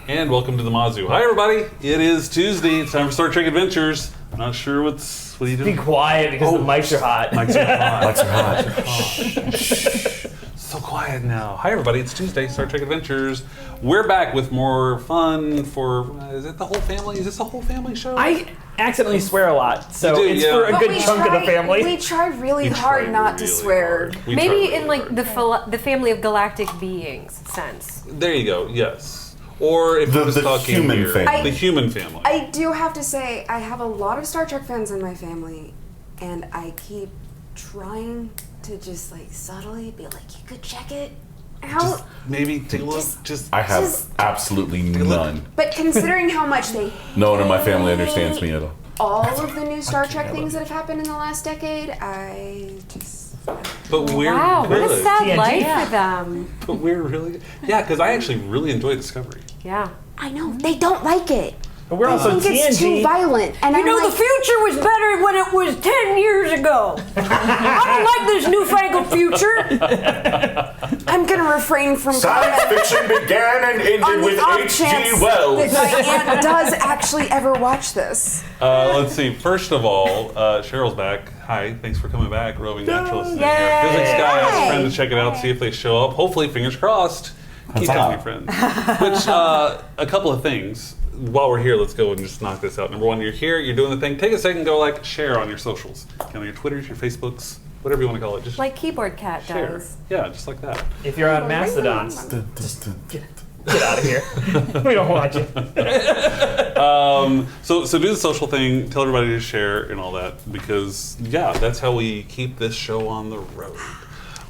And welcome to the Mazu. Hi, everybody. It is Tuesday. It's time for Star Trek Adventures. I'm not sure what are you doing? Be quiet because the mics are hot. Mics are hot. Mics are hot. Shh. So quiet now. Hi, everybody. It's Tuesday. Star Trek Adventures. We're back with more fun for. Is it the whole family? Is this a whole family show? I accidentally swear a lot, so You do, it's yeah. for a But good chunk of the family. We try really hard not to swear. Maybe in like the family of galactic beings sense. There you go. Yes. Or if we're just talking human here, family. the human family. I do have to say, I have a lot of Star Trek fans in my family, and I keep trying to just like subtly be like, you could check it out. Just maybe take a look. I have Just- absolutely none. But considering how much they No one in my family understands me at all. all of the new Star Trek things that have happened in the last decade, I just... But we're Wow, what a good. sad TNG. life for them. But we're really good. Yeah, because I actually really enjoy Discovery. Yeah. I know, they don't like it. But we're also I think it's too TNG. violent. And I'm like, future was better when it was 10 years ago. I don't like this newfangled future. I'm going to refrain from Science comment fiction began and on ended the with off H.G. chance Wells. that my aunt does actually ever watch this. Let's see. First of all, Cheryl's back. Hi, thanks for coming back, roving naturalist. in here. Yay. Physics guy asked a Yay. friend to check it out, see if they show up. Hopefully, fingers crossed. Keep telling me, friends. Which a couple of things. While we're here, let's go and just knock this out. Number one, you're here, you're doing the thing. Take a second, go like share on your socials, on your Twitters, your Facebooks, whatever you want to call it. Just Like Keyboard Cat share. does. Yeah, just like that. If you're on Mastodon, get out of here. We don't want you. So do the social thing, tell everybody to share and all that, because yeah, that's how we keep this show on the road.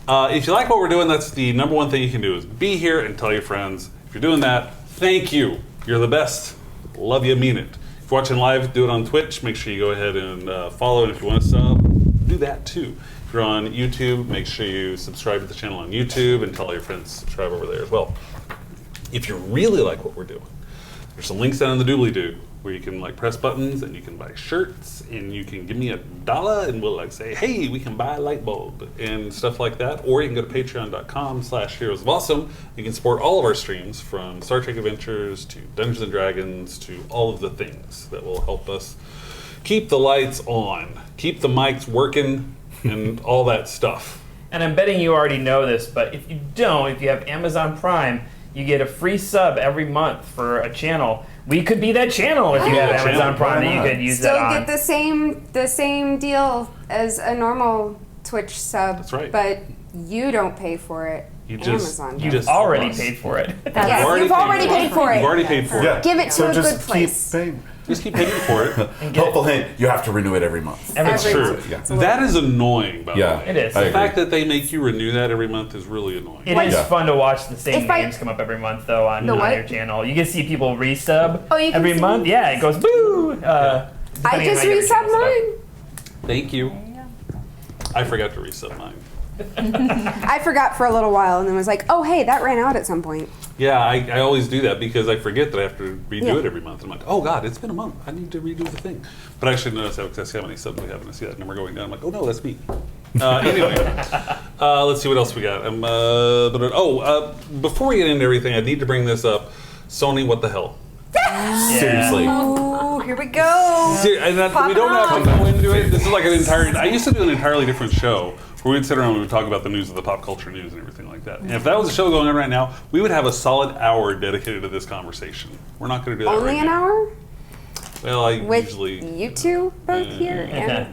If you like what we're doing, that's the number one thing you can do is be here and tell your friends. If you're doing that, thank you. You're the best. Love you, mean it. If you're watching live, do it on Twitch. Make sure you go ahead and follow. And if you want to sub, do that too. If you're on YouTube, make sure you subscribe to the channel on YouTube and tell all your friends to subscribe over there as well. If you really like what we're doing, there's some links down in the doobly-doo where you can like press buttons and you can buy shirts and you can give me $1 and we'll like say, hey, we can buy a light bulb and stuff like that. Or you can go to patreon.com/heroes of awesome. You can support all of our streams from Star Trek Adventures to Dungeons and Dragons to all of the things that will help us keep the lights on, keep the mics working and all that stuff. And I'm betting you already know this, but if you don't, if you have Amazon Prime, you get a free sub every month for a channel. We could be that channel if you have channel. Amazon Prime that you could use Still that on. get the same deal as a normal Twitch sub. That's right. But you don't pay for it. You just- Amazon you does. just- Already paid for it. Yes, you've already paid for it. You've already paid for Yeah. it. Give it to So a just good place. keep paying. Just keep paying for it. Helpful hint, you have to renew it every month. That's Every true. month. Yeah. That is annoying, by Yeah. the way. It is. I The agree. fact that they make you renew that every month is really annoying. It is Yeah. fun to watch the same If I- names come up every month, though, on The what? your channel. You can see people resub Oh, you can every see- month. Yeah, it goes boo. I depending on just how your resub channel's set up. mine. Thank you. I forgot to reset mine. I forgot for a little while and then was like, oh, hey, that ran out at some point. Yeah, I always do that because I forget that I have to redo Yeah. it every month. I'm like, oh God, it's been a month. I need to redo the thing. But I should notice that because I see how many subs we have and I see that number going down. I'm like, oh no, that's me. Anyway, let's see what else we got. Before we get into everything, I need to bring this up. Sony, what the hell? Seriously. Ooh, here we go. We don't have to go into it. This is like an entire. I used to do an entirely different show where we'd sit around and we would talk about the news of the pop culture news and everything like that. And if that was a show going on right now, we would have a solid hour dedicated to this conversation. We're not going to do that Only right an now. hour? Well, I With usually. you two both here? And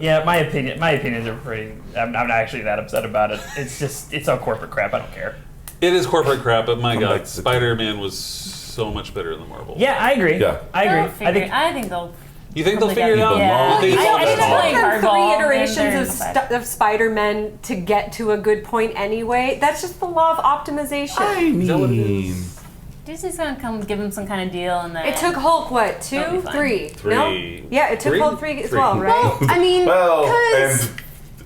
Yeah, my opinions are pretty. I'm not actually that upset about it. It's just it's all corporate crap. I don't care. It is corporate crap, but my Come back God, to the Spider-Man was so much better than Marvel. Yeah, I agree. Yeah. I agree. I think they'll. You think they'll figure it out? Yeah. You think it's all I just think talk? playing From hardball, three and iterations they're of Spider-Man to get to a good point anyway. That's just the law of optimization. Is that what it is? Disney's gonna come give him some kind of deal, and then It took Hulk, what, That'll be 2, fine. 3? Three. No? Yeah, it took Three? Hulk 3 as Three. well, right? well, I mean, Well, 'cause-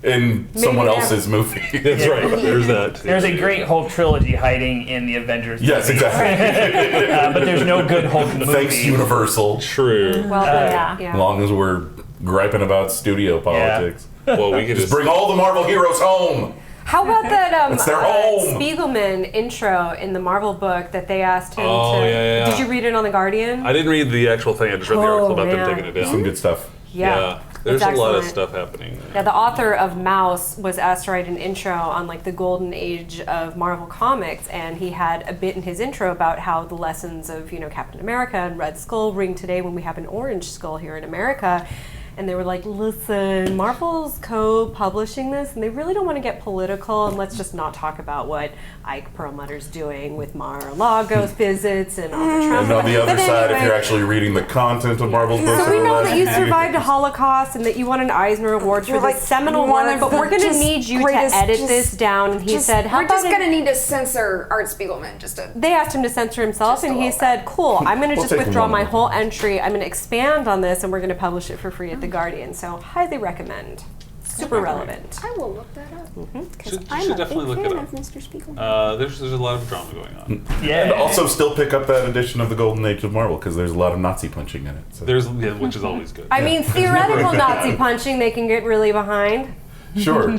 and in someone they else's movie. That's right. There's that. too. There's a great Hulk trilogy hiding in the Avengers. Yes, movie. exactly. But there's no good Hulk movie. Thanks, Universal. True. Well, yeah. yeah. As long as we're griping about studio politics. Well, we could Just bring all the Marvel heroes home. How about that It's their home. Spiegelman intro in the Marvel book that they asked him Oh, to... yeah. Did you read it on The Guardian? I didn't read the actual thing. I just read the article about them man. taking it down. Some good stuff. Yeah. There's It's a lot of excellent. stuff happening. Yeah, the author of Mouse was asked to write an intro on like the golden age of Marvel Comics, and he had a bit in his intro about how the lessons of, Captain America and Red Skull ring today when we have an orange skull here in America. And they were like, listen, Marvel's co-publishing this, and they really don't want to get political, and let's just not talk about what Ike Perlmutter's doing with Mar-a-Lago's visits and all the Trump. And on the other But side, if anyway, you're actually reading the content of Marvel's books, so we over the know last that you few survived a years- Holocaust and that you won an Eisner Award for You're this like seminal one work, of but the we're going to just need you to greatest- edit just- this down. And he said, how we're just about gonna need to censor Art Spiegelman. They asked him to censor himself, Just a and he little said, cool, I'm going to We'll just take him withdraw one my more. whole entry. I'm going to expand on this, and we're going to publish it for free at The Guardian. So highly recommend. Super relevant. I will look that up. You should definitely look it up. Mr. Spiegelman. There's a lot of drama going on. Yeah. And also still pick up that edition of the Golden Age of Marvel, because there's a lot of Nazi punching in it. So. Which is always good. I mean, theoretical Nazi punching they can get really behind. Sure.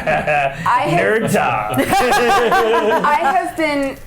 Nerd talk. I have been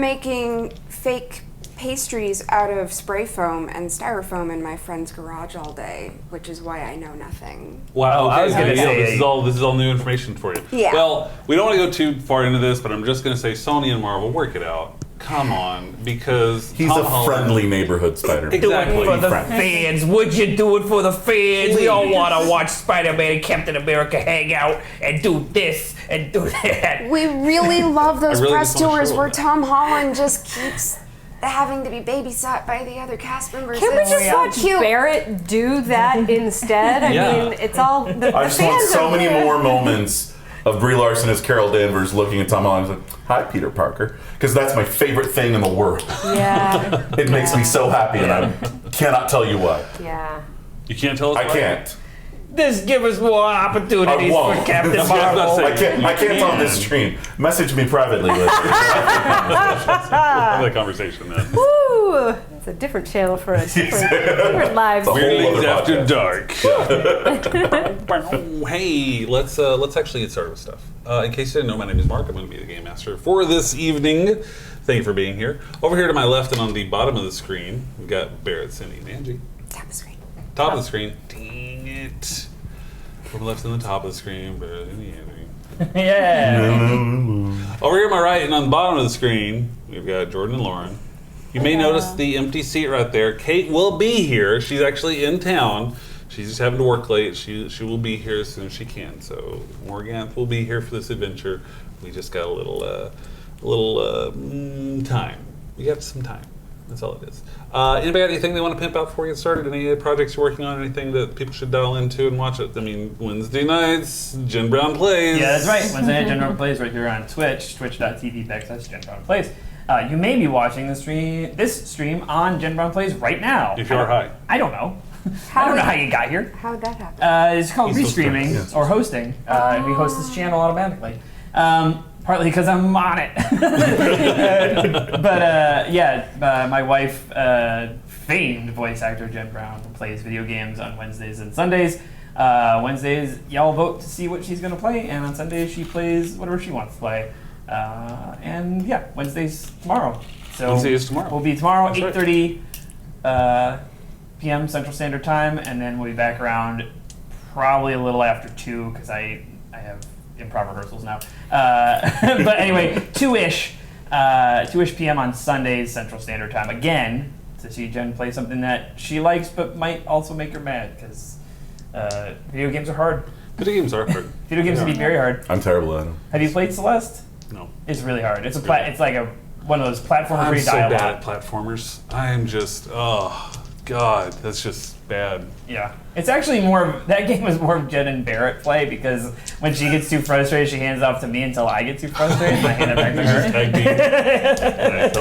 making fake pastries out of spray foam and styrofoam in my friend's garage all day, which is why I know nothing. Wow, I was okay, gonna say- this is all new information for you. Yeah. Well, we don't want to go too far into this, but I'm just going to say Sony and Marvel, work it out. Come on, because He's Tom a Holland- friendly neighborhood Spider-Man. Exactly. For the Friend. fans, would you do it for the fans? We all want to watch Spider-Man and Captain America hang out and do this and do that. We really love those really press just wanna tours show where that. Tom Holland just keeps having to be babysat by the other cast members. Can we It's just so watch cute. Barrett do that instead? I Yeah. mean, it's all the I just want fans so are many there. more moments of Brie Larson as Carol Danvers looking at Tom Holland and like, hi, Peter Parker. Because that's my favorite thing in the world. Yeah, It makes me so happy, and I cannot tell you why. yeah. You can't tell us I why? can't. This give us more opportunities I won't. for Captain That's what I was about to Marvel. say. I can't on this stream. Message me privately later. Have that conversation then. Woo! It's a different channel for a different live whole stream. Weirdlings other After podcast. Dark. Hey, let's actually get started with stuff. In case you didn't know, my name is Mark. I'm going to be the game master for this evening. Thank you for being here. Over here to my left and on the bottom of the screen, we've got Barrett, Cindy, and Angie. Tap the screen. Top of the screen. Dang it. From the left and the top of the screen, Barrett and Angie. Yeah. Over here to my right and on the bottom of the screen, we've got Jordan and Lauren. You may notice the empty seat right there. Kate will be here. She's actually in town. She's just having to work late. She will be here as soon as she can. So Morgan will be here for this adventure. We just got a little time. We got some time. That's all it is. Anybody got anything they want to pimp out before we get started? Any projects you're working on? Anything that people should dial into and watch it? I mean, Wednesday nights, Jen Brown Plays. Yeah, that's right. Wednesday night, Jen Brown Plays right here on Twitch, twitch.tv/Jen Brown Plays. You may be watching this stream on Jen Brown Plays right now. If you are high. I don't know. I don't know how you got here. How'd that happen? It's called He's still restreaming starting, yes. or hosting, and we host this channel automatically. Partly because I'm on it. But my wife, famed voice actor Jen Brown, plays video games on Wednesdays and Sundays. Wednesdays, y'all vote to see what she's going to play, and on Sundays, she plays whatever she wants to play. Wednesday's tomorrow. So Wednesday is tomorrow. We'll be tomorrow, That's right. 8:30 p.m. Central Standard Time, and then we'll be back around probably a little after 2 because I have improv rehearsals now. But anyway, 2-ish p.m. on Sundays Central Standard Time again to see Jen play something that she likes but might also make her mad because video games are hard. Video games are hard. Video games can be very hard. I'm terrible at them. Have you played Celeste? No. It's really hard. It's it's like one of those platformer I'm free so dialogue. bad at platformers. I'm just, oh, God, that's just bad. Yeah, it's actually that game is more of Jen and Barrett play because when she gets too frustrated, she hands it off to me until I get too frustrated and I hand it back to her. Tag team. Nice,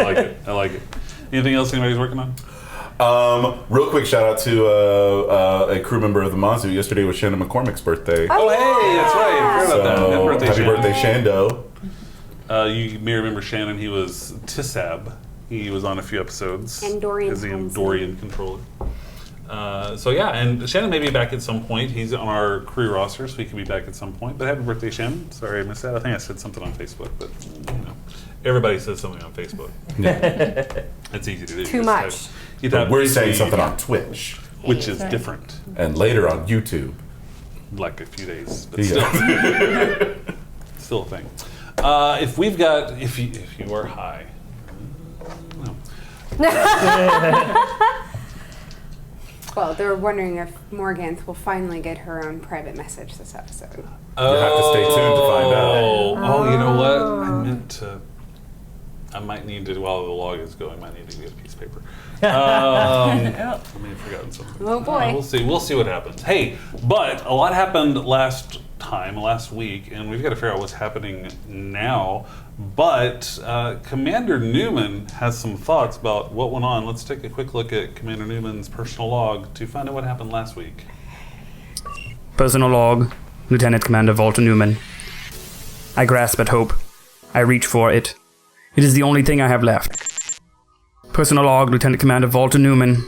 I like it. Anything else anybody's working on? Real quick shout out to a crew member of the Mazu. Yesterday was Shannon McCormick's birthday. Oh, hey, that's right. I forgot about that. So, Happy birthday, happy Shannon. birthday, Shando. You may remember Shannon. He was Tissab. He was on a few episodes. Andorian as the Helmsley. Andorian controller. So yeah, and Shannon may be back at some point. He's on our crew roster, so he can be back at some point. But happy birthday, Shannon. Sorry I missed that. I think I said something on Facebook, but everybody says something on Facebook. It's easy to do. Too much. But we're saying something on Twitch. Which is different. And later on YouTube. Like a few days, but still. Still a thing. If you are high. No. Well, they're wondering if Morganth will finally get her own private message this episode. You'll have to stay tuned to find out. Oh, you know what? I might need to, while the log is going, I might need to get a piece of paper. I may have forgotten something. Oh boy. We'll see what happens. Hey, but a lot happened last week, and we've got to figure out what's happening now. But Commander Newman has some thoughts about what went on. Let's take a quick look at Commander Newman's personal log to find out what happened last week. Personal log, Lieutenant Commander Walter Newman. I grasp at hope. I reach for it. It is the only thing I have left. Personal log, Lieutenant Commander Walter Newman.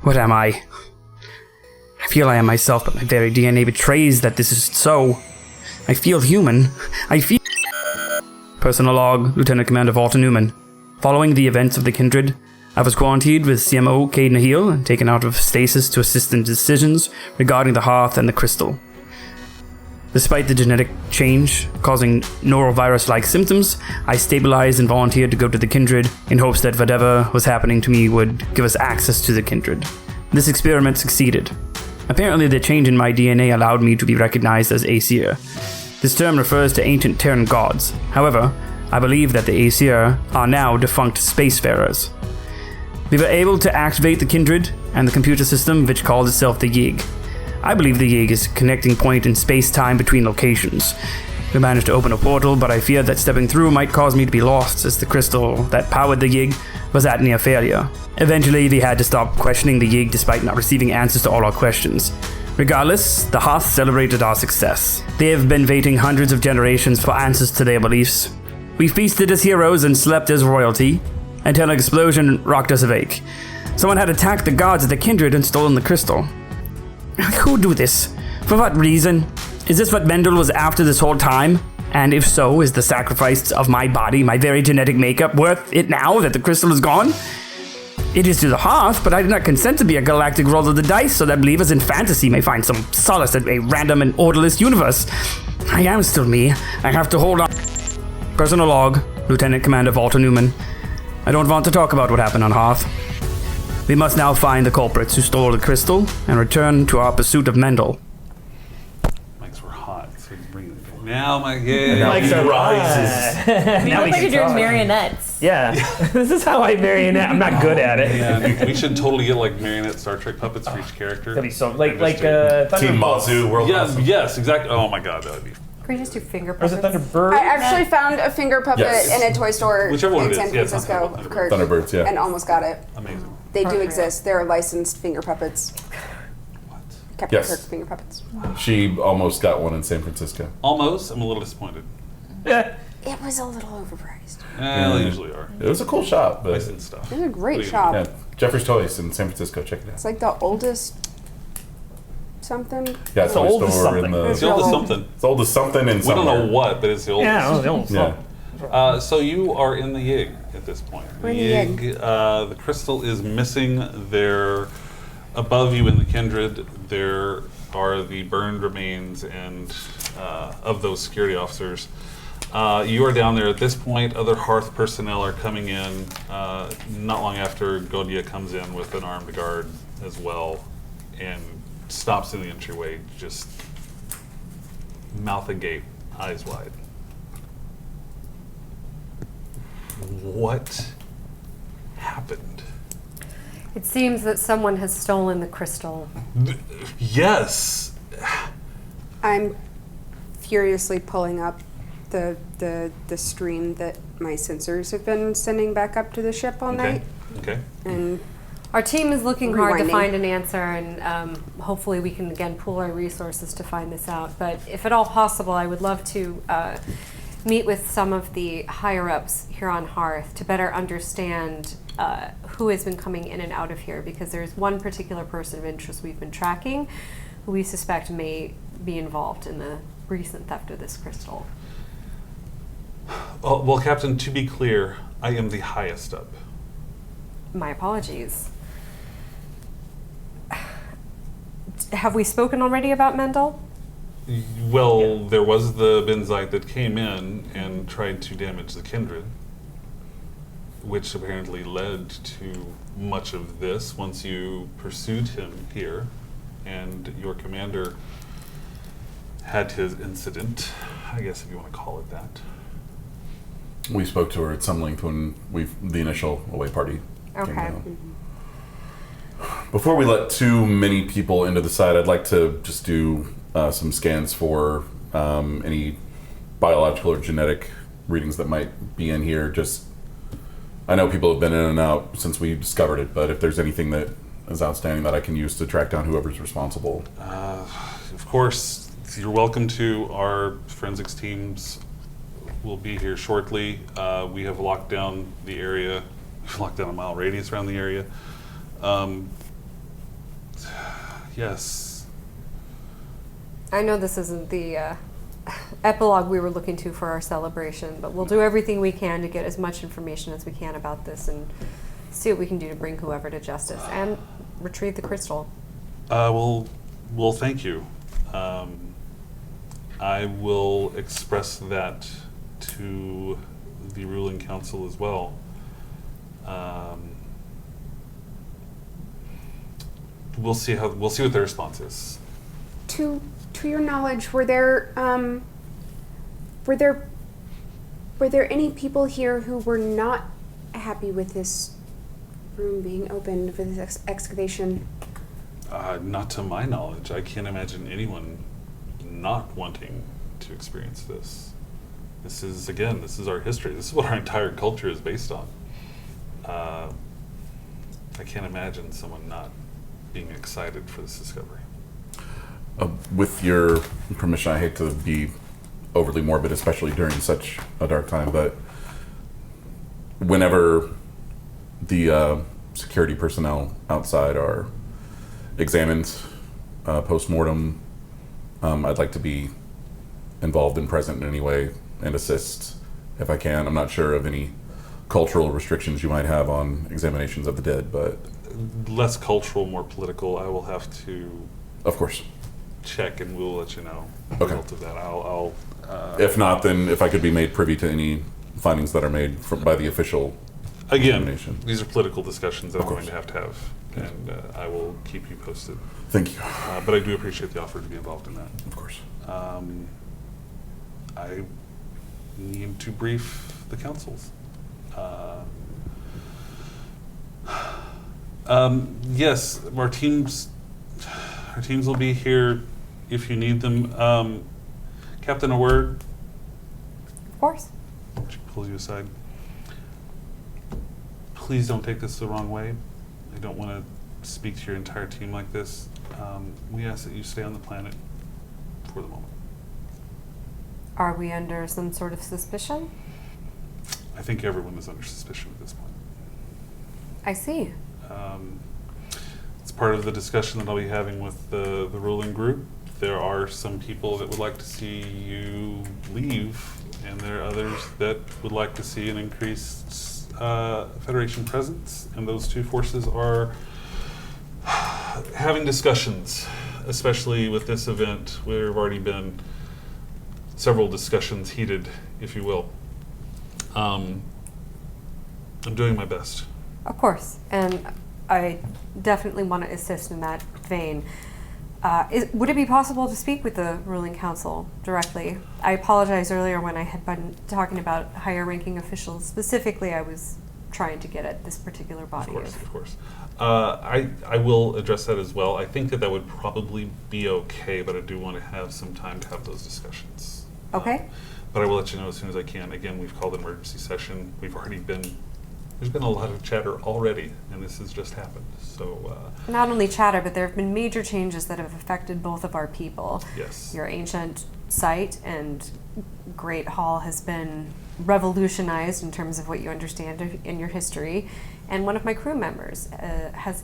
What am I? I feel I am myself, but my very DNA betrays that this is so. I feel human. Personal log, Lieutenant Commander Walter Newman. Following the events of the Kindred, I was quarantined with CMO Cade Nahil and taken out of stasis to assist in decisions regarding the Hearth and the Crystal. Despite the genetic change causing norovirus-like symptoms, I stabilized and volunteered to go to the Kindred in hopes that whatever was happening to me would give us access to the Kindred. This experiment succeeded. Apparently the change in my DNA allowed me to be recognized as Aesir. This term refers to ancient Terran gods. However, I believe that the Aesir are now defunct spacefarers. We were able to activate the Kindred and the computer system which calls itself the Yig. I believe the Yig is a connecting point in space-time between locations. We managed to open a portal, but I feared that stepping through might cause me to be lost, as the crystal that powered the Yig was at near failure. Eventually, we had to stop questioning the Yig despite not receiving answers to all our questions. Regardless, the Hearth celebrated our success. They have been waiting hundreds of generations for answers to their beliefs. We feasted as heroes and slept as royalty, until an explosion rocked us awake. Someone had attacked the gods of the Kindred and stolen the crystal. Who do this? For what reason? Is this what Mendel was after this whole time? And if so, is the sacrifice of my body, my very genetic makeup, worth it now that the crystal is gone? It is to the Hearth, but I did not consent to be a galactic roll of the dice so that believers in fantasy may find some solace in a random and orderless universe. I am still me. I have to hold on. Personal log, Lieutenant Commander Walter Newman. I don't want to talk about what happened on Hearth. We must now find the culprits who stole the crystal and return to our pursuit of Mendel. Mics were hot, so bring it. Now my game. Mics are rises. You look like you're doing marionettes. Yeah, this is how I marionette. I'm not good at it. Yeah, we should totally get like marionette Star Trek puppets for each character. That'd be so like Team Mazu, World Awesome. Yes, exactly. Oh my god, that would be. Can we just do finger Or is puppets? it Thunderbird? I actually found a finger puppet Yes. in a toy store Whichever one in it San is. Yeah, it's not Francisco Thunderbird. of Kirk, Thunderbirds, yeah. and almost got it. Amazing. They do Perfect. exist. They're licensed finger puppets. What? Captain Yes. Kirk finger puppets. She almost got one in San Francisco. Almost. I'm a little disappointed. Yeah. It was a little overpriced. They usually are. It was a cool shop, but Licensed stuff. It was a great What do you shop. yeah, Jeffrey's Toys in San Francisco. Check it out. It's like the oldest something. Yeah, It's toy the oldest store something. in the. It's the oldest something. It's oldest something in We don't know somewhere. what, but it's the oldest. Yeah, the old Yeah. stuff. So you are in the Yig at this point. We're in the The crystal is missing. There, above you in the Kindred, there are the burned remains and of those security officers. You are down there at this point. Other Hearth personnel are coming in. Not long after, Godia comes in with an armed guard as well, and stops in the entryway, just mouth agape, eyes wide. What happened? It seems that someone has stolen the crystal. Yes. I'm furiously pulling up the stream that my sensors have been sending back up to the ship all night, Okay. and Our team is looking hard to Rewinding. find an answer, and hopefully we can again pool our resources to find this out. But if at all possible, I would love to meet with some of the higher-ups here on Hearth to better understand who has been coming in and out of here, because there's one particular person of interest we've been tracking who we suspect may be involved in the recent theft of this crystal. Well, Captain, to be clear, I am the highest up. My apologies. Have we spoken already about Mendel? Well, there was the Benzite that came in and tried to damage the kindred, which apparently led to much of this once you pursued him here, and your commander had his incident, I guess if you want to call it that. We spoke to her at some length when the initial away party came Okay. down. Before we let too many people into the site, I'd like to just do some scans for any biological or genetic readings that might be in here. Just, I know people have been in and out since we discovered it, but if there's anything that is outstanding that I can use to track down whoever's responsible. Of course, you're welcome to. Our forensics teams will be here shortly. We have locked down the area. We've locked down a mile radius around the area. Yes. I know this isn't the epilogue we were looking to for our celebration, but we'll do everything we can to get as much information as we can about this and see what we can do to bring whoever to justice and retrieve the crystal. Well, thank you. I will express that to the ruling council as well. We'll see what their response is. To your knowledge, were there any people here who were not happy with this room being opened for this excavation? Not to my knowledge. I can't imagine anyone not wanting to experience this. This is our history. This is what our entire culture is based on. I can't imagine someone not being excited for this discovery. With your permission, I hate to be overly morbid, especially during such a dark time, but whenever the security personnel outside are examined post-mortem, I'd like to be involved and present in any way and assist if I can. I'm not sure of any cultural restrictions you might have on examinations of the dead, but... Less cultural, more political. I will have to... Of course. Check, and we'll let you know the result of that. I'll if not, then if I could be made privy to any findings that are made by the official examination. These are political discussions that Of I'm going course. to have, and I will keep you posted. Thank you. But I do appreciate the offer to be involved in that. Of course. I need to brief the councils. Yes, our teams will be here if you need them. Captain, a word? Of course. She pulls you aside. Please don't take this the wrong way. I don't want to speak to your entire team like this. We ask that you stay on the planet for the moment. Are we under some sort of suspicion? I think everyone is under suspicion at this point. I see. It's part of the discussion that I'll be having with the ruling group. There are some people that would like to see you leave, and there are others that would like to see an increased Federation presence, and those two forces are having discussions, especially with this event. There have already been several discussions, heated, if you will. I'm doing my best. Of course, and I definitely want to assist in that vein. Would it be possible to speak with the ruling council directly? I apologize earlier when I had been talking about higher ranking officials. Specifically, I was trying to get at this particular body. Of course. I will address that as well. I think that would probably be okay, but I do want to have some time to have those discussions. Okay. But I will let you know as soon as I can. Again, we've called an emergency session. There's been a lot of chatter already, and this has just happened. So Not only chatter, but there have been major changes that have affected both of our people. yes. Your ancient site, and Great Hall has been revolutionized in terms of what you understand in your history. And one of my crew members has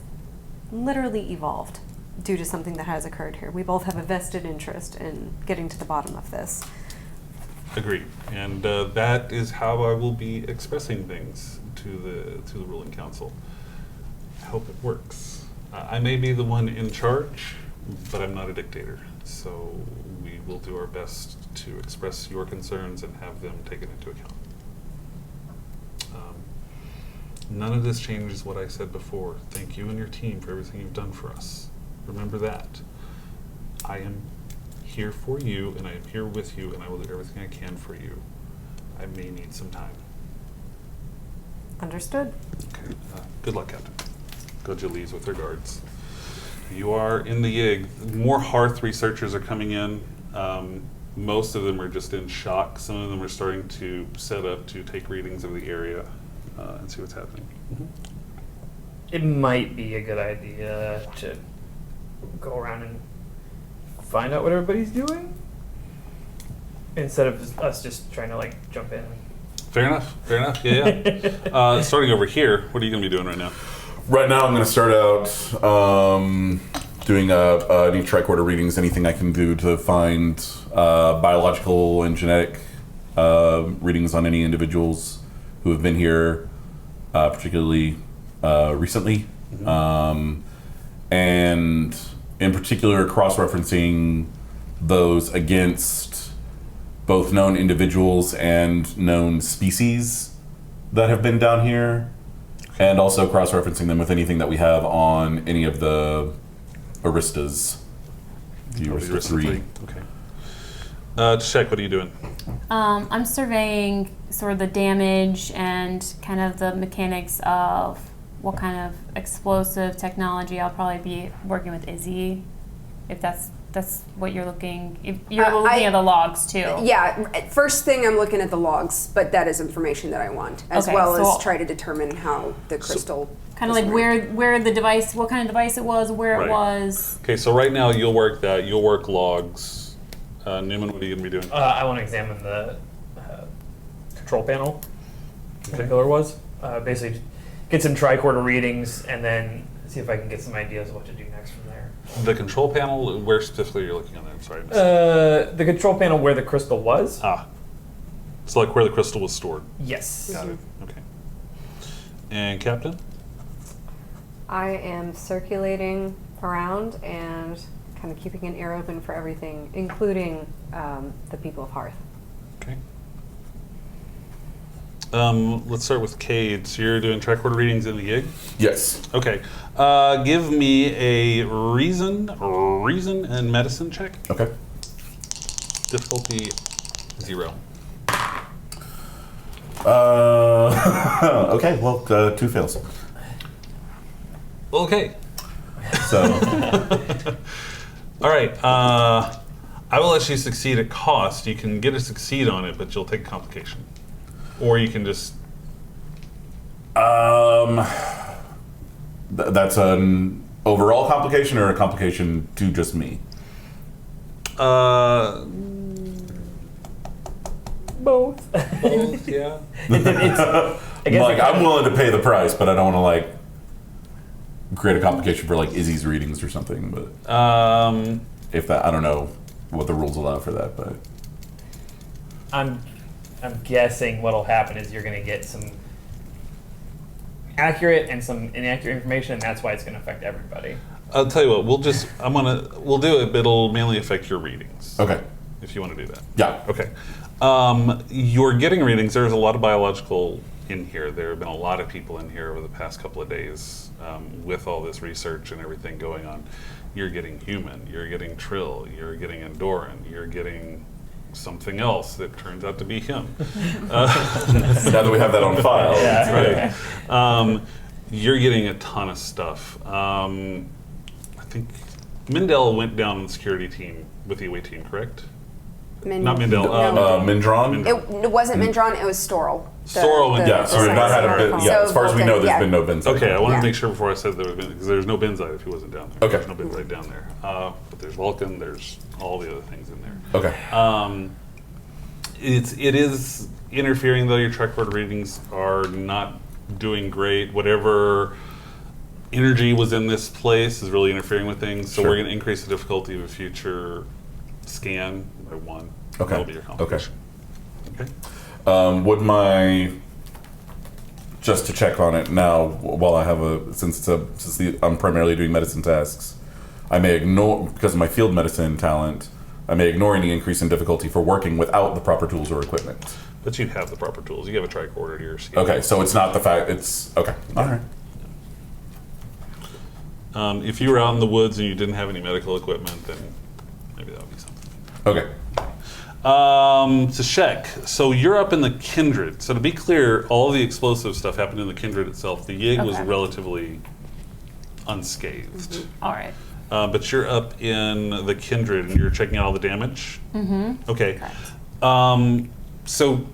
literally evolved due to something that has occurred here. We both have a vested interest in getting to the bottom of this. Agreed. And that is how I will be expressing things to the ruling council. I hope it works. I may be the one in charge, but I'm not a dictator. So we will do our best to express your concerns and have them taken into account. None of this changes what I said before. Thank you and your team for everything you've done for us. Remember that. I am here for you, and I am here with you, and I will do everything I can for you. I may need some time. Understood. Okay. Good luck, Captain. Goja leaves with her guards. You are in the Yig. More Hearth researchers are coming in. Most of them are just in shock. Some of them are starting to set up to take readings of the area and see what's happening. Mm-hmm. It might be a good idea to go around and find out what everybody's doing instead of us just trying to like jump in. Fair enough. Fair enough. Yeah. Starting over here, what are you going to be doing right now? Right now, I'm going to start out doing any tricorder readings, anything I can do to find biological and genetic readings on any individuals who have been here, particularly recently. Mm-hmm. And in particular, cross-referencing those against both known individuals and known species that have been down here. And also cross-referencing them with anything that we have on any of the Aristas. The Arista 3. Okay. Check, what are you doing? I'm surveying sort of the damage and kind of the mechanics of what kind of explosive technology. I'll probably be working with Izzy, if that's what you're looking. If you're looking at the logs too. Yeah, first thing I'm looking at the logs, but that is information that I want, as Okay, well so as try to determine how the crystal. Kind of like where the device, what kind of device it was, where Right. it was. Okay, so right now you'll work that. You'll work logs. Newman, what are you going to be doing? I want to examine the control panel. What the killer was. Basically, get some tricorder readings and then see if I can get some ideas of what to do next from there. The control panel, where specifically you're looking on that? I'm sorry. The control panel where the crystal was. So like where the crystal was stored. Yes. Got it. Okay. And Captain? I am circulating around and kind of keeping an ear open for everything, including the people of Hearth. Okay. Let's start with Cade. So you're doing tricorder readings in the Yig? Yes. Okay. Give me a reason and medicine check. Okay. Difficulty 0. Okay, well, 2 fails. Okay. So, All right. I will let you succeed at cost. You can get a succeed on it, but you'll take a complication. Or you can just... that's an overall complication or a complication to just me? Both. Both, yeah. I'm willing to pay the price, but I don't want to like create a complication for like Izzy's readings or something. But if that, I don't know what the rules allow for that. But I'm guessing what'll happen is you're going to get some accurate and some inaccurate information, and that's why it's going to affect everybody. I'll tell you what. We'll do it, but it'll mainly affect your readings. okay, If you want to do that. yeah, Okay. You're getting readings. There's a lot of biological in here. There have been a lot of people in here over the past couple of days with all this research and everything going on. You're getting human. You're getting Trill. You're getting Endoran. You're getting something else that turns out to be him. now that we have that on file, Right. You're getting a ton of stuff. I think Mindell went down on the security team with the away team, correct? Not Mindel. Mindron? It wasn't Mindron, it was Storl. Storl, Yeah, so we've not had a bit. Yeah, as far as we know, there's been no benzite. Okay, I wanted Yeah. to make sure before I said there was because there's no benzite if he wasn't down there. Okay. There's no benzite down there. But there's Vulcan, there's all the other things in there. Okay. It is interfering though. Your track record readings are not doing great. Whatever energy was in this place is really interfering with things. So Sure. we're going to increase the difficulty of a future scan by 1. Okay. That'll be your complication. Okay. Would my just to check on it now while I have I'm primarily doing medicine tasks, I may ignore because of my field medicine talent. I may ignore any increase in difficulty for working without the proper tools or equipment. But you have the proper tools. You have a tricorder to your scan. Okay, so it's not the fact. It's okay. All right. If you were out in the woods and you didn't have any medical equipment, then maybe that would be something. Okay. So Shek, so you're up in the Kindred. So to be clear, all the explosive stuff happened in the Kindred itself. The Yig was Okay. relatively unscathed. All right. But you're up in the Kindred and you're checking out all the damage? Mm-hmm. Okay. So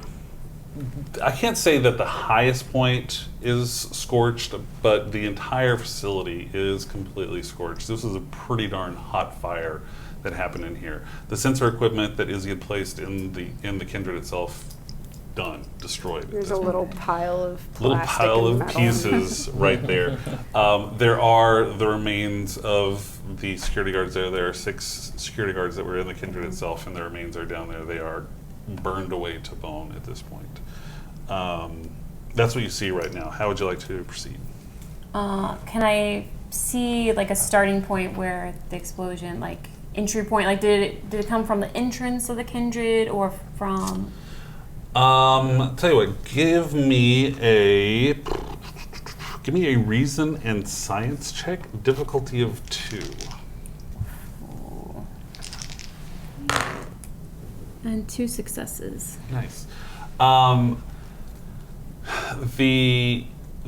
I can't say that the highest point is scorched, but the entire facility is completely scorched. This is a pretty darn hot fire that happened in here. The sensor equipment that Izzy had placed in the Kindred itself, done, destroyed. There's a little pile of Little plastic pile and of metal. pieces right there. There are the remains of the security guards there. There are 6 security guards that were in the Kindred itself, and their remains are down there. They are burned away to bone at this point. That's what you see right now. How would you like to proceed? Can I see like a starting point where the explosion, like entry point, like did it come from the entrance of the Kindred or from? Tell you what, give me a reason and science check, difficulty of 2. And 2 successes. Nice. The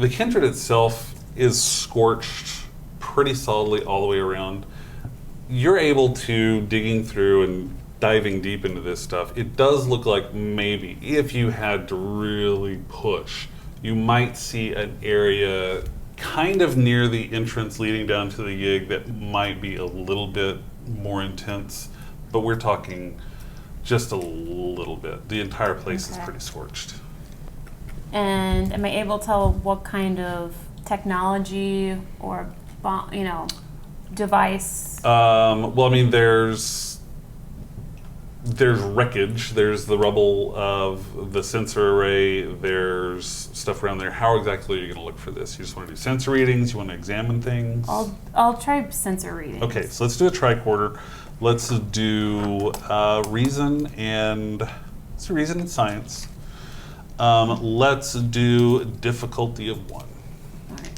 Kindred itself is scorched pretty solidly all the way around. You're able to, digging through and diving deep into this stuff, it does look like maybe if you had to really push, you might see an area kind of near the entrance leading down to the Yig that might be a little bit more intense, but we're talking just a little bit. The entire place is pretty scorched. And am I able to tell what kind of technology or device? Well, I mean, there's wreckage. There's the rubble of the sensor array. There's stuff around there. How exactly are you going to look for this? You just want to do sensor readings? You want to examine things? I'll try sensor readings. Okay, so let's do a tricorder. Let's do reason and science. Let's do difficulty of 1. All right.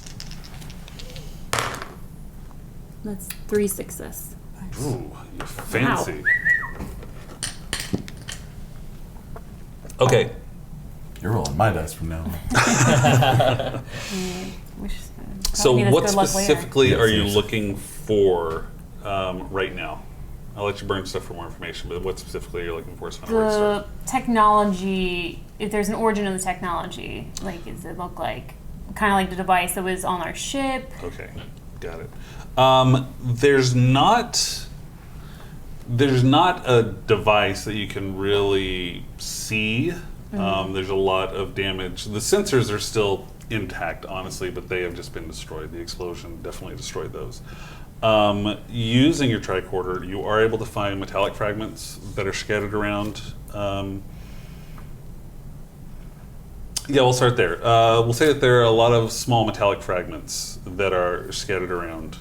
That's 3 success. Ooh, you fancy. Okay. You're rolling my dice from now on. So Probably what this good luck later. specifically Yes, are you yes. looking for right now? I'll let you burn stuff for more information, but what specifically are you looking for? So I know where to The start. technology, if there's an origin of the technology, like does it look like kind of like the device that was on our ship? Okay, got it. There's not a device that you can really see. There's a lot of damage. The sensors are still intact, honestly, but they have just been destroyed. The explosion definitely destroyed those. Using your tricorder, you are able to find metallic fragments that are scattered around. Yeah, we'll start there. We'll say that there are a lot of small metallic fragments that are scattered around.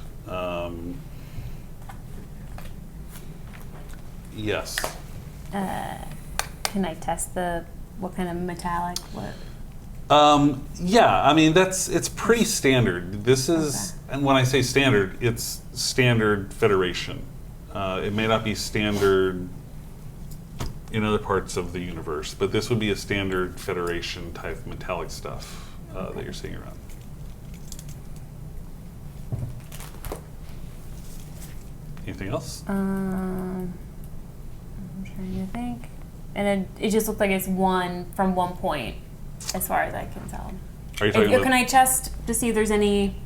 Yes. Can I test what kind of metallic? What? Yeah, I mean it's pretty standard. This is, and when I say standard, it's standard Federation. It may not be standard in other parts of the universe, but this would be a standard Federation type metallic stuff that you're seeing around. Anything else? I'm trying trying to think. And it just looks like it's one from one point, as far as I can tell. Are you talking Can about? I test to see if there's any,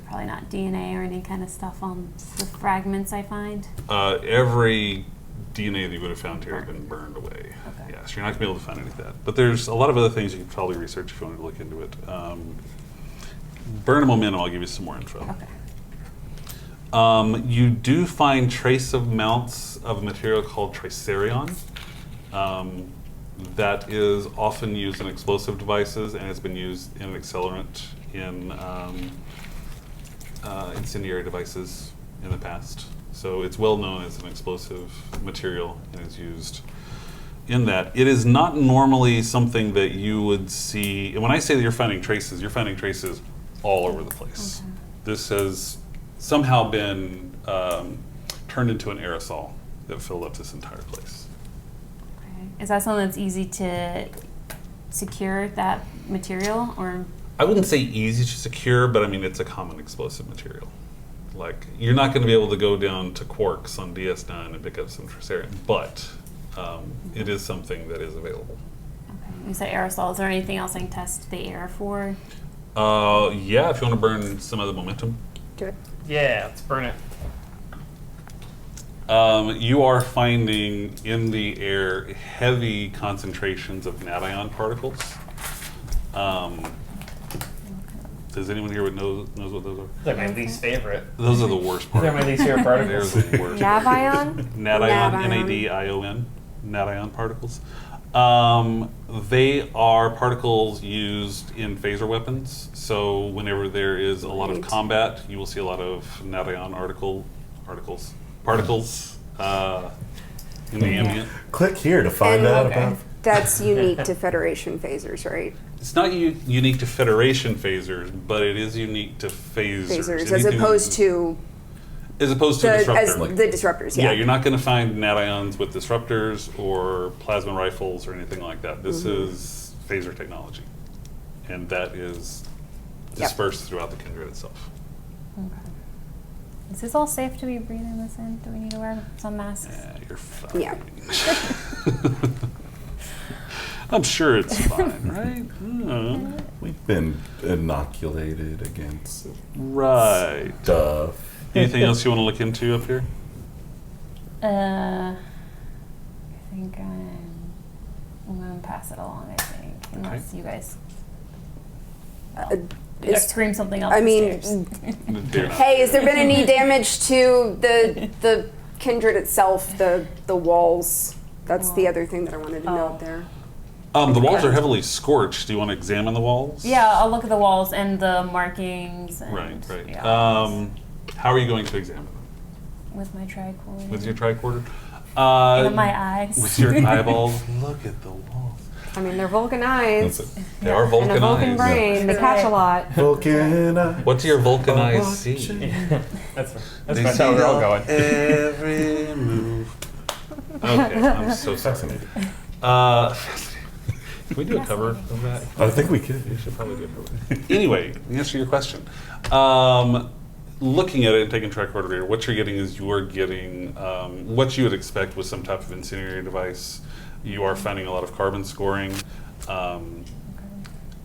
probably not DNA or any kind of stuff on the fragments I find? Every DNA that you would have found here has been burned away. Okay. Yeah, so you're not going to be able to find any of that. But there's a lot of other things you could probably research if you wanted to look into it. Burn a momentum, I'll give you some more info. Okay. You do find trace amounts of a material called tricerion. That is often used in explosive devices and has been used in an accelerant in incendiary devices in the past. So it's well known as an explosive material and is used in that. It is not normally something that you would see. And when I say that you're finding traces all over the place. Okay. This has somehow been turned into an aerosol that filled up this entire place. Okay. Is that something that's easy to secure, that material, or? I wouldn't say easy to secure, but I mean, it's a common explosive material. Like, you're not going to be able to go down to Quarks on DS9 and pick up some tricerium, but it is something that is available. Okay. You said aerosol. Is there anything else I can test the air for? Yeah, if you want to burn some of the momentum. Do it. Yeah, let's burn it. You are finding in the air heavy concentrations of nation particles. Does anyone here knows what those are? They're my least favorite. Those are the worst They're my particles. least favorite They're particles. the worst. Navion? Nadion, Nadion. N-A-D-I-O-N, nadion particles. They are particles used in phaser weapons. So whenever there is a lot of Right. combat, you will see a lot of nadion particles in the ambient. Click here to find And- out Okay. about. That's unique to Federation phasers, right? It's not unique to Federation phasers, but it is unique to phasers. Phasers, as Anything- opposed to as opposed to the disruptor. the disruptors. Yeah, Yeah. you're not going to find nadions with disruptors or plasma rifles or anything like that. This is phaser technology, and that is dispersed throughout the kindred itself. Okay. Is this all safe to be breathing this in? Do we need to wear some masks? Yeah, you're fine. Yeah. I'm sure it's fine, right? We've been inoculated against Right. stuff. Anything else you want to look into up here? I think I'm going to pass it along, I think. Unless you guys scream something else. I mean, upstairs. They're not. hey, has there been any damage to the kindred itself, the walls? That's the other thing that I wanted to note there. The walls are heavily scorched. Do you want to examine the walls? Yeah, I'll look at the walls and the markings. And, Right. Yeah, How are you going to examine them? with my tricorder. With your tricorder? And my eyes. With your eyeballs? Look at the walls. I mean, they're vulcanized. That's it. They are And a Vulcan vulcanized. brain. They catch a lot. Vulcan. What do your vulcan eyes see? That's They that's see how we're all going. every move. Okay, I'm so Fascinating. Can we do a cover of that? I think we could. We should probably do a cover. Anyway, the answer to your question. Looking at it and taking tricorder reader, what you're getting is you are getting what you would expect with some type of incendiary device. You are finding a lot of carbon scoring.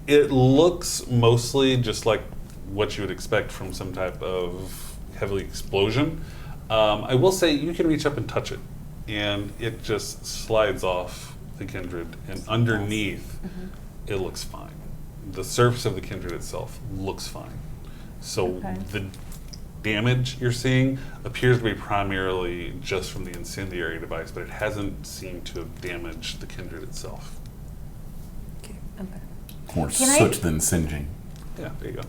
It looks mostly just like what you would expect from some type of heavy explosion. I will say you can reach up and touch it, and it just slides off the kindred, and underneath it looks fine. The surface of the kindred itself looks fine. So Okay. the damage you're seeing appears to be primarily just from the incendiary device, but it hasn't seemed to have damaged the kindred itself. Okay. More Can I- soot than singeing. Yeah, there you go.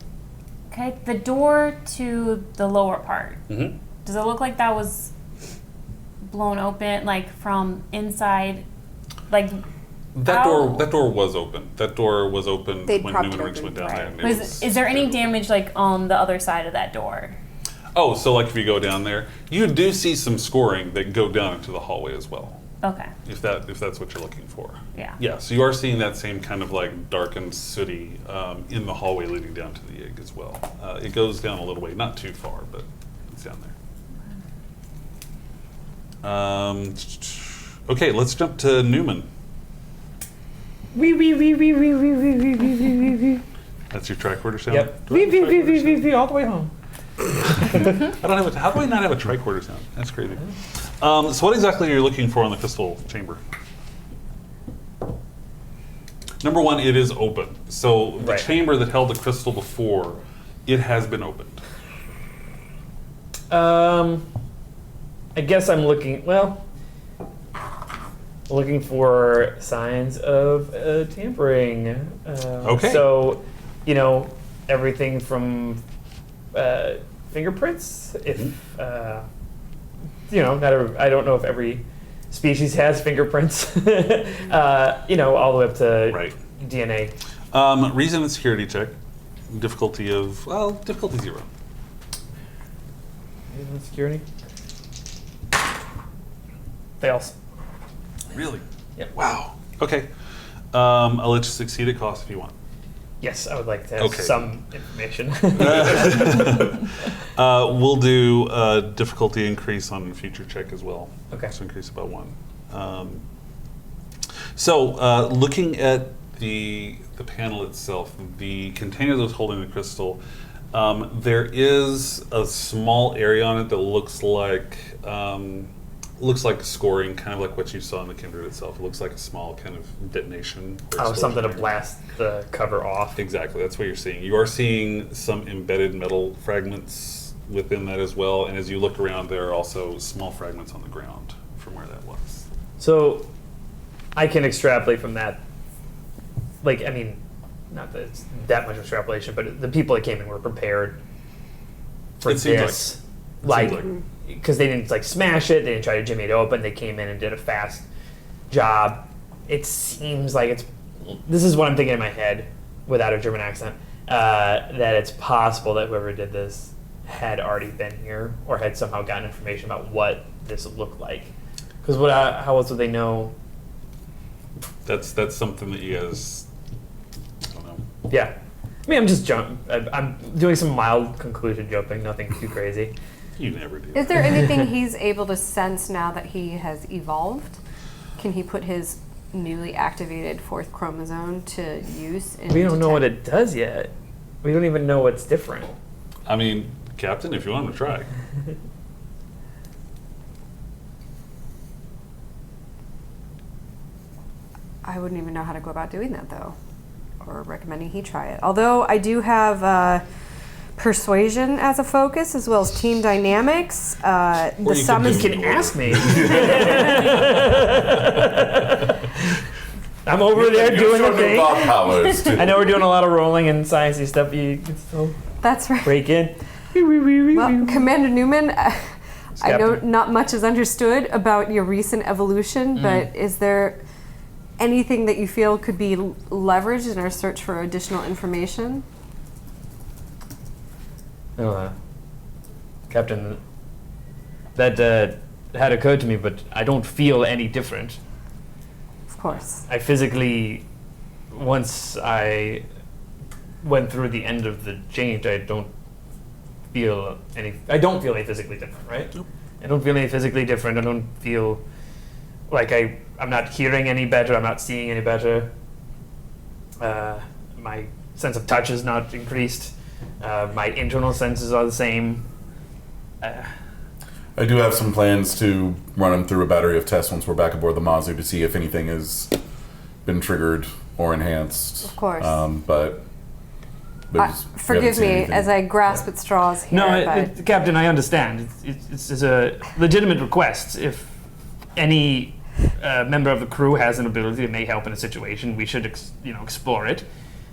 Okay, the door to the lower part. Mm-hmm. Does it look like that was blown open, like from inside? Like, That Ow. door was open. That door was open They'd when propped Newman it Riggs went open, down right. there. and it was, was is there any fairly- damage like on the other side of that door? Oh, so like if you go down there, you do see some scoring that go down into the hallway as well. Okay. If that's what you're looking for. Yeah. Yeah, so you are seeing that same kind of like darkened sooty in the hallway leading down to the egg as well. It goes down a little way, not too far, but it's down there. Okay, let's jump to Newman. Wee wee wee wee wee wee wee wee wee wee wee. That's your tricorder sound? Yep. Do I Wee have a wee wee tricorder wee sound? wee wee all the way home. How do I not have a tricorder sound? That's crazy. So what exactly are you looking for in the crystal chamber? Number one, it is open. So the Right. chamber that held the crystal before, it has been opened. I guess I'm looking for signs of tampering. Okay. So, everything from fingerprints. If I don't know if every species has fingerprints. All the way up to Right. DNA. Reason and security check. Difficulty 0. Security. Fails. Really? Yep. Wow. Okay. I'll let you succeed at cost if you want. Yes, I would like to have Okay. some information. We'll do a difficulty increase on a future check as well. Okay. So increase about 1. Looking at the panel itself, the container that was holding the crystal, there is a small area on it that looks like scoring, kind of like what you saw in the Kindred itself. It looks like a small kind of detonation. or Something to explosion. blast the cover off. Exactly, that's what you're seeing. You are seeing some embedded metal fragments within that as well, and as you look around, there are also small fragments on the ground from where that was. So, I can extrapolate from that. Not that it's that much extrapolation, but the people that came in were prepared for It seems this. like. It seems Because they didn't smash it, they didn't try to jimmy it open. They came in and did a fast job. It seems like this is what I'm thinking in my head, without a German accent, that it's possible that whoever did this had already been here or had somehow gotten information about what this looked like. Because how else would they know? That's something that you guys, I don't know. Yeah. I'm doing some mild conclusion jumping, nothing too crazy. You never do. Is there anything he's able to sense now that he has evolved? Can he put his newly activated 4th chromosome to use? We don't know what it does yet. We don't even know what's different. I mean, Captain, if you want to try. I wouldn't even know how to go about doing that, though, or recommending he try it. Although I do have persuasion as a focus, as well as team dynamics. The you could summons do- You can ask me. I'm over there doing the thing. Thought powers. I know we're doing a lot of rolling and sciencey stuff. You can still That's right. break in. Well, Commander Newman, I know Captain. not much is understood about your recent evolution, but is there anything that you feel could be leveraged in our search for additional information? Captain, that had occurred to me, but I don't feel any different. Of course. I physically, once I went through the end of the change, I don't feel any physically different, right? Nope. I don't feel any physically different. I don't feel like I'm not hearing any better. I'm not seeing any better. My sense of touch is not increased. My internal senses are the same. I do have some plans to run him through a battery of tests once we're back aboard the Mazu to see if anything has been triggered or enhanced. Of course. But we haven't Forgive seen me anything. as I grasp at straws here. No, but Captain, I understand. It's a legitimate request. If any member of the crew has an ability that may help in a situation, we should explore it.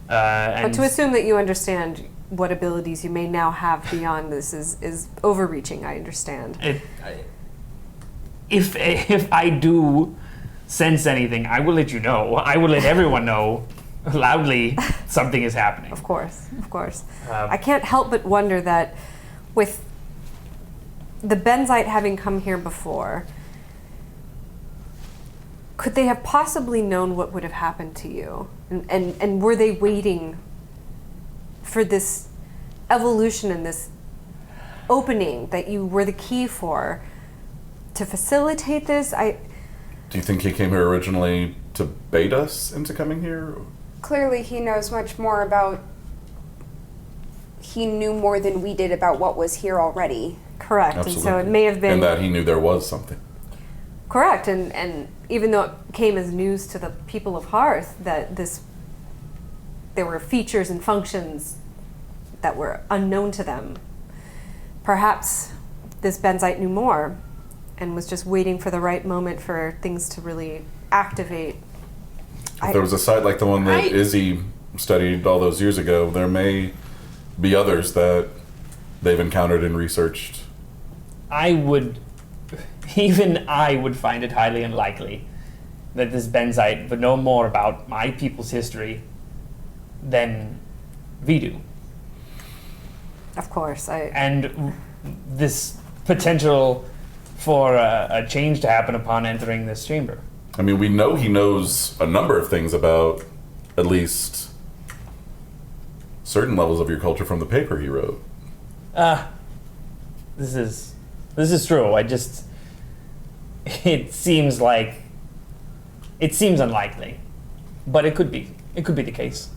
but to assume that you understand what abilities you may now have beyond this is overreaching, I understand. If I do sense anything, I will let you know. I will let everyone know loudly something is happening. Of course, of course. Um, I can't help but wonder that with the Benzite having come here before, could they have possibly known what would have happened to you? And were they waiting for this evolution and this opening that you were the key for to facilitate this? Do you think he came here originally to bait us into coming here? Clearly, he knows much more about. He knew more than we did about what was here already. Correct. Absolutely. And so it may have been And that he knew there was something. correct. And even though it came as news to the people of Hearth that there were features and functions that were unknown to them, perhaps this Benzite knew more and was just waiting for the right moment for things to really activate. If there was a site like the one that Izzy studied all those years ago, there may be others that they've encountered and researched. Even I would find it highly unlikely that this Benzite would know more about my people's history than we do. Of course, And this potential for a change to happen upon entering this chamber. I mean, we know he knows a number of things about at least certain levels of your culture from the paper he wrote. This is true. It seems unlikely, but it could be the case.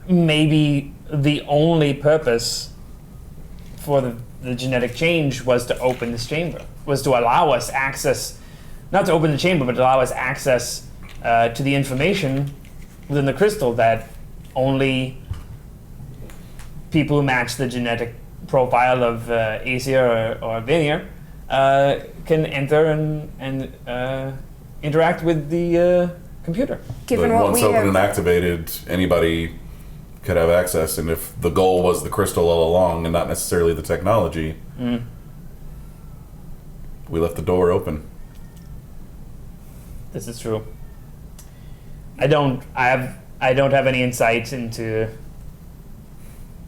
Maybe the only purpose for the genetic change was to open this chamber, was to allow us access, not to open the chamber, but to allow us access to the information within the crystal that only people who match the genetic profile of Aesir or Vinir can enter and interact with the computer. Given But what once we open and have, activated, anybody could have access, and if the goal was the crystal all along and not necessarily the technology, we left the door open. This is true. I don't have any insight into.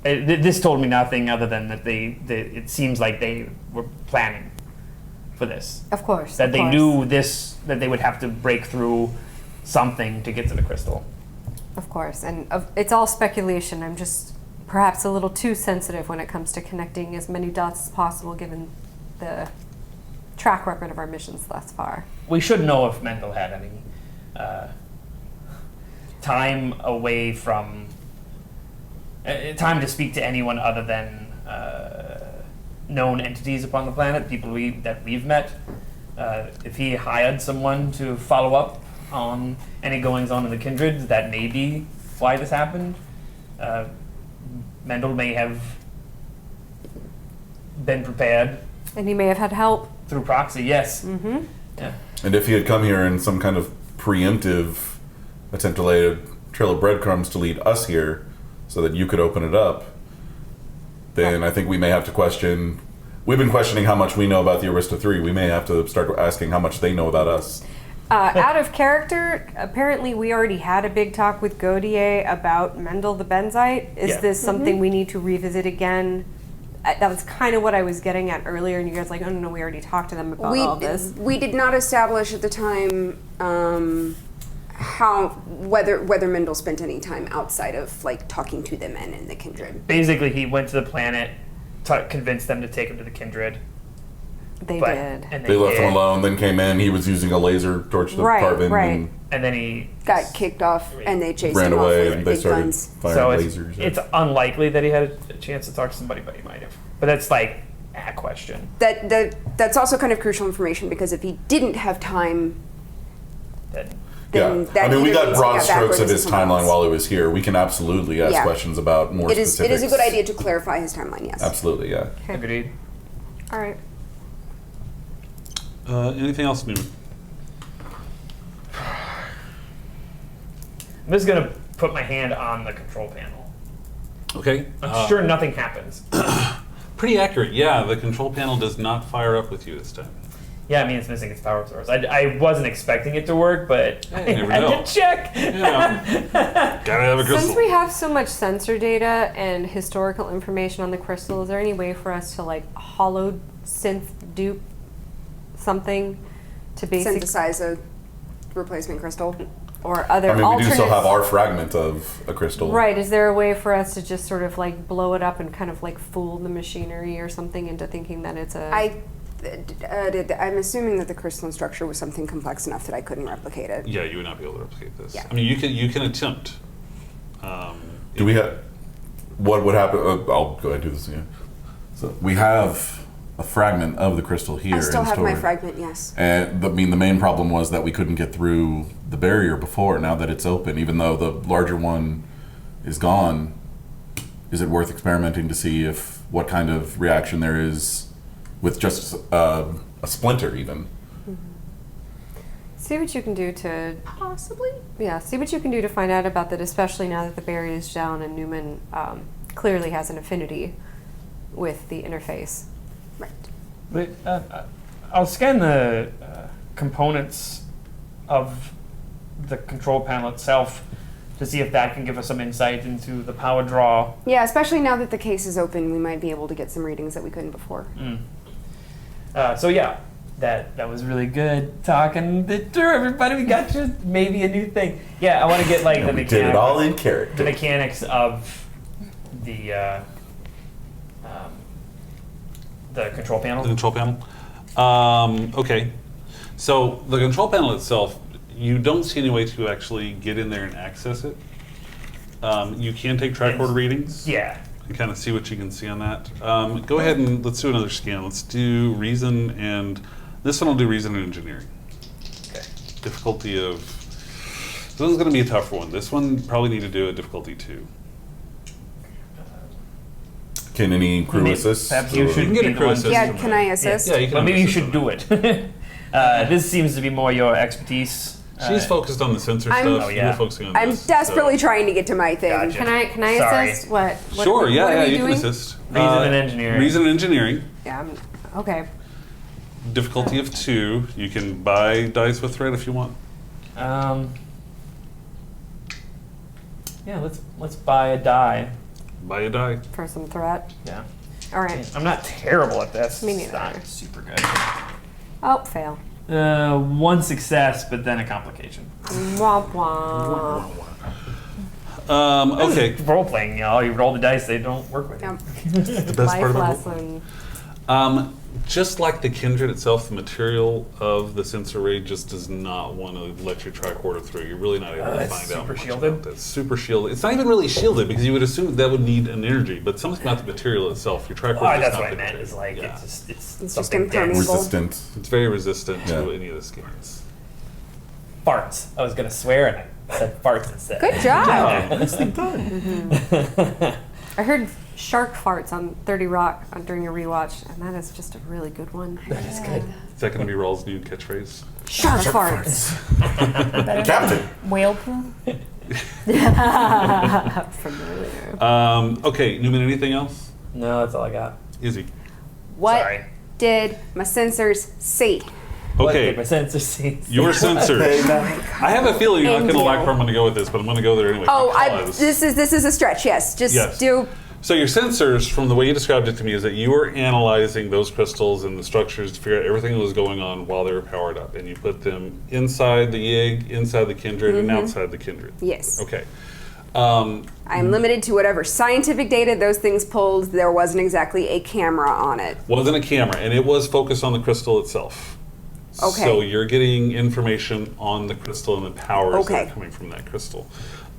This told me nothing other than that it seems like they were planning for this. of course. That of they course. knew this, that they would have to break through something to get to the crystal. Of course, and it's all speculation. I'm just perhaps a little too sensitive when it comes to connecting as many dots as possible given the track record of our missions thus far. We should know if Mendel had any time away from time to speak to anyone other than known entities upon the planet, people that we've met. If he hired someone to follow up on any goings on in the kindred, that may be why this happened. Mendel may have been prepared And he may have had help. through proxy, yes. Mm-hmm. Yeah. And if he had come here in some kind of preemptive attempt to lay a trail of breadcrumbs to lead us here so that you could open it up, then I think we may have to question. We've been questioning how much we know about the Arista 3. We may have to start asking how much they know about us. Out of character, apparently we already had a big talk with Gaudier about Mendel the Benzite. Is Yeah. this something we need to revisit again? That was kind of what I was getting at earlier, and you guys were like, oh no, we already talked to them about all this. we did not establish at the time whether Mendel spent any time outside of like talking to the men in the kindred. Basically, he went to the planet, convinced them to take him to the kindred. They but- did. And They left did. him alone, then came in. He was using a laser torch to Right, carve in right. and And then he Got kicked off, and they chased ran him away, off with and they big started guns. firing so lasers. it's unlikely that he had a chance to talk to somebody, but he might have. But that's like a question. That's also kind of crucial information because if he didn't have time, That then yeah. that I mean, we either got means he broad got strokes backwards of into his someone timeline else. while he was here. We can absolutely ask Yeah. questions about more It is specifics. a good idea to clarify his timeline. Yes. Absolutely, yeah. agreed. All right. Anything else, Newman? I'm just gonna put my hand on the control panel. Okay. I'm sure nothing happens. Pretty accurate. Yeah, the control panel does not fire up with you this time. Yeah, I mean it's missing its power source. I wasn't expecting it to work, but Yeah, you never I know. did check. Yeah. Gotta have a crystal. Since we have so much sensor data and historical information on the crystal, is there any way for us to like hollow synth dupe something to basically Synthesize a replacement crystal. or other I mean, we do alternates? still have our fragment of a crystal. Right, is there a way for us to just sort of like blow it up and kind of like fool the machinery or something into thinking that it's a I I'm assuming that the crystalline structure was something complex enough that I couldn't replicate it. Yeah, you would not be able to replicate this. Yeah. I mean, you can attempt. Do we have what would happen? I'll go ahead and do this again. So we have a fragment of the crystal here. I still in have my storage. fragment, yes. And the main problem was that we couldn't get through the barrier before. Now that it's open, even though the larger one is gone, is it worth experimenting to see what kind of reaction there is with just a splinter, even? See what you can do to Possibly. see what you can do to find out about that, especially now that the barrier is down and Newman clearly has an affinity with the interface. Right. But I'll scan the components of the control panel itself to see if that can give us some insight into the power draw. Yeah, especially now that the case is open, we might be able to get some readings that we couldn't before. So yeah, that was really good talking it through, everybody. We got you maybe a new thing. Yeah, I want to get like the We did it all in character. the mechanics of the control panel. The control panel. Okay. So the control panel itself, you don't see any way to actually get in there and access it. You can take tricorder readings. Yeah. And kind of see what you can see on that. Go ahead and let's do another scan. Let's do reason, and this one will do reason and engineering. Okay. Difficulty of. This one's going to be a tougher one. This one probably need to do a difficulty 2. Can any crew Maybe- assist? perhaps you or- should You can get a be the crew one- assist. Yeah, can I assist? Yeah, you can. Well, maybe you assist should on do that. it. This seems to be more your expertise. She's focused on the sensor I'm- stuff. Oh, yeah. You're focusing on I'm this. desperately trying to get to my thing. Gotcha. Can I Sorry. assist? What Sure. what Yeah. are Yeah. we You doing? can assist. Reason and engineering. Reason and engineering. Yeah. Okay. Difficulty of 2. You can buy dice with threat if you want. Yeah, let's buy a die. Buy a die. For some threat. Yeah. All right. I'm not terrible at this. Me It's neither. not super good. Oh, fail. One success, but then a complication. Womp womp. Okay. Role playing, y'all. You roll the dice; they don't work with you. Yep. The best part Life about lesson. just like the Kindred itself, the material of the sensor array just does not want to let your tricorder through. You're really not able to It's find out super much shielded? about this. Super shielded. It's not even really shielded because you would assume that would need an energy, but something about the material itself. Your tricorder. Oh, is that's not what I the meant. material. Is like Yeah. it's just something impermeable. dense. Resistant. It's very resistant to Yeah. any of the scans. Farts. I was gonna swear and I said farts instead. Good job. I heard shark farts on 30 Rock during a rewatch, and that is just a really good one. That is good. Is that going to be Raul's new catchphrase? Shark farts. Better Captain. whale poo. Familiar. Okay, Newman, anything else? No, that's all I got. Izzy. What Sorry. did my sensors see? What did Okay, my sensor see? your sensors. I have a feeling you're not going to like where I'm going to go with this, but I'm going to go there anyway. Oh, because- this is a stretch. Yes, just Yes. do. So your sensors, from the way you described it to me, is that you were analyzing those crystals and the structures to figure out everything that was going on while they were powered up, and you put them inside the Yig, inside the Kindred, and outside the Kindred. Yes. Okay. I'm limited to whatever scientific data those things pulled. There wasn't exactly a camera on it. Wasn't a camera, and it was focused on the crystal itself. Okay. So you're getting information on the crystal and the powers that Okay. are coming from that crystal.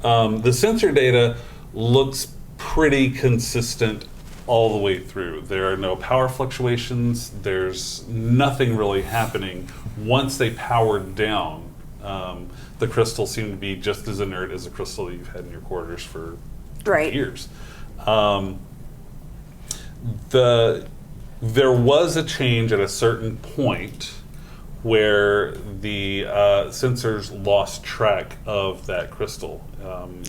The sensor data looks pretty consistent all the way through. There are no power fluctuations. There's nothing really happening. Once they powered down, the crystal seemed to be just as inert as the crystal that you've had in your quarters for Right. years. There was a change at a certain point where the sensors lost track of that crystal. And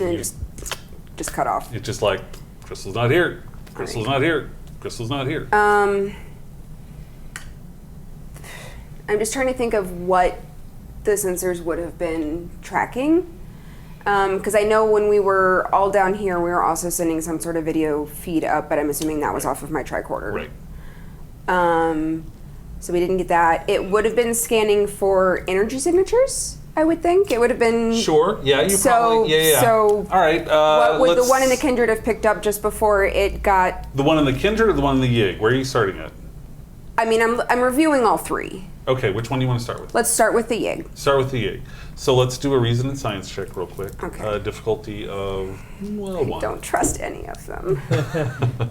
just cut off. It's just like, crystal's not here, crystal's not here, crystal's not here. I'm just trying to think of what the sensors would have been tracking. Because I know when we were all down here, we were also sending some sort of video feed up, but I'm assuming that was off of my tricorder. Right. So we didn't get that. It would have been scanning for energy signatures, I would think. It would have been. Sure, yeah, you So- probably, yeah. so all right, What would the let's- one in the Kindred have picked up just before it got. The one in the Kindred or the one in the Yig? Where are you starting at? I mean, I'm reviewing all three. Okay, which one do you want to start with? Let's start with the Yig. Start with the Yig. So let's do a reason and science check real quick. Okay. Difficulty of, well, 1. Don't trust any of them.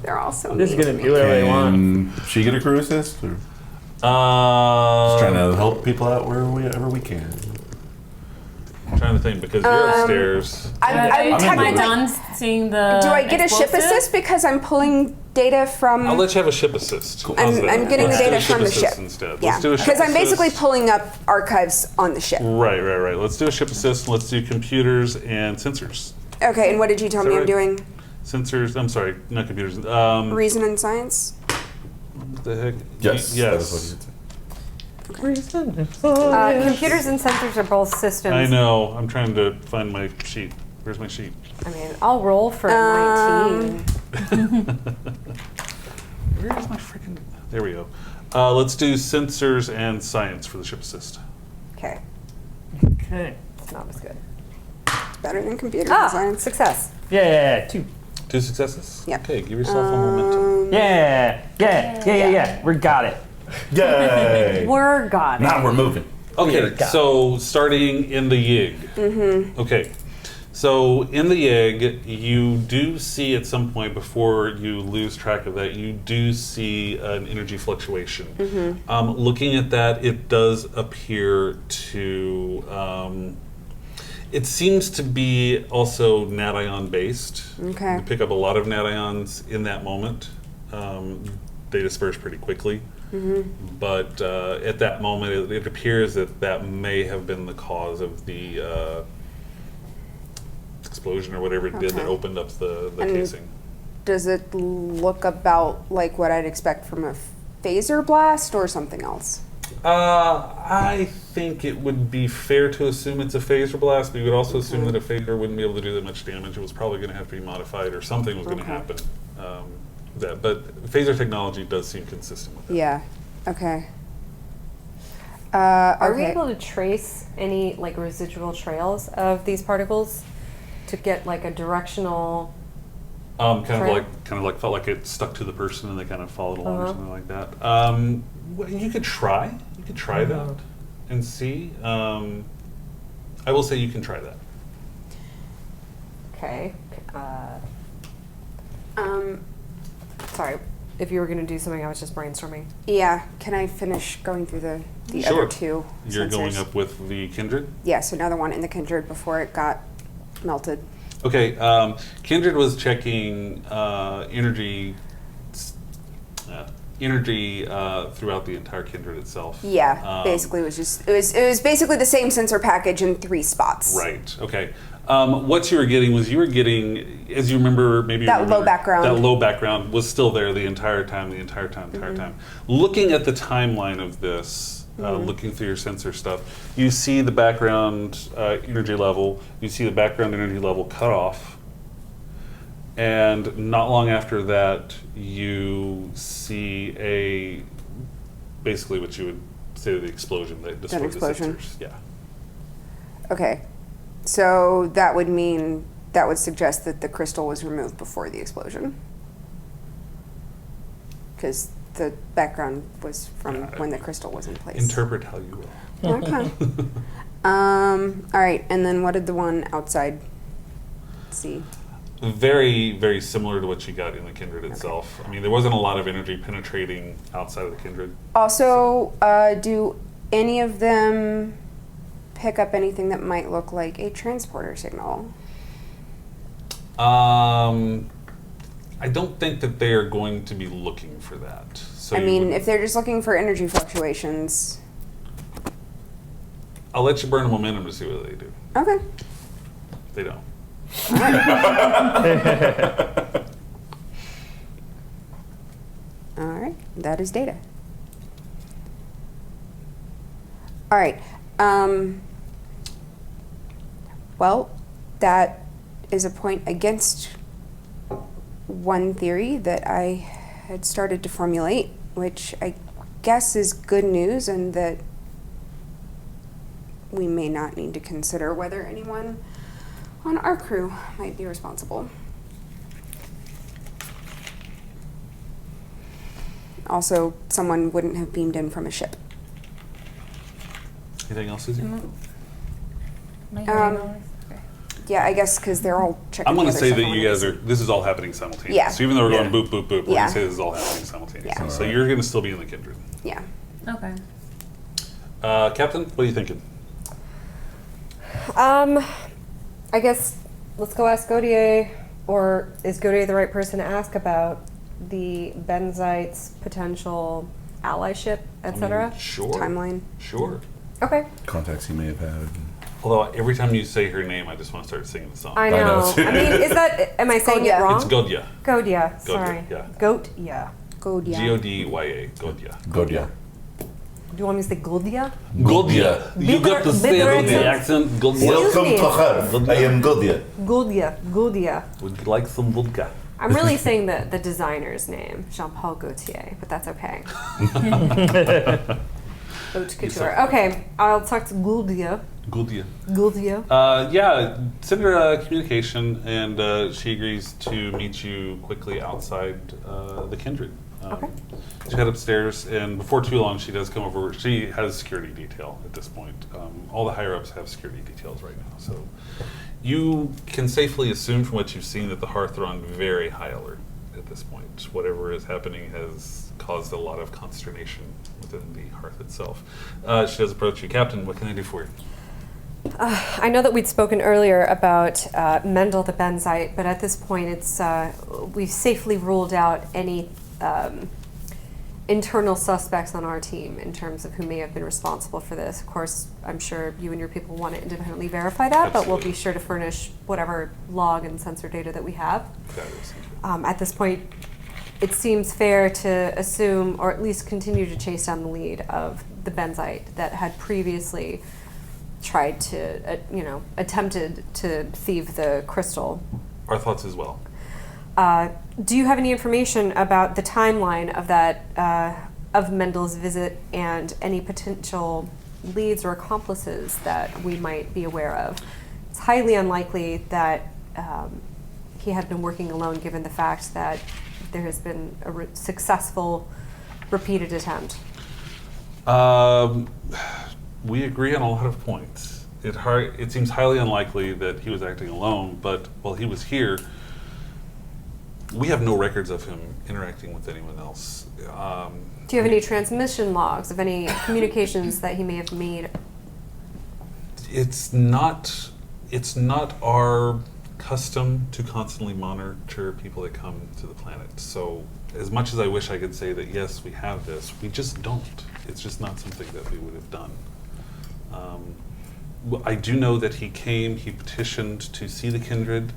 They're all so Just mean. gonna do whatever they want. Can she get a crew assist? Or just trying to help people out wherever we can. I'm trying to think because you're upstairs. I'm Am I technically. done seeing the? Do I get a ship explosive? assist because I'm pulling data from? I'll let you have a ship assist. How's I'm that? getting Let's the do a data from the assist ship. instead. Yeah, Let's do a ship because I'm basically assist. pulling up archives on the ship. Right. Let's do a ship assist. Let's do computers and sensors. Okay, and what did you tell Is that me I'm right? doing? Sensors. I'm sorry, not computers. Reason and science. What the heck? Yes. Yes. That is what he said. Computers and sensors are both systems. I know. I'm trying to find my sheet. Where's my sheet? I mean, I'll roll for a 19. Where is my freaking? There we go. Let's do sensors and science for the ship assist. Okay, Okay. It's not as good. better than computer and Ah, science. success. Yeah, 2. 2 successes. Yep. Okay, give yourself a momentum. Yeah. We got it. Yay! We're got it. Now we're moving. Okay, got it. so starting in the Yig. Mm-hmm. Okay, so in the Yig, you do see at some point before you lose track of that, you do see an energy fluctuation. Mm-hmm. Looking at that, it does appear to. It seems to be also nation based. Okay. You pick up a lot of nations in that moment. They disperse pretty quickly. But at that moment, it appears that may have been the cause of the explosion or whatever it did that Okay. opened up the And casing. Does it look about like what I'd expect from a phaser blast or something else? I think it would be fair to assume it's a phaser blast, but you would also assume that a phaser wouldn't be able to do that much damage. It was probably going to have to be modified, or something was going to Okay. happen. But phaser technology does seem consistent with that. Yeah. Okay. Are we okay. able to trace any like residual trails of these particles to get like a directional? Kind Trail? of like felt like it stuck to the person and they kind of followed along or Uh-huh. something like that. Well, you could try that and see. I will say you can try that. Okay. Um, Sorry, if you were going to do something, I was just brainstorming. yeah. Can I finish going through the Sure. other two? You're going sensors? up with the Kindred. Yes, another one in the Kindred before it got melted. Okay, Kindred was checking energy throughout the entire Kindred itself. Yeah, basically it was basically the same sensor package in 3 spots. Right. Okay. What you were getting, as you remember, maybe That low background. That low background was still there the entire time. Looking at the timeline of this, looking through your sensor stuff, you see the background energy level. You see the background energy level cut off, and not long after that, you see basically what you would say the explosion that destroyed the explosion. sensors. Yeah. Okay. So that would suggest that the crystal was removed before the explosion. Because the background was from when the crystal was in place. Interpret how you will. Okay. All right, and then what did the one outside see? Very, very similar to what you got in the Kindred itself. I mean, there wasn't a lot of energy penetrating outside of the Kindred. Also, do any of them pick up anything that might look like a transporter signal? I don't think that they are going to be looking for that. So I you mean, would- if they're just looking for energy fluctuations. I'll let you burn a momentum to see what they do. Okay. If they don't. All right, that is data. All right. Well, that is a point against one theory that I had started to formulate, which I guess is good news, and that we may not need to consider whether anyone on our crew might be responsible. Also, someone wouldn't have beamed in from a ship. Anything else, Susie? Yeah, I guess because they're all checking. I'm going to the say other that stuff you on guys it. are. This is all happening simultaneously. Yeah. So even though we're going boop boop boop, we're Yeah. going to say this is all happening simultaneously. Yeah. So you're going to still be in the Kindred. Yeah. Okay. Captain, what are you thinking? I guess let's go ask Gaudier, or is Gaudier the right person to ask about the Benzites' potential allyship, etc.? Sure. Timeline. Sure. Okay. Contacts he may have had. Although every time you say her name, I just want to start singing the song. I know. know. I mean, is that? Am I saying it Gaudier. wrong? It's Godya. Gaudier. Sorry. yeah. Goat. Yeah. Good, yeah. Godya. Godya. Godia. Do you want me to say Gaudier? Godya. You got to say it with the accent. Godya. Welcome me. to Hearth. I am Godia. Gaudier. Gaudier. Would you like some vodka? I'm really saying the designer's name, Jean-Paul Gaultier, but that's okay. Haute couture. Okay, I'll talk to Gaudier. Godya. Gaudier. Yeah, send her a communication, and she agrees to meet you quickly outside the Kindred. Okay. She head upstairs, and before too long, she does come over. She has security detail at this point. All the higher ups have security details right now, so you can safely assume from what you've seen that the Hearth are on very high alert at this point. Whatever is happening has caused a lot of consternation within the Hearth itself. She does approach you, Captain. What can I do for you? I know that we'd spoken earlier about Mendel the Benzite, but at this point, it's we've safely ruled out any internal suspects on our team in terms of who may have been responsible for this. Of course, I'm sure you and your people want to independently verify that, but we'll be sure to furnish whatever log and sensor data that we have. Fabulous, thank you. At this point, it seems fair to assume, or at least continue to chase down the lead of the Benzite that had previously tried to, attempted to thieve the crystal. Our thoughts as well. Do you have any information about the timeline of that, of Mendel's visit and any potential leads or accomplices that we might be aware of? It's highly unlikely that he had been working alone, given the fact that there has been a successful, repeated attempt. We agree on a lot of points. It seems highly unlikely that he was acting alone, but while he was here, we have no records of him interacting with anyone else. Do you have any transmission logs of any communications that he may have made? It's not our custom to constantly monitor people that come to the planet. So as much as I wish I could say that yes, we have this, we just don't. It's just not something that we would have done. I do know that he petitioned to see the Kindred.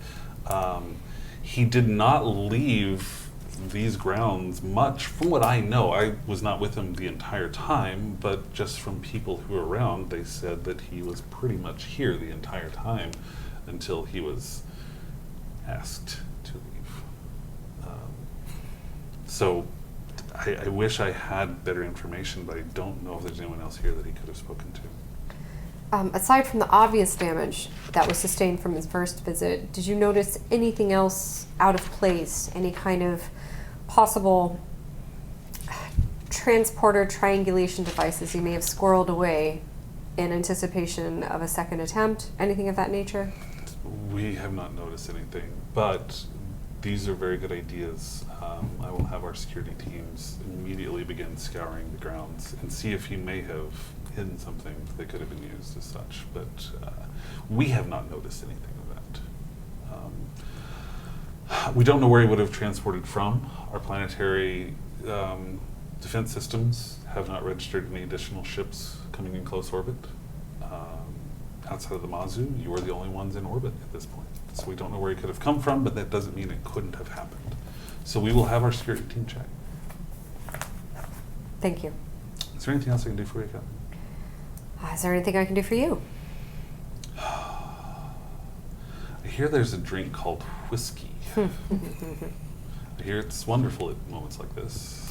He did not leave these grounds much, from what I know. I was not with him the entire time, but just from people who were around, they said that he was pretty much here the entire time until he was asked to leave. So I wish I had better information, but I don't know if there's anyone else here that he could have spoken to. Aside from the obvious damage that was sustained from his first visit, did you notice anything else out of place? Any kind of possible transporter triangulation devices he may have squirreled away in anticipation of a second attempt? Anything of that nature? We have not noticed anything, but these are very good ideas. I will have our security teams immediately begin scouring the grounds and see if he may have hidden something that could have been used as such, but we have not noticed anything of that. We don't know where he would have transported from. Our planetary defense systems have not registered any additional ships coming in close orbit. Outside of the Mazu, you are the only ones in orbit at this point. So we don't know where he could have come from, but that doesn't mean it couldn't have happened. So we will have our security team check. Thank you. Is there anything else I can do for you, Captain? Is there anything I can do for you? I hear there's a drink called whiskey. I hear it's wonderful at moments like this.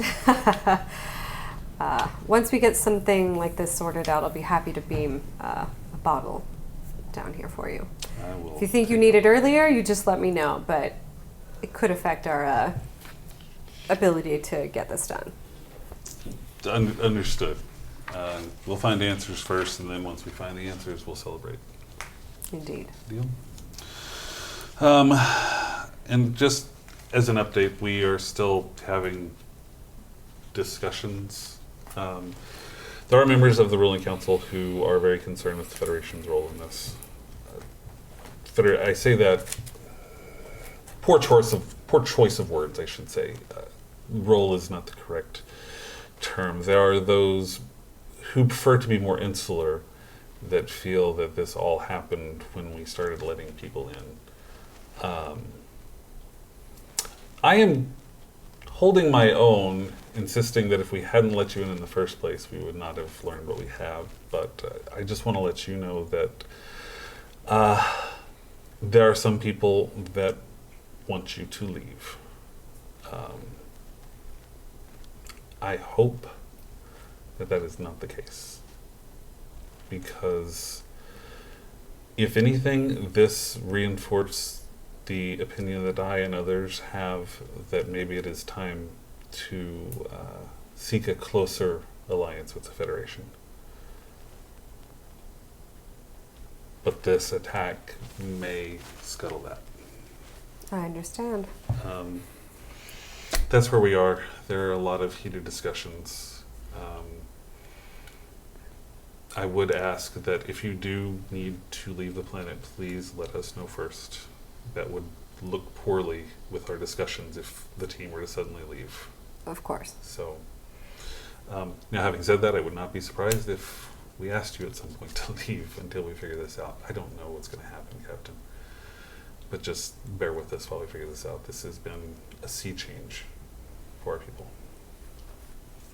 Once we get something like this sorted out, I'll be happy to beam a bottle down here for you. I will. If you think you need it earlier, you just let me know, but it could affect our ability to get this done. Understood. We'll find answers first, and then once we find the answers, we'll celebrate. Indeed. Deal? And just as an update, we are still having discussions. There are members of the ruling council who are very concerned with the Federation's role in this. I say that poor choice of words, I should say. Role is not the correct term. There are those who prefer to be more insular that feel that this all happened when we started letting people in. I am holding my own, insisting that if we hadn't let you in the first place, we would not have learned what we have. But I just want to let you know that there are some people that want you to leave. I hope that that is not the case. Because if anything, this reinforced the opinion that I and others have that maybe it is time to seek a closer alliance with the Federation. But this attack may scuttle that. I understand. That's where we are. There are a lot of heated discussions. I would ask that if you do need to leave the planet, please let us know first. That would look poorly with our discussions if the team were to suddenly leave. Of course. So, now having said that, I would not be surprised if we asked you at some point to leave until we figure this out. I don't know what's going to happen, Captain. But just bear with us while we figure this out. This has been a sea change for our people.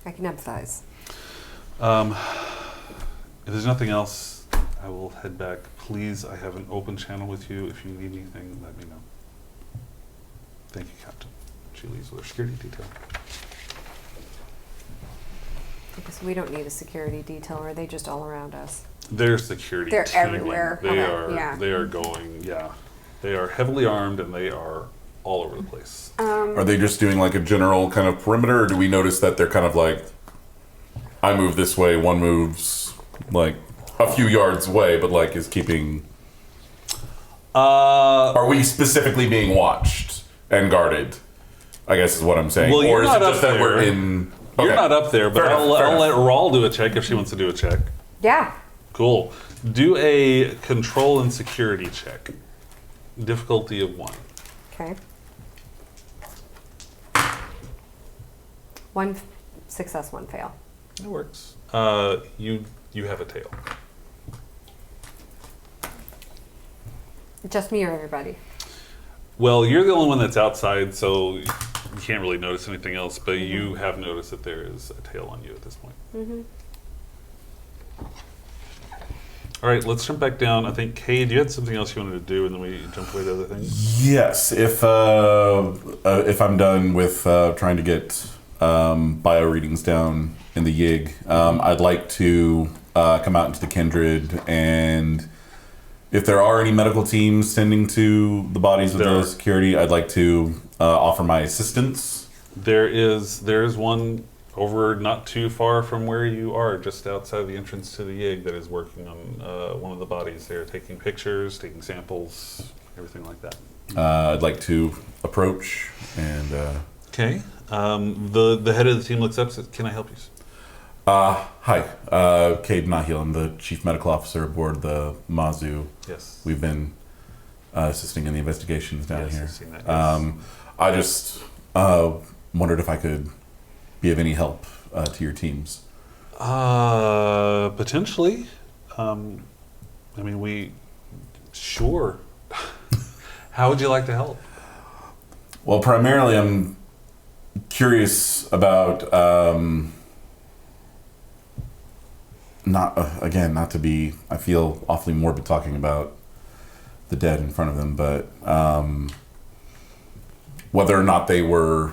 I can empathize. If there's nothing else, I will head back. Please, I have an open channel with you. If you need anything, let me know. Thank you, Captain. She leaves with her security detail. Because we don't need a security detail, or are they just all around us? There's security. They're teaming. everywhere. They Okay, are. yeah. They are going. Yeah, they are heavily armed and they are all over the place. Are they just doing like a general kind of perimeter, or do we notice that they're kind of like, I move this way, one moves like a few yards away, but like is keeping... Are we specifically being watched and guarded, I guess is what I'm saying? Well, you're or is not it up just that there. we're in... You're not up there, but Fair I'll enough. let Rawl do a check if she wants to do a check. Yeah. Cool. Do a control and security check. Difficulty of 1. Okay. 1 success, 1 fail. That works. You have a tail. Just me or everybody? Well, you're the only one that's outside, so you can't really notice anything else, but you have noticed that there is a tail on you at this point. Mm-hmm. All right, let's jump back down. I think, Cade, you had something else you wanted to do, and then we jump away to other things? Yes, if I'm done with trying to get bio readings down in the Yig, I'd like to come out into the Kindred, and if there are any medical teams tending to the bodies of the security, I'd like to offer my assistance. There is one over not too far from where you are, just outside the entrance to the Yig, that is working on one of the bodies. They're taking pictures, taking samples, everything like that. I'd like to approach and... Okay. The head of the team looks up and says, "Can I help you?" Hi, Cade Nahil. I'm the chief medical officer aboard the Mazu. Yes. We've been assisting in the investigations down Yes, here. I've seen that, yes. I just wondered if I could be of any help to your teams. Potentially. Sure. How would you like to help? Well, primarily I'm curious about, not to be, I feel awfully morbid talking about the dead in front of them, but whether or not they were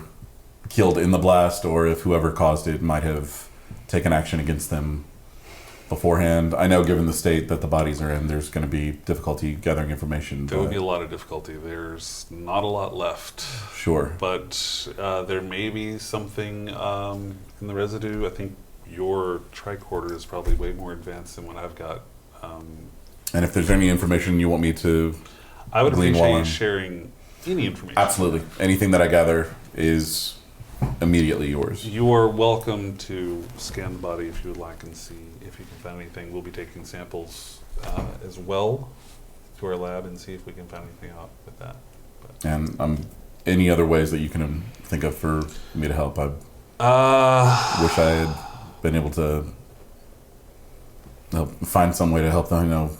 killed in the blast or if whoever caused it might have taken action against them beforehand. I know given the state that the bodies are in, there's going to be difficulty gathering information. There would be a lot of difficulty. There's not a lot left. Sure. But there may be something in the residue. I think your tricorder is probably way more advanced than what I've got. And if there's any information you want me to I would glean appreciate while you I'm- sharing any information. Absolutely. Anything that I gather is immediately yours. You are welcome to scan the body if you would like and see if you can find anything. We'll be taking samples as well to our lab and see if we can find anything out with that. And any other ways that you can think of for me to help? I wish I had been able to find some way to help them. I know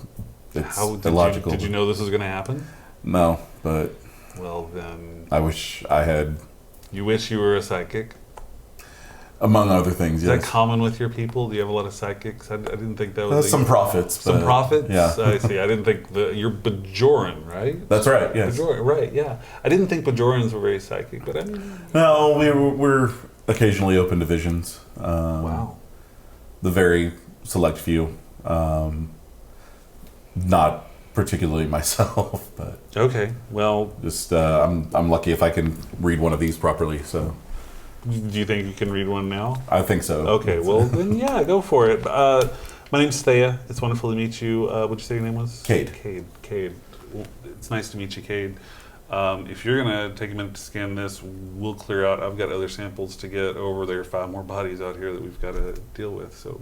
it's illogical. Did you know this was going to happen? No, but Well, then I wish I had, you wish you were a psychic. among other things. Is Yes. that common with your people? Do you have a lot of psychics? I didn't think that was Some prophets. some but- prophets. Yeah. I see. I didn't think you're Bajoran, right? That's right. Yes. Bajoran, right? Yeah. I didn't think Bajorans were very psychic, but I mean, No, we're occasionally open to visions. wow. The very select few. Not particularly myself, but Okay. Well, just I'm lucky if I can read one of these properly. So do you think you can read one now? I think so. Okay. Well, then yeah, go for it. My name's Thea. It's wonderful to meet you. What'd you say your name was? Cade. Cade. Well, it's nice to meet you, Cade. If you're gonna take a minute to scan this, we'll clear out. I've got other samples to get over. There are 5 more bodies out here that we've got to deal with. So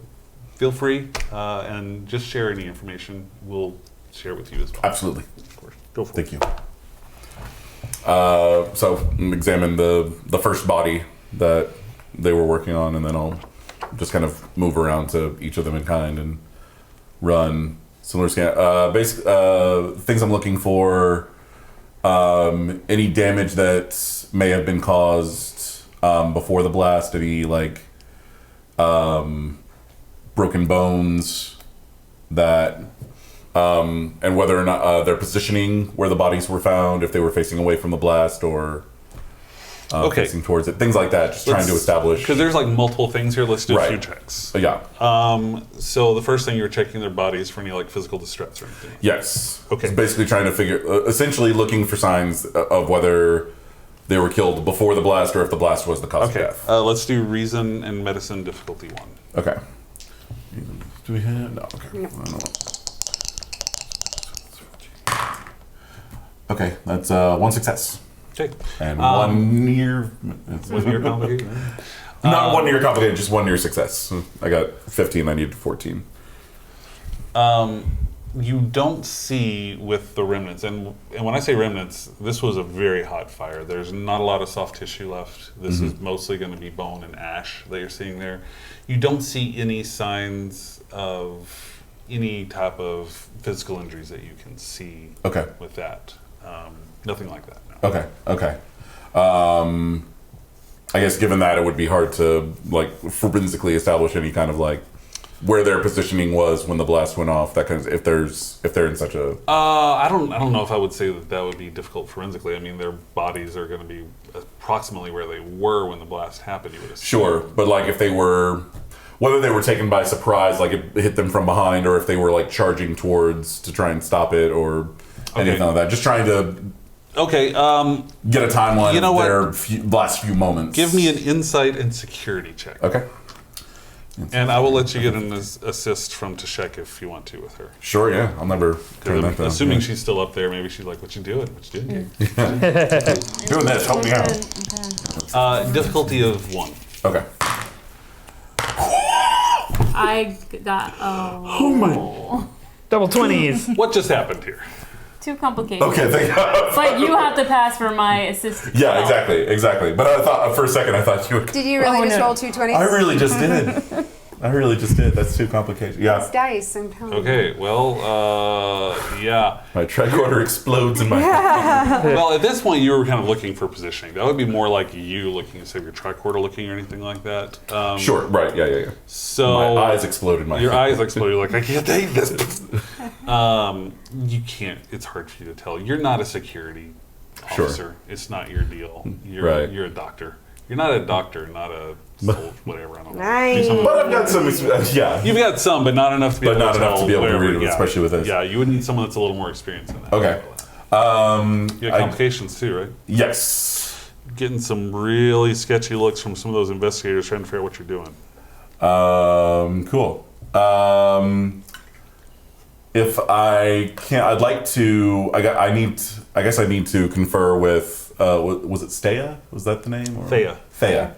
feel free and just share any information. We'll share with you as well. Absolutely. Of course. Go for Thank it. you. So examine the first body that they were working on, and then I'll just kind of move around to each of them in kind and run similar scan. Basic things I'm looking for. Any damage that may have been caused before the blast. Any like broken bones that. And whether or not their positioning where the bodies were found, if they were facing away from the blast or facing towards it, things like that. Just trying to establish. Because there's like multiple things here. Let's do a few Right. checks. Yeah. So the first thing you're checking their bodies for any like physical distress or anything. Yes. Okay. It's basically trying to figure, essentially looking for signs of whether they were killed before the blast or if the blast was the cause Okay. of death. Let's do reason and medicine difficulty 1. Okay. Do we have? No. Okay. No. I don't know. Okay, that's 1 success Okay. and 1 near. Was your complicated? Not 1 near complicated, just 1 near success. I got 15. I needed 14. You don't see with the remnants, and when I say remnants, this was a very hot fire. There's not a lot of soft tissue left. This is mostly going to be bone and ash that you're seeing there. You don't see any signs of any type of physical injuries that you can see Okay. with that. Nothing like that. No. Okay. I guess given that, it would be hard to like forensically establish any kind of like where their positioning was when the blast went off. That kind of if they're in such a. I don't know if I would say that would be difficult forensically. I mean, their bodies are going to be approximately where they were when the blast happened. You would assume. Sure, but like if they were, whether they were taken by surprise, like it hit them from behind, or if they were like charging towards to try and stop it, or anything like that. Just trying to Okay. get a timeline You know of what? their last few moments. Give me an insight and security check. Okay. And I will let you get an assist from Tashek if you want to with her. Sure. Yeah. I'll never turn that down. Assuming Yeah. she's still up there, maybe she's like, "What you doing? What you doing?" doing this. Help me out. Difficulty of 1. Okay. I got Double 20s. What just happened here? too complicated. Okay. Thank you. But you have to pass for my assistant. Yeah. Exactly. But I thought for a second I thought you would. Did you really Oh, just no. roll 2 20s? I really just did. That's too complicated. Yeah. It's dice, I'm telling you. Okay, well, yeah. My tricorder explodes in my. Well, at this point, you were kind of looking for positioning. That would be more like you looking, say, your tricorder looking or anything like that. Sure. Right. Yeah. So My eyes exploded. Your eyes explode. You're like, I can't take this. You can't. It's hard for you to tell. You're not a security Sure. officer. It's not your deal. You're Right. You're a doctor. You're not a doctor. Not a whatever. I don't know. Nice. Do something- But I've got some. Yeah. You've got some, but not enough to be But able not to enough tell to be able to whatever, read it, especially with this. Yeah, you would need someone that's a little more experienced in that. Okay. You got complications too, right? Yes. Getting some really sketchy looks from some of those investigators trying to figure out what you're doing. Cool. If I can't, I'd like to. I guess I need to confer with. Was it Stea? Was that the name? Or? Thea. Thea.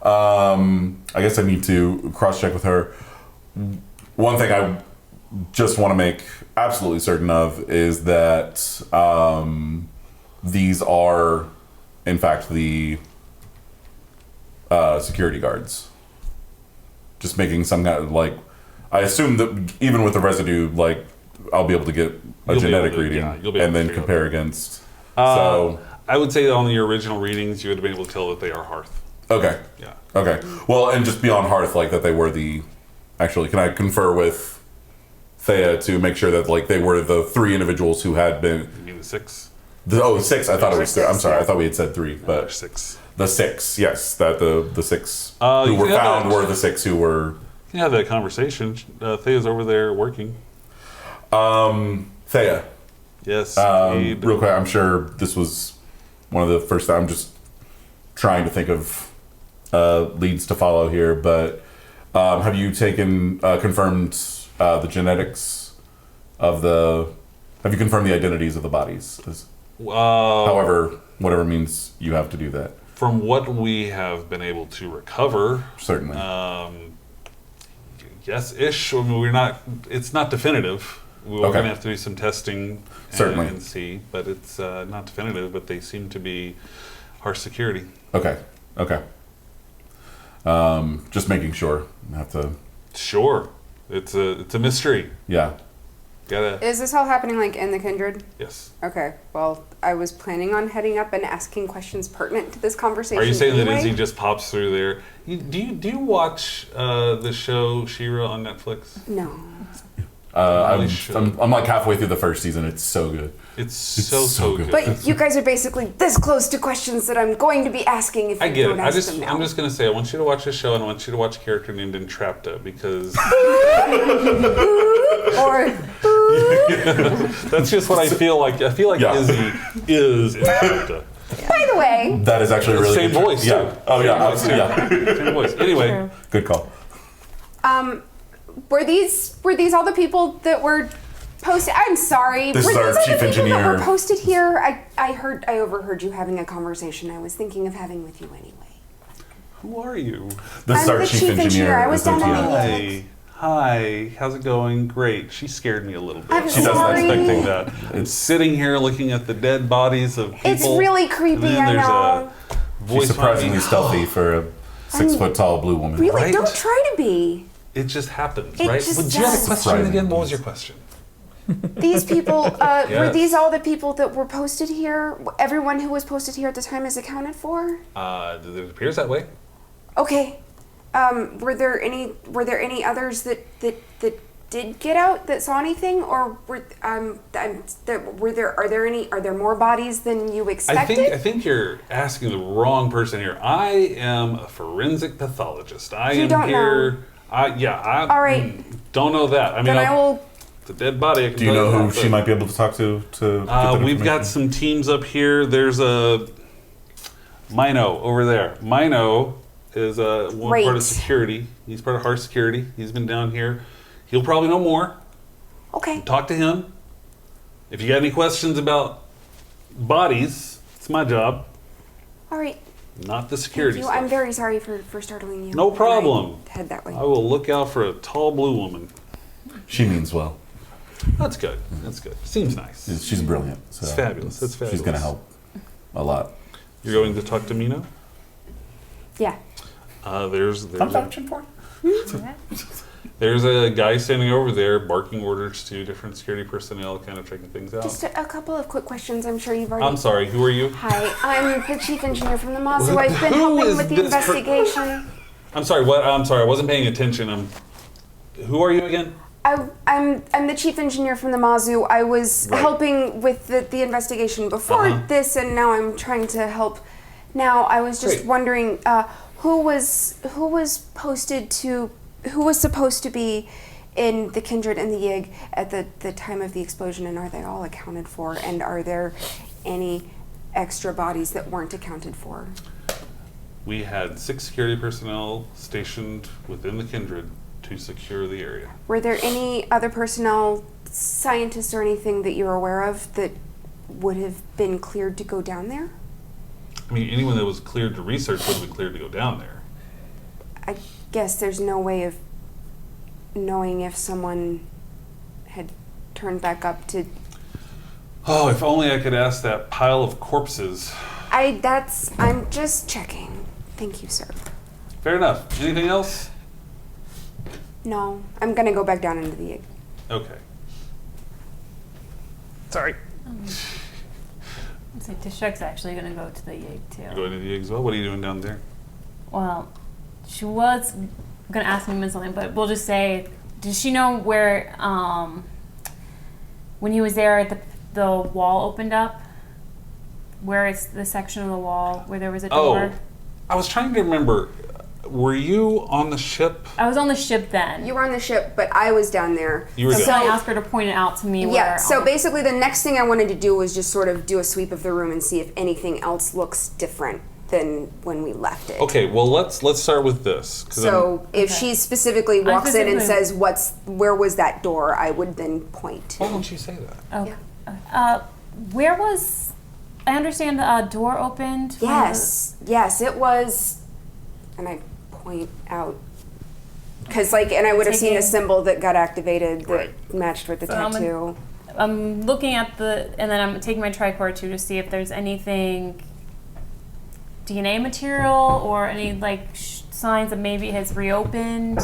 I guess I need to cross-check with her. One thing I just want to make absolutely certain of is that these are, in fact, the security guards. Just making some kind of, like, I assume that even with the residue, like, I'll be able to get a genetic reading and then compare against. So I would say that on your original readings, you would have been able to tell that they are Hearth. okay. Yeah. Okay. Well, and just beyond Hearth, like that they were the. Actually, can I confer with Thea to make sure that like they were the 3 individuals who had been. You mean the 6? 6. I thought it was 3. I'm sorry. I thought we had said 3, but 6. The 6. Yes, that the 6 You who were can have found that- were the 6 who were. You can have that conversation. Thea's over there working. Thea. Yes. Real quick, I'm sure this was one of the first. I'm just trying to think of leads to follow here, but have you confirmed the genetics of the? Have you confirmed the identities of the bodies? However, whatever means you have to do that. From what we have been able to recover, Certainly. yes-ish. I mean, we're not. It's not definitive. We're Okay. going to have to do some testing Certainly. and see, but it's not definitive. But they seem to be harsh security. Okay. Just making sure. I have to. Sure, it's a mystery. Yeah. Gotta. Is this all happening like in the Kindred? Yes. Okay. Well, I was planning on heading up and asking questions pertinent to this conversation. Are you saying anyway. that Izzy just pops through there? Do you watch the show She-Ra on Netflix? No. I'm like halfway through the first season. It's so good. It's so good. But you guys are basically this close to questions that I'm going to be asking if you I get don't it. ask them now. I'm just gonna say I want you to watch this show and I want you to watch a character named Entrapta because Or that's just what I feel like. I feel like Yeah. Izzy is Entrapta. by the way, That is actually really Same good. voice, Yeah. too. Oh yeah. Same voice, Absolutely. Yeah. Same voice. Anyway, True. Good call. were these all the people that were posted? I'm sorry. This were is our these all chief the people that engineer. were posted here? I overheard you having a conversation I was thinking of having with you anyway. who are you? This is I'm our the chief engineer. I was down SOTM. on the Hi, how's it going? Great. She scared me a little bit. I'm I wasn't sorry. expecting that. It's sitting here looking at the dead bodies of people. It's really creepy, and then I there's know. a voice She's surprisingly behind me. stealthy for a 6-foot tall blue woman. Really, Right? don't try to be. It just happens, It right? just Would you have a does. question Surprising. again? What was your question? These people, were Yes. these all the people that were posted here? Everyone who was posted here at the time is accounted for? It appears that way. Okay. Were there any others that did get out that saw anything, or are there more bodies than you expected? I think you're asking the wrong person here. I am a forensic pathologist. I You am don't here. know. I All right. don't know that. I mean, Then I will. it's a dead body. I can Do you tell know who that, she but- might be able to talk to get that We've got information? some teams up here. There's a Mino over there. Mino is one part Great. of security. He's part of Hearth security. He's been down here. He'll probably know more. Okay. Talk to him. If you got any questions about bodies, it's my job, All right. not the Thank security you. stuff. I'm very sorry for startling you. No when I problem. Head that way. I will look out for a tall blue woman. She means well. That's good. That's good. Seems nice. She's brilliant. So It's fabulous. That's fabulous. She's going to help a lot. You're going to talk to Mino? Yeah. There's I'm vouching for it. There's a guy standing over there barking orders to different security personnel, kind of checking things out. Just a couple of quick questions. I'm sure you've already. I'm sorry, who are you? Hi, I'm the chief engineer from the Mazu. I've been Who helping is with the this investigation. I'm sorry, what? I'm sorry, I wasn't paying attention. Who are you again? I'm the chief engineer from the Mazu. I was Right. helping with the investigation before Uh-huh. this, and now I'm trying to help. Now I was just Great. wondering who was supposed to be in the Kindred and the Yig at the time of the explosion, and are they all accounted for? And are there any extra bodies that weren't accounted for? we had 6 security personnel stationed within the Kindred to secure the area. Were there any other personnel, scientists or anything that you're aware of that would have been cleared to go down there? I mean, anyone that was cleared to research would have been cleared to go down there. I guess there's no way of knowing if someone had turned back up to... Oh, if only I could ask that pile of corpses. I'm just checking. Thank you, sir. Fair enough. Anything else? No, I'm gonna go back down into the egg. Okay. Sorry. So Tishek's actually going to go to the Yig too. You're going to the egg as well? What are you doing down there? Well, she was going to ask him something, but we'll just say, did she know where, when he was there, the wall opened up? Where it's the section of the wall where there was a door? Oh, I was trying to remember. Were you on the ship? I was on the ship then. You were on the ship, but I was down there. You were so down. I asked her to point it out to me. Yeah, where so basically the next thing I wanted to do was just sort of do a sweep of the room and see if anything else looks different than when we left it. Okay, well let's start with this. So if Okay. she specifically walks in and specifically- says, where was that door, I would then point. Why don't you say that? Oh. Where was... I understand the door opened. Yes, it was, and I point out, because and I would have seen a symbol that got activated that matched with the tattoo. I'm looking at and then I'm taking my tricorder too to see if there's anything DNA material or any signs that maybe it has reopened.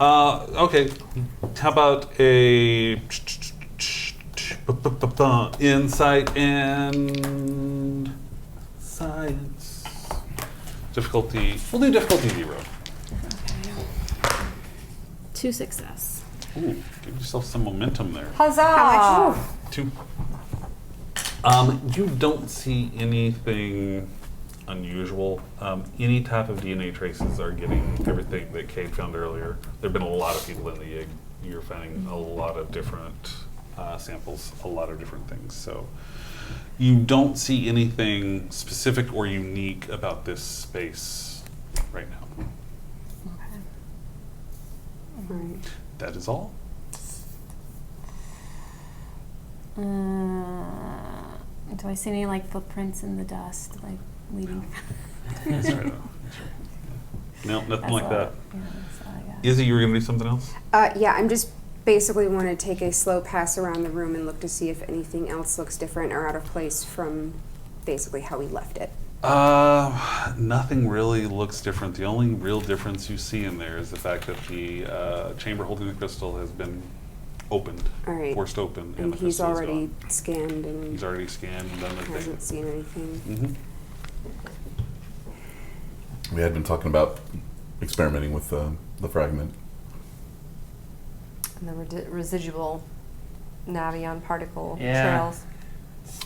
Okay. How about a insight and science difficulty? We'll do difficulty 0. 2 success. Ooh, give yourself some momentum there. Huzzah! How much? 2. You don't see anything unusual. Any type of DNA traces are getting everything that Cade found earlier. There have been a lot of people in the Yig. You're finding a lot of different samples, a lot of different things. So you don't see anything specific or unique about this space right now. Right. That is all. Do I see any footprints in the dust leading? That's right. No, nothing That's like all- that. Yeah, that's all I got. Izzy, you were going to do something else? Yeah, I'm just basically want to take a slow pass around the room and look to see if anything else looks different or out of place from basically how we left it. Nothing really looks different. The only real difference you see in there is the fact that the chamber holding the crystal has been opened, All right. forced open, And the he's crystal is already gone. scanned and He's already scanned and done the thing. hasn't seen anything. Mm-hmm. We had been talking about experimenting with the fragment. And the residual Navion particle Yeah. trails.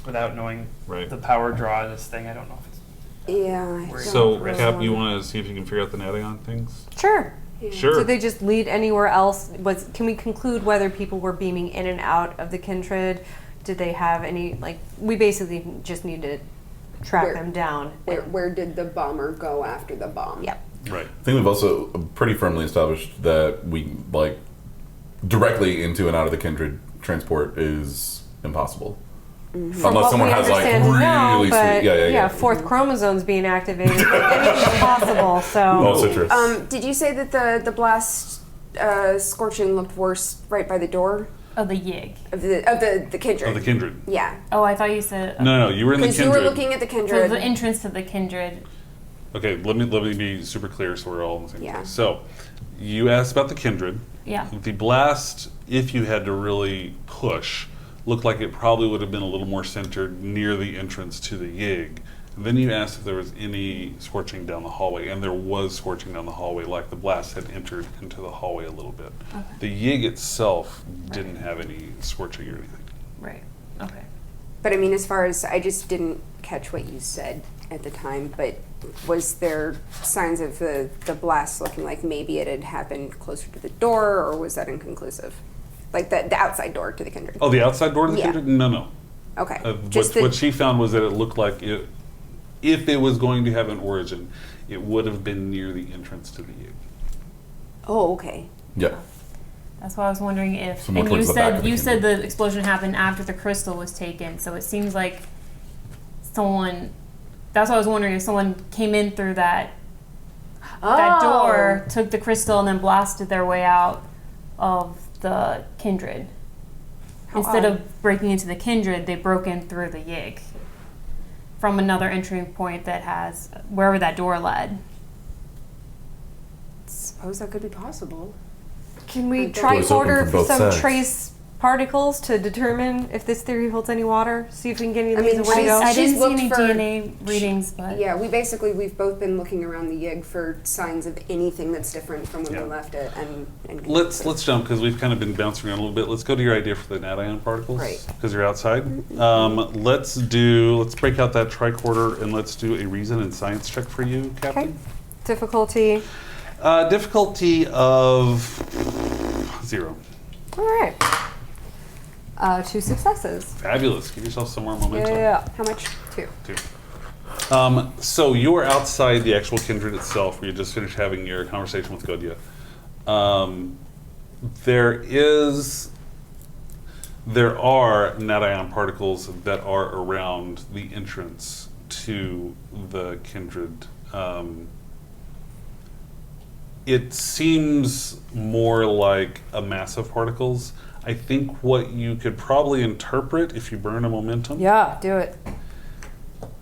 Without knowing Right. the power draw of this thing, I don't know if it's... Yeah. I don't So, really Cap, you wanna- want to see if you can figure out the Nadion things? Sure. Yeah. Sure. Did they just lead anywhere else? Can we conclude whether people were beaming in and out of the Kindred? Did they have any, we basically just need to track Where- them down. Where did the bomber go after the bomb? Yep. Right. I think we've also pretty firmly established that we directly into and out of the Kindred transport is impossible. From Unless what someone we has understand now, really but sweet, yeah. fourth chromosome's being activated. Anything's possible. So Oh, citrus. Did you say that the blast scorching looked worse right by the door Oh, the Yig. of the Kindred? Of the Kindred. Yeah. Oh, I thought you said... No, you were in the Because you Kindred. were looking at the So Kindred. the entrance to the Kindred. Okay, let me be super clear so we're all on the same Yeah. place. So, you asked about the Kindred. Yeah. The blast, if you had to really push, looked like it probably would have been a little more centered near the entrance to the Yig. And then you asked if there was any scorching down the hallway, and there was scorching down the hallway, like the blast had entered into the hallway a little bit. Okay. The Yig itself didn't have any scorching or anything. Right. Okay. But I mean, as far as I just didn't catch what you said at the time, but was there signs of the blast looking like maybe it had happened closer to the door, or was that inconclusive? Like the outside door to the Kindred? Oh, the outside door to the Yeah. Kindred? No. Okay. What she found was that it looked like it if it was going to have an origin, it would have been near the entrance to the yig. Oh, okay. Yeah. That's why I was wondering if. So more And you towards the back of said the you said kindred. the explosion happened after the crystal was taken, so it seems like someone. That's why I was wondering if someone came in through that door, took the crystal, and then blasted their way out of the kindred. Instead of breaking into the kindred, they broke in through the yig from another entry point that has wherever that door led. Suppose that could be possible. Can we Like try doors open order from both some sides. trace particles to determine if this theory holds any water? See if we can get any of I these mean, and where to go? I She's didn't see looked any for- DNA readings, but Yeah, we've both been looking around the yig for signs of anything that's different from when Yeah. we left it, and Let's jump because we've kind of been bouncing around a little bit. Let's go to your idea for the nanion particles, Right. Because you're outside. Let's break out that tricorder and let's do a reason and science check for you, Captain. Okay. Difficulty. Difficulty of 0. All right. 2 successes. Fabulous. Give yourself some more momentum. Yeah. how much? 2. 2. So you are outside the actual kindred itself, where you just finished having your conversation with Godia. There are nanion particles that are around the entrance to the kindred. It seems more like a mass of particles. I think what you could probably interpret if you burn a momentum Yeah, do it.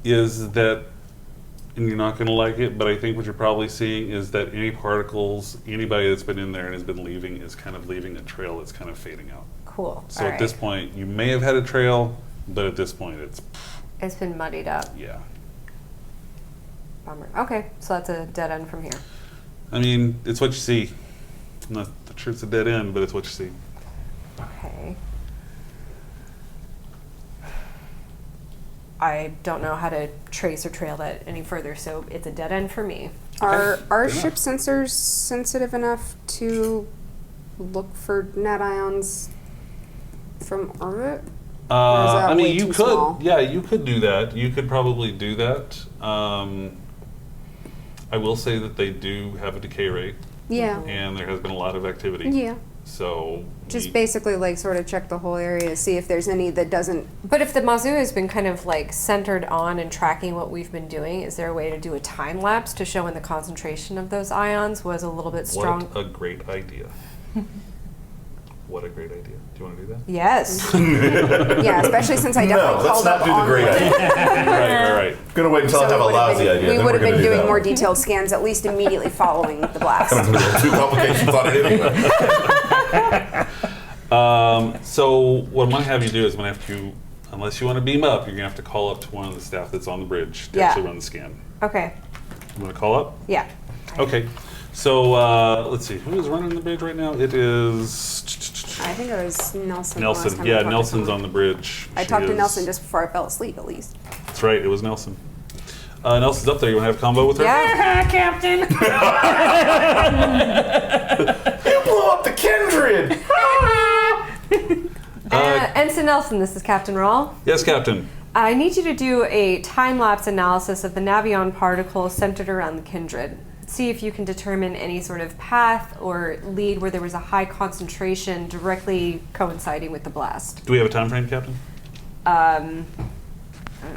is that, and you're not going to like it, but I think what you're probably seeing is that any particles, anybody that's been in there and has been leaving is kind of leaving a trail that's kind of fading out. Cool. So All at this right. point, you may have had a trail, but at this point, It's been muddied up. yeah. Bummer. Okay, so that's a dead end from here. I mean, it's what you see. I'm not sure it's a dead end, but it's what you see. Okay. I don't know how to trace or trail that any further, so it's a dead end for me. Are our Fair ship sensors sensitive enough to look for nations from orbit? Or is that I way mean, you too could, small? yeah, you could do that. You could probably do that. I will say that they do have a decay rate, Yeah. and there has been a lot of activity. Yeah. So Just we- basically like sort of check the whole area, see if there's any that doesn't. But if the Mazu has been kind of like centered on and tracking what we've been doing, is there a way to do a time lapse to show when the concentration of those ions was a little bit strong? What a great idea. What a great idea. Do you want to do that? Yes. Yeah, especially since I No, definitely let's called not up do the on great one. idea. Right. Gonna wait until I have a it would've lousy been- idea. We then would we're have been gonna do doing that more one. detailed scans at least immediately following the blast. Two complications on it anyway. So what I'm going to have you do is I'm going to have to, unless you want to beam up, you're going to have to call up to one of the staff that's on the bridge to Yeah. actually run the scan. Okay. You want to call up? Yeah. Okay. So let's see. Who is running the bridge right now? It is I think it was Nelson. the last Nelson. time I Yeah, talked to Nelson's him. on the bridge. I She talked to is- Nelson just before I fell asleep, at least. That's right. It was Nelson. Nelson's up there. You want to have a combo with her? Yeah. Captain. You blew up the kindred! Ensign Nelson, this is Captain Rawl. Yes, Captain. I need you to do a time-lapse analysis of the Navion particle centered around the kindred. See if you can determine any sort of path or lead where there was a high concentration directly coinciding with the blast. Do we have a time frame, Captain? I don't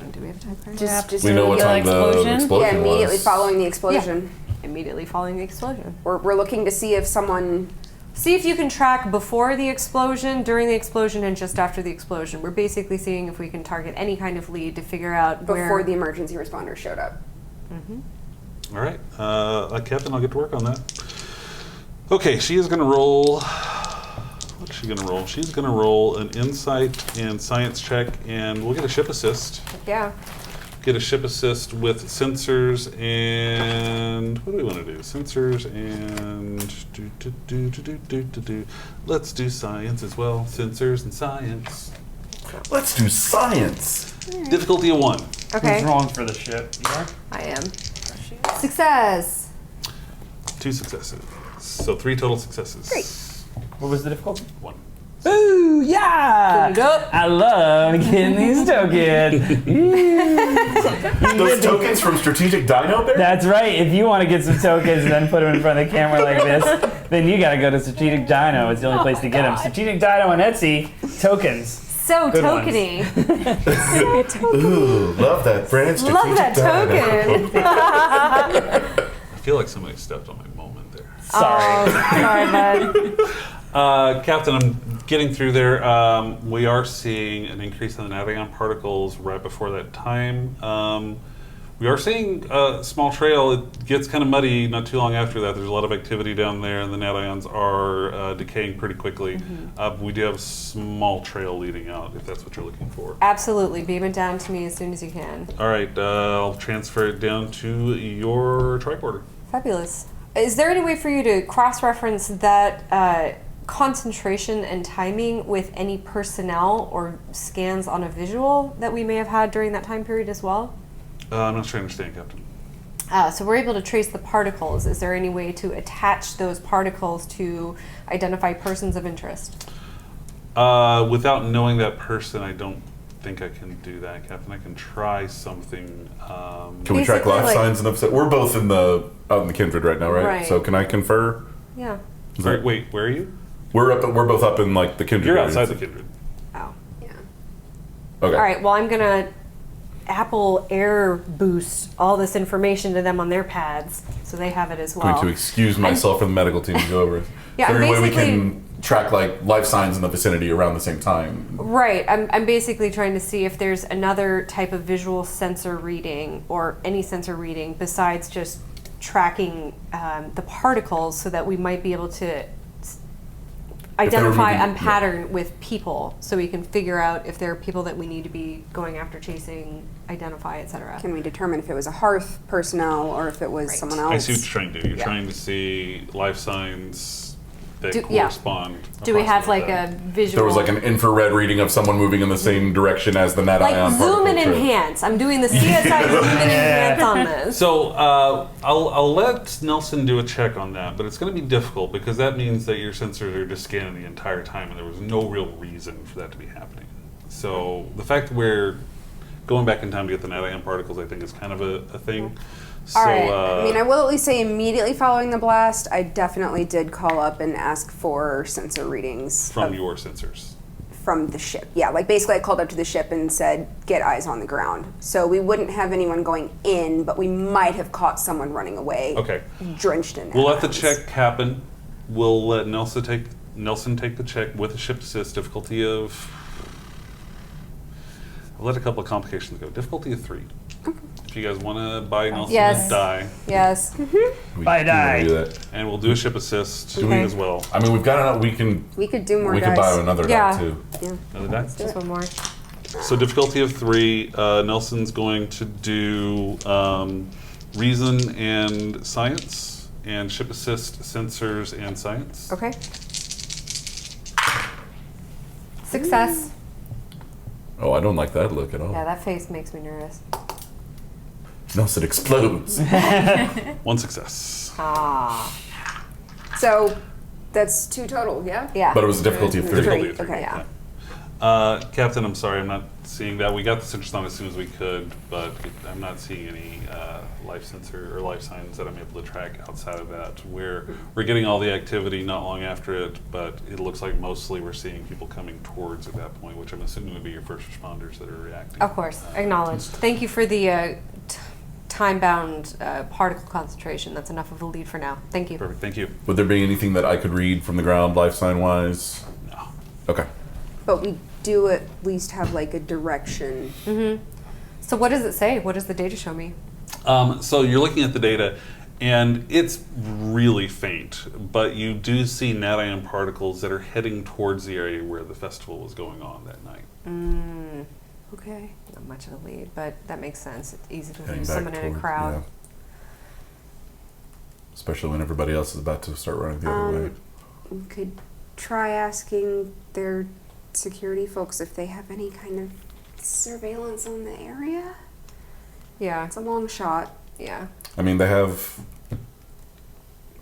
know, do we have a time frame? Just We know what time the explosion? explosion yeah, immediately was. following the explosion. Immediately following the explosion. We're looking to see if someone. See if you can track before the explosion, during the explosion, and just after the explosion. We're basically seeing if we can target any kind of lead to figure out Before where... the emergency responders showed up. All right. Captain, I'll get to work on that. Okay, she is going to roll... What's she going to roll? She's going to roll an insight and science check, and we'll get a ship assist. Yeah. Get a ship assist with sensors and... What do we want to do? Sensors and... Let's do science as well. Sensors and science. Let's do science. Difficulty of 1. Okay. Who's rolling for the ship? You are? I am. Success. 2 successes. So 3 total successes. Great. What was the difficulty? 1. Boo! Woo! Yeah! I love getting these tokens. Those tokens from Strategic Dino Bear? That's right. If you want to get some tokens and then put them in front of the camera like this, then you got to go to Strategic Dino. It's the only place to get them. Strategic Dino on Etsy, tokens. So Good tokeny. Ooh, love that brand. Love that token. I feel like somebody stepped on my moment there. Sorry. Sorry, bud. Captain, I'm getting through there. We are seeing an increase in the Nadion particles right before that time. We are seeing a small trail. It gets kind of muddy not too long after that. There's a lot of activity down there, and the Nadions are decaying pretty quickly. We do have a small trail leading out, if that's what you're looking for. Absolutely. Beam it down to me as soon as you can. All right, I'll transfer it down to your tricorder. Fabulous. Is there any way for you to cross-reference that concentration and timing with any personnel or scans on a visual that we may have had during that time period as well? I'm not sure I understand, Captain. So we're able to trace the particles. Is there any way to attach those particles to identify persons of interest? Without knowing that person, I don't think I can do that, Captain. I can try something. Can we track Basically, life like- signs and upset? We're both out in the Kindred right now, right? Right. So can I confer? Yeah. Is that- Wait, where are you? We're both up in like the Kindred. You're area. outside the Kindred. Oh. Yeah. Okay. All right. Well, I'm gonna Apple Air boost all this information to them on their pads, so they have it as well. Going to excuse myself from the medical team to go over. Yeah, Is there any way we basically- can track like life signs in the vicinity around the same time? Right. I'm basically trying to see if there's another type of visual sensor reading or any sensor reading besides just tracking the particles, so that we might be able to identify moving- a pattern with people, so we can figure out if there are people that we need to be going after, chasing, identify, etc. Can we determine if it was a Hearth personnel or if it was Right. someone else? I see what you're trying to do. You're Yeah. trying to see life signs that Yeah. correspond. Do we have approximately like with a that. visual? There was like an infrared reading of someone moving in the same direction as the Nadion like particle zoom and trail. enhance. I'm doing the CSI zoom and enhance on this. So I'll let Nelson do a check on that, but it's going to be difficult because that means that your sensors are just scanning the entire time, and there was no real reason for that to be happening. So the fact that we're going back in time to get the Nadion particles, I think, is kind of a thing. So, All right. I mean, I will at least say immediately following the blast, I definitely did call up and ask for sensor readings from your sensors. from the ship. Yeah, like basically I called up to the ship and said, get eyes on the ground. So we wouldn't have anyone going in, but we might have caught someone running away, Okay. drenched in We'll let the atoms. check happen. We'll let Nelson take the check with a ship assist difficulty of. I'll let a couple of complications go. Difficulty of 3. If you guys want to buy Nelson Yes. a die, Yes. We Bye, can die. do that. and we'll do a ship assist Okay. as well. I mean, we've got enough. We can. We could do more We dice. could buy another Yeah. die too. Another die. Just one more. So difficulty of 3. Nelson's going to do reason and science, and ship assist sensors and science. Okay. Success. Oh, I don't like that look at all. Yeah, that face makes me nervous. Nelson explodes. 1 success. Ah. So that's 2 total, yeah? Yeah. But it was a difficulty of 3. Difficulty of 3. Okay. Yeah. Captain, I'm sorry, I'm not seeing that. We got the sensors on as soon as we could, but I'm not seeing any life sensor or life signs that I'm able to track outside of that. We're getting all the activity not long after it, but it looks like mostly we're seeing people coming towards at that point, which I'm assuming would be your first responders that are reacting. Of course. Acknowledged. Thank you for the time-bound particle concentration. That's enough of a lead for now. Thank you. Perfect, thank you. Would there be anything that I could read from the ground, life sign wise? No. Okay. But we do at least have like a direction. So what does it say? What does the data show me? So you're looking at the data, and it's really faint, but you do see Nadion particles that are heading towards the area where the festival was going on that night. Okay. Not much of a lead, but that makes sense. It's easy to Heading lose back someone in a toward- crowd. yeah. Especially when everybody else is about to start running the other way. We could try asking their security folks if they have any kind of surveillance on the area. Yeah. It's a long shot. Yeah. I mean, they have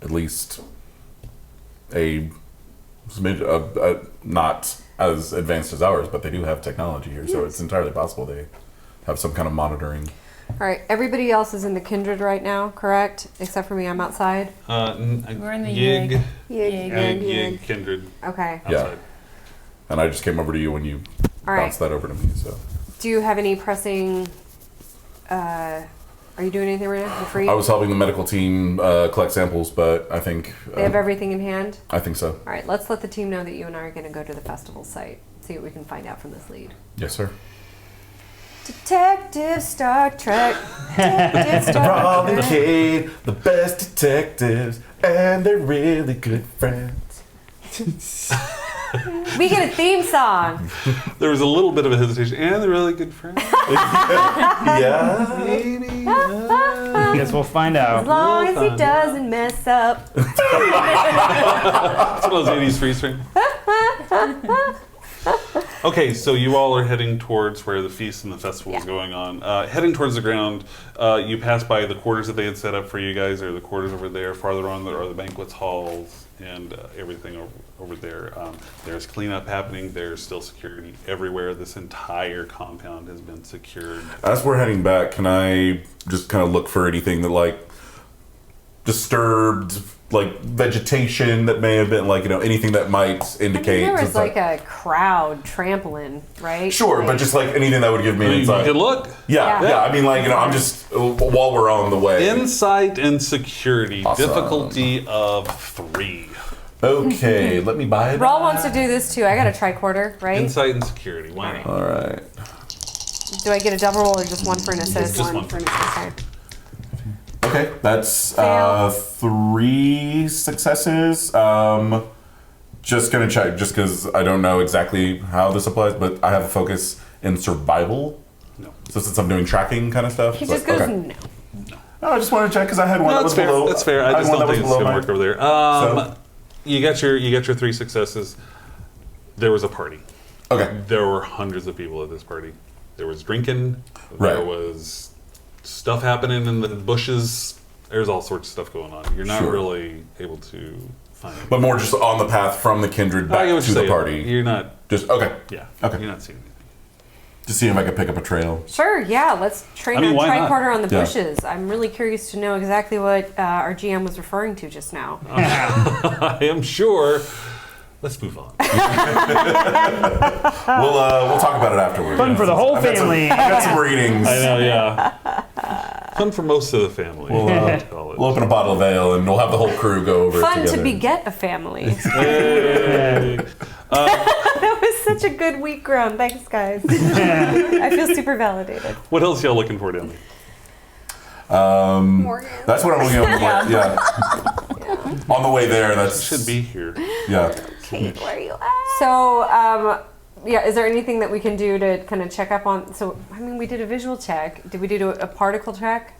at least a smidge of not as advanced as ours, but they do have technology here, so it's entirely possible they have some kind of monitoring. All right, everybody else is in the Kindred right now, correct? Except for me, I'm outside. We're in the Yig. Yig. Kindred. Okay. Yeah. Outside. And I just came over to you when you All right. bounced that over to me, so. Do you have any pressing? Are you doing anything right now? You're free. I was helping the medical team collect samples, but I think... They have everything in hand. I think so. All right, let's let the team know that you and I are going to go to the festival site. See what we can find out from this lead. Yes, sir. Detective Star Trek. Detective Star Robin Cade, the best detectives, and they're really good friends. We get a theme song. There was a little bit of a hesitation, and they're really good friends. Yeah. Maybe. Guess we'll find out. As long as he doesn't mess up. It's one of those 80s freeze frame. Okay, so you all are heading towards where the feast and the festival is going on. Heading towards the ground, you pass by the quarters that they had set up for you guys, or the quarters over there. Farther on there are the banquet halls and everything over there. There's cleanup happening. There's still security everywhere. This entire compound has been secured. As we're heading back, can I just kind of look for anything that, like, disturbed, like, vegetation that may have been, like, anything that might indicate... there was it's like a crowd trampling, right? Sure, but just, like, anything that would give me an You insight. can look. Yeah. I mean, like, I'm just... While we're on the way. Insight and security. Awesome. Difficulty of 3. Okay, let me buy it. Rawl wants to do this too. I got a tricorder, right? Insight and security. Why not? All right. Do I get a double roll or just one for an assist? Just one for an assist. Okay, that's Fail. 3 successes. Just gonna check, just because I don't know exactly how this applies, but I have a focus in survival. No. So since I'm doing tracking kind of stuff, He it's just like, goes, okay. no. I just want to check because I had one No, that was that's fair. below. That's fair. I had just one don't that think was it's below gonna work mine. over there. So- You got your 3 successes. There was a party. Okay. There were hundreds of people at this party. There was drinking. Right. There was stuff happening in the bushes. There's all sorts of stuff going on. You're not Sure. really able to find. But more just on the path from the kindred I back get what to you're the saying. party. You're not. Just okay. Yeah. Okay. You're not seeing anything. Just seeing if I could pick up a trail. Sure, yeah, let's train I mean, a why not? tricorder on the Yeah. bushes. I'm really curious to know exactly what our GM was referring to just now. I am sure. Let's move on. We'll talk about it afterwards. Fun for the whole I've got some- family. I've got some readings. I know, yeah. Fun for most of the family. We'll open a bottle of ale and we'll have the whole crew go over it Fun together. to beget a family. Hey. That was such a good wheat ground. Thanks, guys. I feel super validated. What else y'all looking for down there? Morgan. That's what I'm looking at. Yeah. On the way there, that's Should be here. Yeah. Kate, where are you at? So, yeah, is there anything that we can do to kind of check up on? So, I mean, we did a visual check. Did we do a particle check?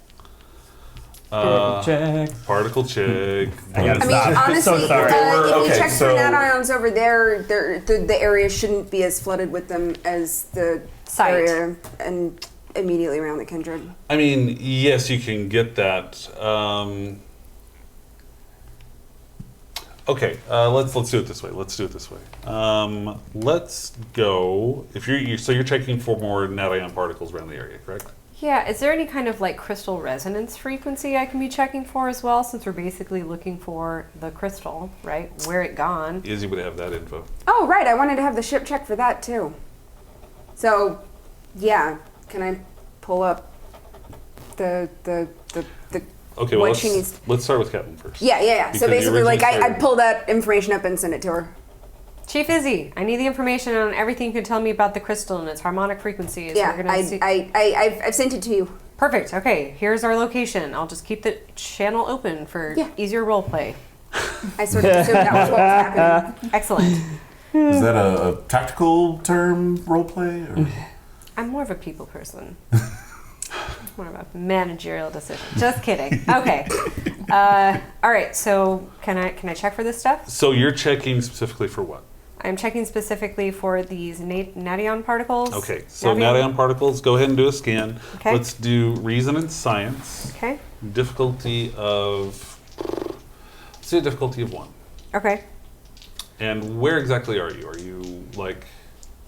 Check. Particle check. I gotta I mean, stop. honestly, So sorry. if Okay, you check so- for nanions over there, the area shouldn't be as flooded with them as the Site. area and immediately around the kindred. I mean, yes, you can get that. Okay, let's do it this way. Let's go. If you're checking for more nanion particles around the area, correct? Yeah, is there any kind of like crystal resonance frequency I can be checking for as well, since we're basically looking for the crystal, right? Where it gone? Izzy would have that info. Oh, right. I wanted to have the ship check for that too. So, yeah. Can I pull up the Okay, well, what she needs? let's start with Captain first. Yeah. Because So you basically, like, originally I started- pull that information up and send it to her. Chief Izzy, I need the information on everything you can tell me about the crystal and its harmonic frequencies. Yeah, We're gonna see. I've sent it to you. Perfect. Okay, here's our location. I'll just keep the channel open for Yeah. easier role play. I sort of assumed that was what was happening. Excellent. Is that a tactical term, roleplay? Or? I'm more of a people person. More of a managerial decision. Just kidding. Okay. All right. So can I check for this stuff? So you're checking specifically for what? I'm checking specifically for these nation particles. Okay, so nanion particles, go ahead and do a scan. Okay. Let's do reason and science. Okay. Difficulty of, let's do a difficulty of 1. Okay. And where exactly are you? Are you like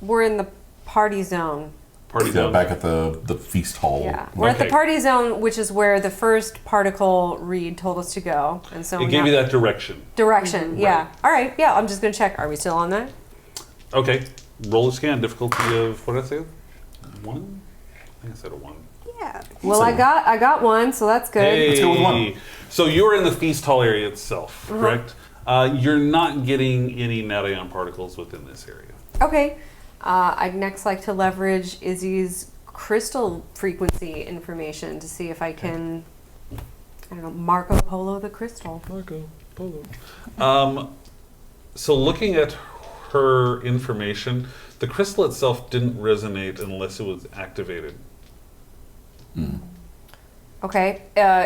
We're in the party zone. party zone? Back at the feast hall. Yeah, we're at the Okay. party zone, which is where the first particle read told us to go, and so It gave you that direction. direction. Yeah. All right. Yeah, I'm just gonna check. Are we still on that? Okay. Roll a scan. Difficulty of what did I say? 1? I think I said a 1. Yeah. Well, I got one, so that's good. Hey. Let's go with 1. So you're in the feast hall area itself, correct? You're not getting any nanion particles within this area. Okay. I'd next like to leverage Izzy's crystal frequency information to see if I can, I don't know, Marco Polo the crystal. Marco Polo. So looking at her information, the crystal itself didn't resonate unless it was activated. Okay.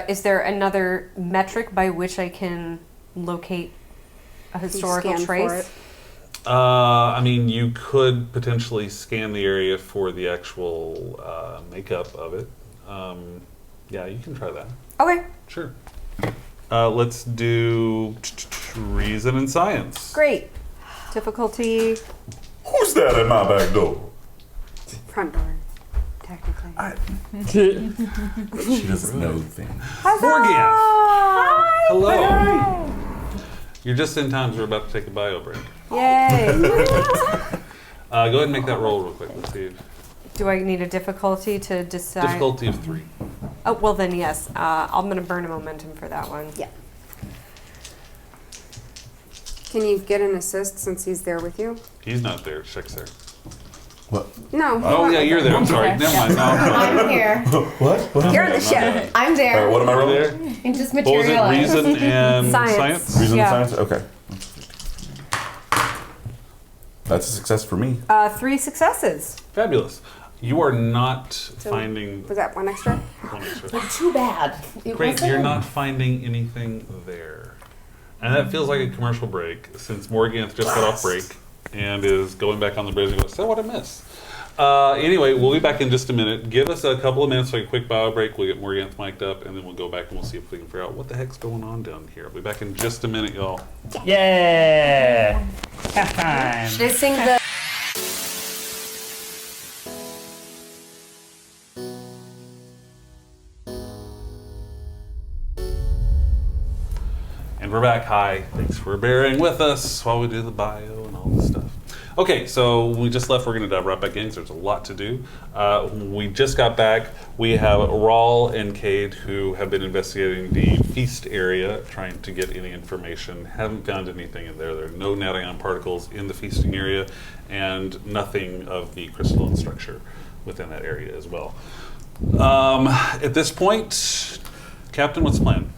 Is there another metric by which I can locate a historical scan for trace? it. I mean, you could potentially scan the area for the actual makeup of it. Yeah, you can try that. Okay. Sure. Let's do reason and science. Great. Difficulty. Who's that at my back door? Front door, technically. She doesn't know things. Morgan. Hello. You're just in time. 'Cause we're about to take a bio break. Yay. Go ahead and make that roll real quick. Let's see. Do I need a difficulty to decide? Difficulty of 3. Oh, well then yes. I'm going to burn a momentum for that one. Yeah. Can you get an assist since he's there with you? He's not there. Check's there. What? No. Oh yeah, you're there. I'm sorry. Okay. Never mind. No, I'm fine. I'm here. What? You're on the ship. I'm All there. right, what am I Over rolling? there. And just What was it? materialize. Reason and Science. Reason Yeah. and science? Okay. That's a success for me. 3 successes. Fabulous. You are not finding. Was that one extra? One extra. Too bad. It Great. wasn't- You're not finding anything there, and that feels like a commercial break since Morganth just got off break and is going back on the bridge and goes, "So what I miss?" Anyway, we'll be back in just a minute. Give us a couple of minutes for a quick bio break. We'll get Morganth mic'd up, and then we'll go back and we'll see if we can figure out what the heck's going on down here. We'll be back in just a minute, y'all. Yeah. Halftime. Should I sing the... And we're back. Hi. Thanks for bearing with us while we do the bio and all this stuff. Okay, so we just left. We're going to dive right back in 'cause there's a lot to do. We just got back. We have Rawl and Cade who have been investigating the feast area, trying to get any information. Haven't found anything in there. There are no nanion particles in the feasting area and nothing of the crystalline structure within that area as well. At this point, Captain, what's the plan?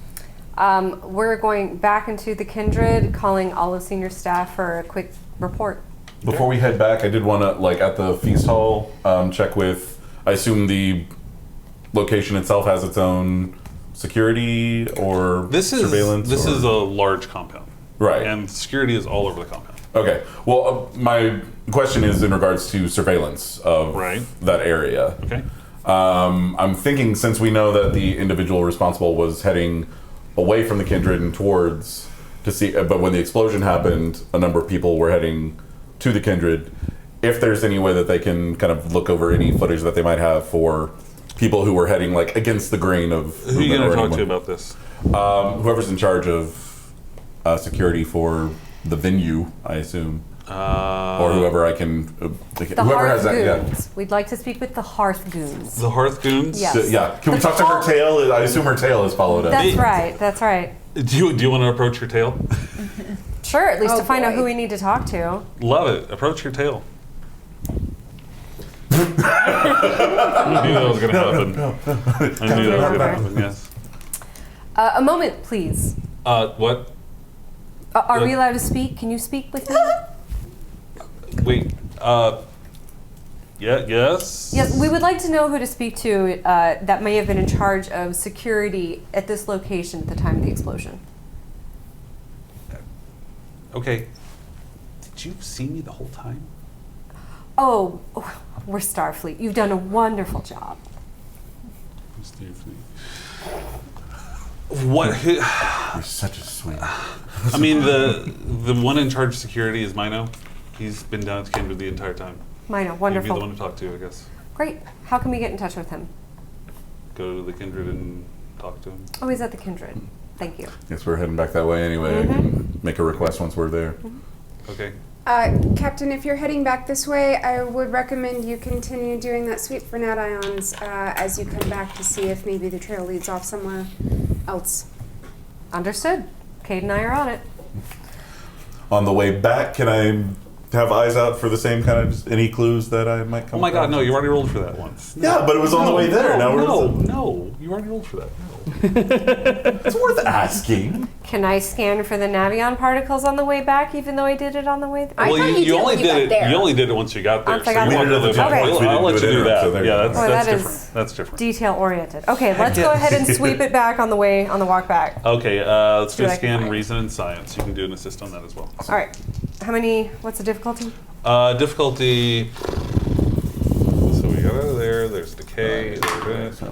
We're going back into the Kindred, calling all of senior staff for a quick report. Before we head back, I did want to, like, at the feast hall, check with, I assume the location itself has its own security or surveillance? This or- is a large compound. Right. And security is all over the compound. Okay. Well, my question is in regards to surveillance of Right. that area. Okay. I'm thinking, since we know that the individual responsible was heading away from the Kindred and towards to see, but when the explosion happened, a number of people were heading to the Kindred. If there's any way that they can kind of look over any footage that they might have for people who were heading like against the grain of Who are you movement going to or talk to anyone. about this? Whoever's in charge of security for the venue, I assume, or whoever I can, The whoever has Hearth that. Yeah. Goons. We'd like to speak with the Hearth Goons. The Hearth Goons? Yes. So, yeah. Can we talk to her tail? I assume her tail is followed up. That's right. That's right. Do you want to approach your tail? Sure, at least Oh, to find out boy. who we need to talk to. Love it. Approach your tail. I knew that was going to happen. I knew that was going to happen, yes. A moment, please. What? Are we allowed to speak? Can you speak with me? Wait, yeah, yes? Yes, we would like to know who to speak to that may have been in charge of security at this location at the time of the explosion. Okay. Did you see me the whole time? Oh, we're Starfleet. You've done a wonderful job. What? You're such a sweet. I mean, the one in charge of security is Mino. He's been down at Kindred the entire time. Mino, He'd be wonderful. the one to talk to, I guess. Great. How can we get in touch with him? Go to the Kindred and talk to him. Oh, he's at the Kindred. Thank you. Guess we're heading back that way anyway. I can make a request once we're there. Okay. Captain, if you're heading back this way, I would recommend you continue doing that sweep for Nat Ions as you come back to see if maybe the trail leads off somewhere else. Understood. Cade and I are on it. On the way back, can I have eyes out for the same kind of just any clues that I might come Oh my God, across? no! You already rolled for that once. Yeah, but it was on the way there. Now No, you already rolled for that. No. it's worth asking. Can I scan for the Navion particles on the way back, even though I did it on the way? I thought you did only when you got it. there. You only did it once you got there. Once I got you there. went to the Okay. I'll let you do that. So there Yeah, you go. that's that is- different. That's different. Detail oriented. Okay, let's go ahead and sweep it back on the walk back. Okay, let's See do what I can scan, find. reason, and science. You can do an assist on that as well. All right. What's the difficulty? Difficulty. So we got out of there. There's decay.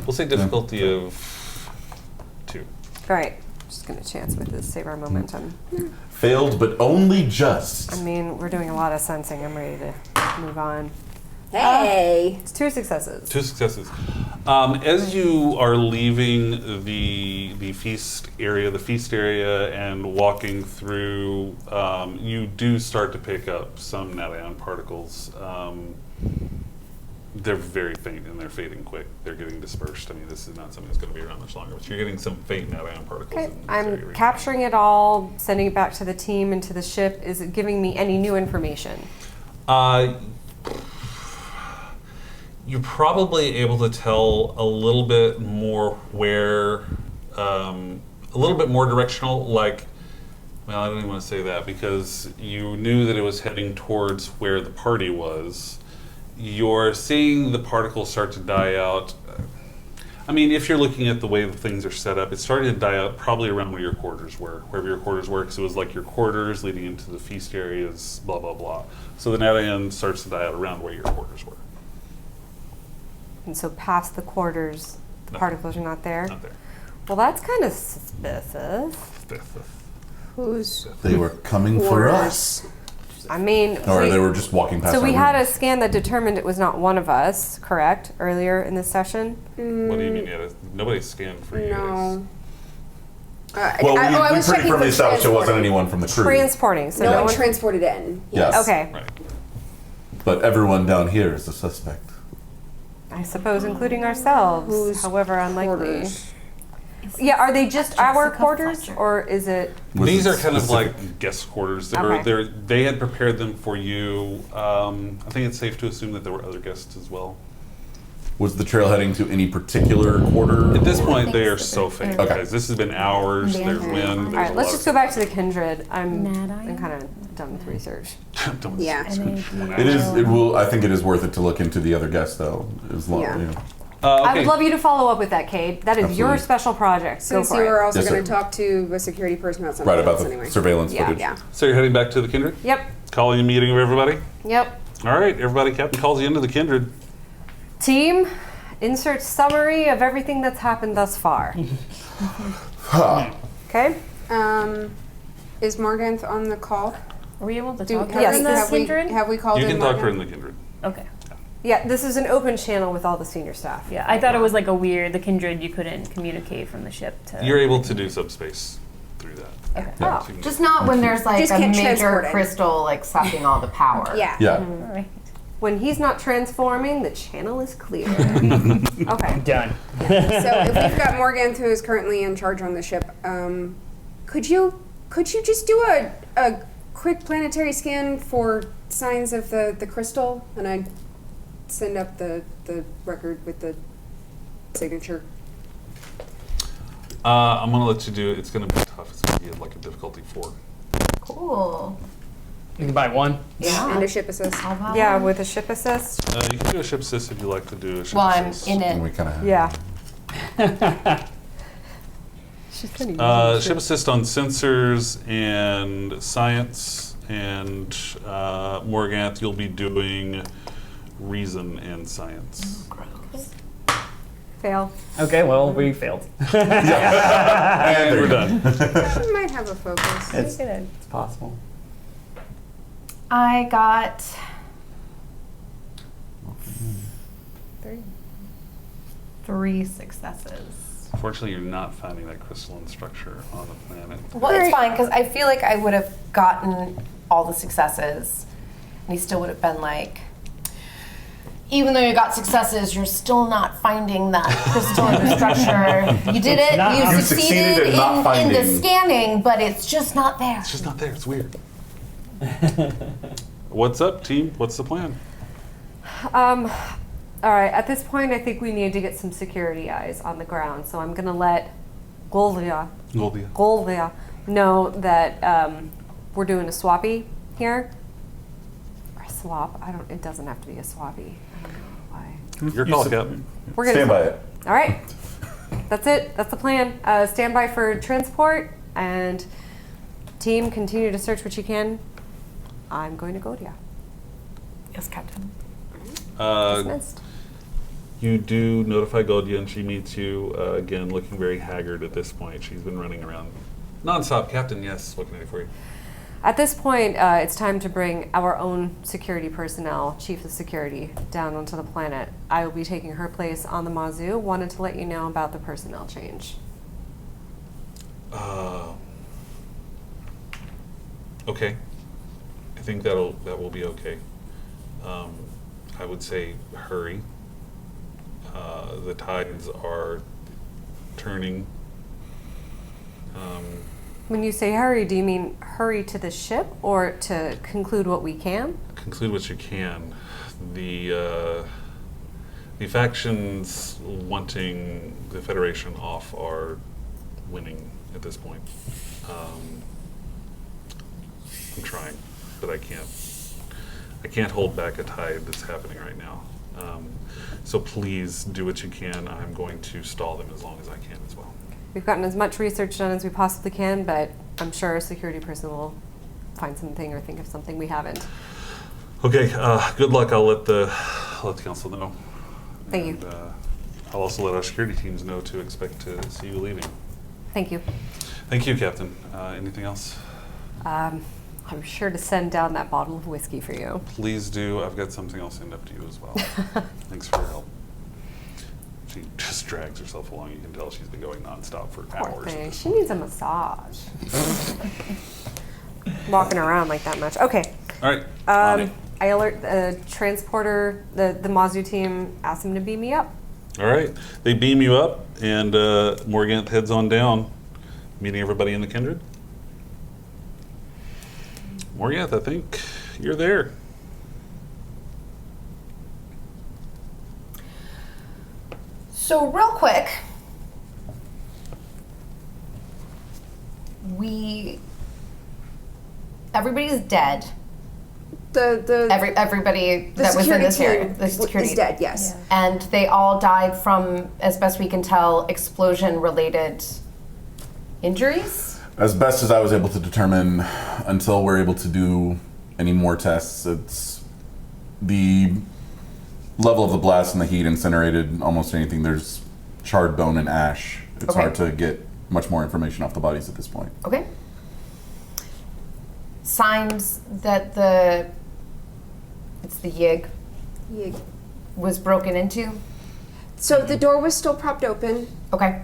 We'll say difficulty of 2. All right. Just going to chance with this, save our momentum. Failed, but only just. I mean, we're doing a lot of sensing. I'm ready to move on. Hey! It's 2 successes. 2 successes. As you are leaving the feast area, and walking through, you do start to pick up some nation particles. They're very faint and they're fading quick. They're getting dispersed. I mean, this is not something that's going to be around much longer, but you're getting some faint nation particles. Okay, in this I'm area right capturing it all, sending it back to the team and to the ship. Is it giving me any new information? now. You're probably able to tell a little bit more where, a little bit more directional, like, well, I don't even want to say that because you knew that it was heading towards where the party was. You're seeing the particles start to die out. I mean, if you're looking at the way the things are set up, it's starting to die out probably around where your quarters were, wherever your quarters were, because it was like your quarters leading into the feast areas, blah, blah, blah. So the Natayan starts to die out around where your quarters were. And so past the quarters, the No. particles are not there? Not there. Well, that's kind of suspicious. Who's They were coming for us. I mean, Or they were just walking past so our we had a room. scan that determined it was not one of us, correct? Earlier in this session? What do you mean? Nobody scanned for you guys. no? Well, I we was pretty checking firmly for established it wasn't transporting. anyone from the crew. Transporting. So No no one one. transported in. Yes. Okay. Right. But everyone down here is a suspect. I suppose, including ourselves. Whose however unlikely. Quarters. Yeah, are they just our Jessica quarters, Fletcher. or is it? Was These it are kind of specific? like guest quarters. Okay. They had prepared them for you. I think it's safe to assume that there were other guests as well. Was the trail heading to any particular quarter? At this or- point, they are so faint. Okay. Guys, this has been hours. There's wind. All There's right, a let's lot just of go back to the Kindred. I'm Nat kind of done with research. Don't- Yeah. It is. It will. I think it is worth it to look into the other guests, though. As long, Yeah. you know. I okay. would love you to follow up with that, Cade. That is your Absolutely. special project. Go Since for you it. were also Yes, going to sir. talk to a security person about something Right about else the anyway. surveillance Yeah. footage. Yeah. So you're heading back to the Kindred? Yep. Calling a meeting of everybody? Yep. All right, everybody. Captain calls you into the Kindred. Team, insert summary of everything that's happened thus far. Okay? Is Morganth on the call? Are we able to Do, talk to have, Yes, her in we, the have, we, Kindred? have we called You in can talk to her in Morgan? the Kindred. Okay. Yeah, this is an open channel with all the senior staff. Yeah, I thought it was like a weird, the Kindred, you couldn't communicate from the ship to... You're able to do subspace through that. Okay. Yeah. Oh. So you can- Just not when there's like Just a can't major transport it. crystal like sucking all the power. Yeah. Yeah. All right. When he's not transforming, the channel is clear. Okay. Done. So if we've got Morganth who is currently in charge on the ship, could you just do a quick planetary scan for signs of the crystal, and I'd send up the record with the signature. I'm going to let you do it. It's going to be tough. It's going to be like a difficulty 4. Cool. You can buy one. Yeah. And a ship assist. How about Yeah, one? with a ship assist. You can do a ship assist if you like to do a ship Well, I'm assist. in And we it. kind of. Yeah. She's kind of Ship assist on sensors and science, and Morganth, you'll be doing reason and science. Fail. Okay, well, we failed. And we're done. We might have a focus. It's possible. I got 3 successes. Fortunately, you're not finding that crystalline structure on the planet. Well, it's fine because I feel like I would have gotten all the successes, and he still would have been like, even though you got successes, you're still not finding that crystalline structure. You did it. You succeeded at not in the finding. scanning, but it's just not there. It's just not there. It's weird. What's up, team? What's the plan? All right, at this point, I think we need to get some security eyes on the ground. So I'm going to let Goldia know that we're doing a swappy here. Or a swap. It doesn't have to be a swappy. I don't know why. Your call, Captain. We're gonna Stand by it. All right. That's it. That's the plan. Stand by for transport, and team, continue to search what you can. I'm going to Godia. Yes, Captain. Dismissed. You do notify Godia, and she meets you again, looking very haggard at this point. She's been running around nonstop. Captain, yes, what can I do for you? At this point, it's time to bring our own security personnel, Chief of Security, down onto the planet. I will be taking her place on the Mazu. Wanted to let you know about the personnel change. Okay. I think that will be okay. I would say hurry. The tides are turning. When you say hurry, do you mean hurry to the ship or to conclude what we can? Conclude what you can. The factions wanting the Federation off are winning at this point. I'm trying, but I can't. I can't hold back a tide that's happening right now. So please do what you can. I'm going to stall them as long as I can as well. We've gotten as much research done as we possibly can, but I'm sure our security person will find something or think of something we haven't. Okay. Good luck. I'll let the council know. Thank you. And, I'll also let our security teams know to expect to see you leaving. Thank you. Thank you, Captain. Anything else? I'm sure to send down that bottle of whiskey for you. Please do. I've got something I'll send up to you as well. Thanks for your help. She just drags herself along. You can tell she's been going nonstop for Poor hours. thing. She needs a massage. Walking around like that much. Okay. All right. on it. I alert the transporter, the Mazu team, ask them to beam me up. All right. They beam you up, and Morganth heads on down, meeting everybody in the Kindred. Morganth, I think you're there. So real quick, everybody's dead. Everybody that was in this area, the security is dead. Yes. And they all died from, as best we can tell, explosion-related injuries. As best as I was able to determine, until we're able to do any more tests, it's the level of the blast and the heat incinerated almost anything. There's charred bone and ash. It's Okay. hard to get much more information off the bodies at this point. Okay. Signs that it's the Yig Yig. was broken into. So the door was still propped open, Okay.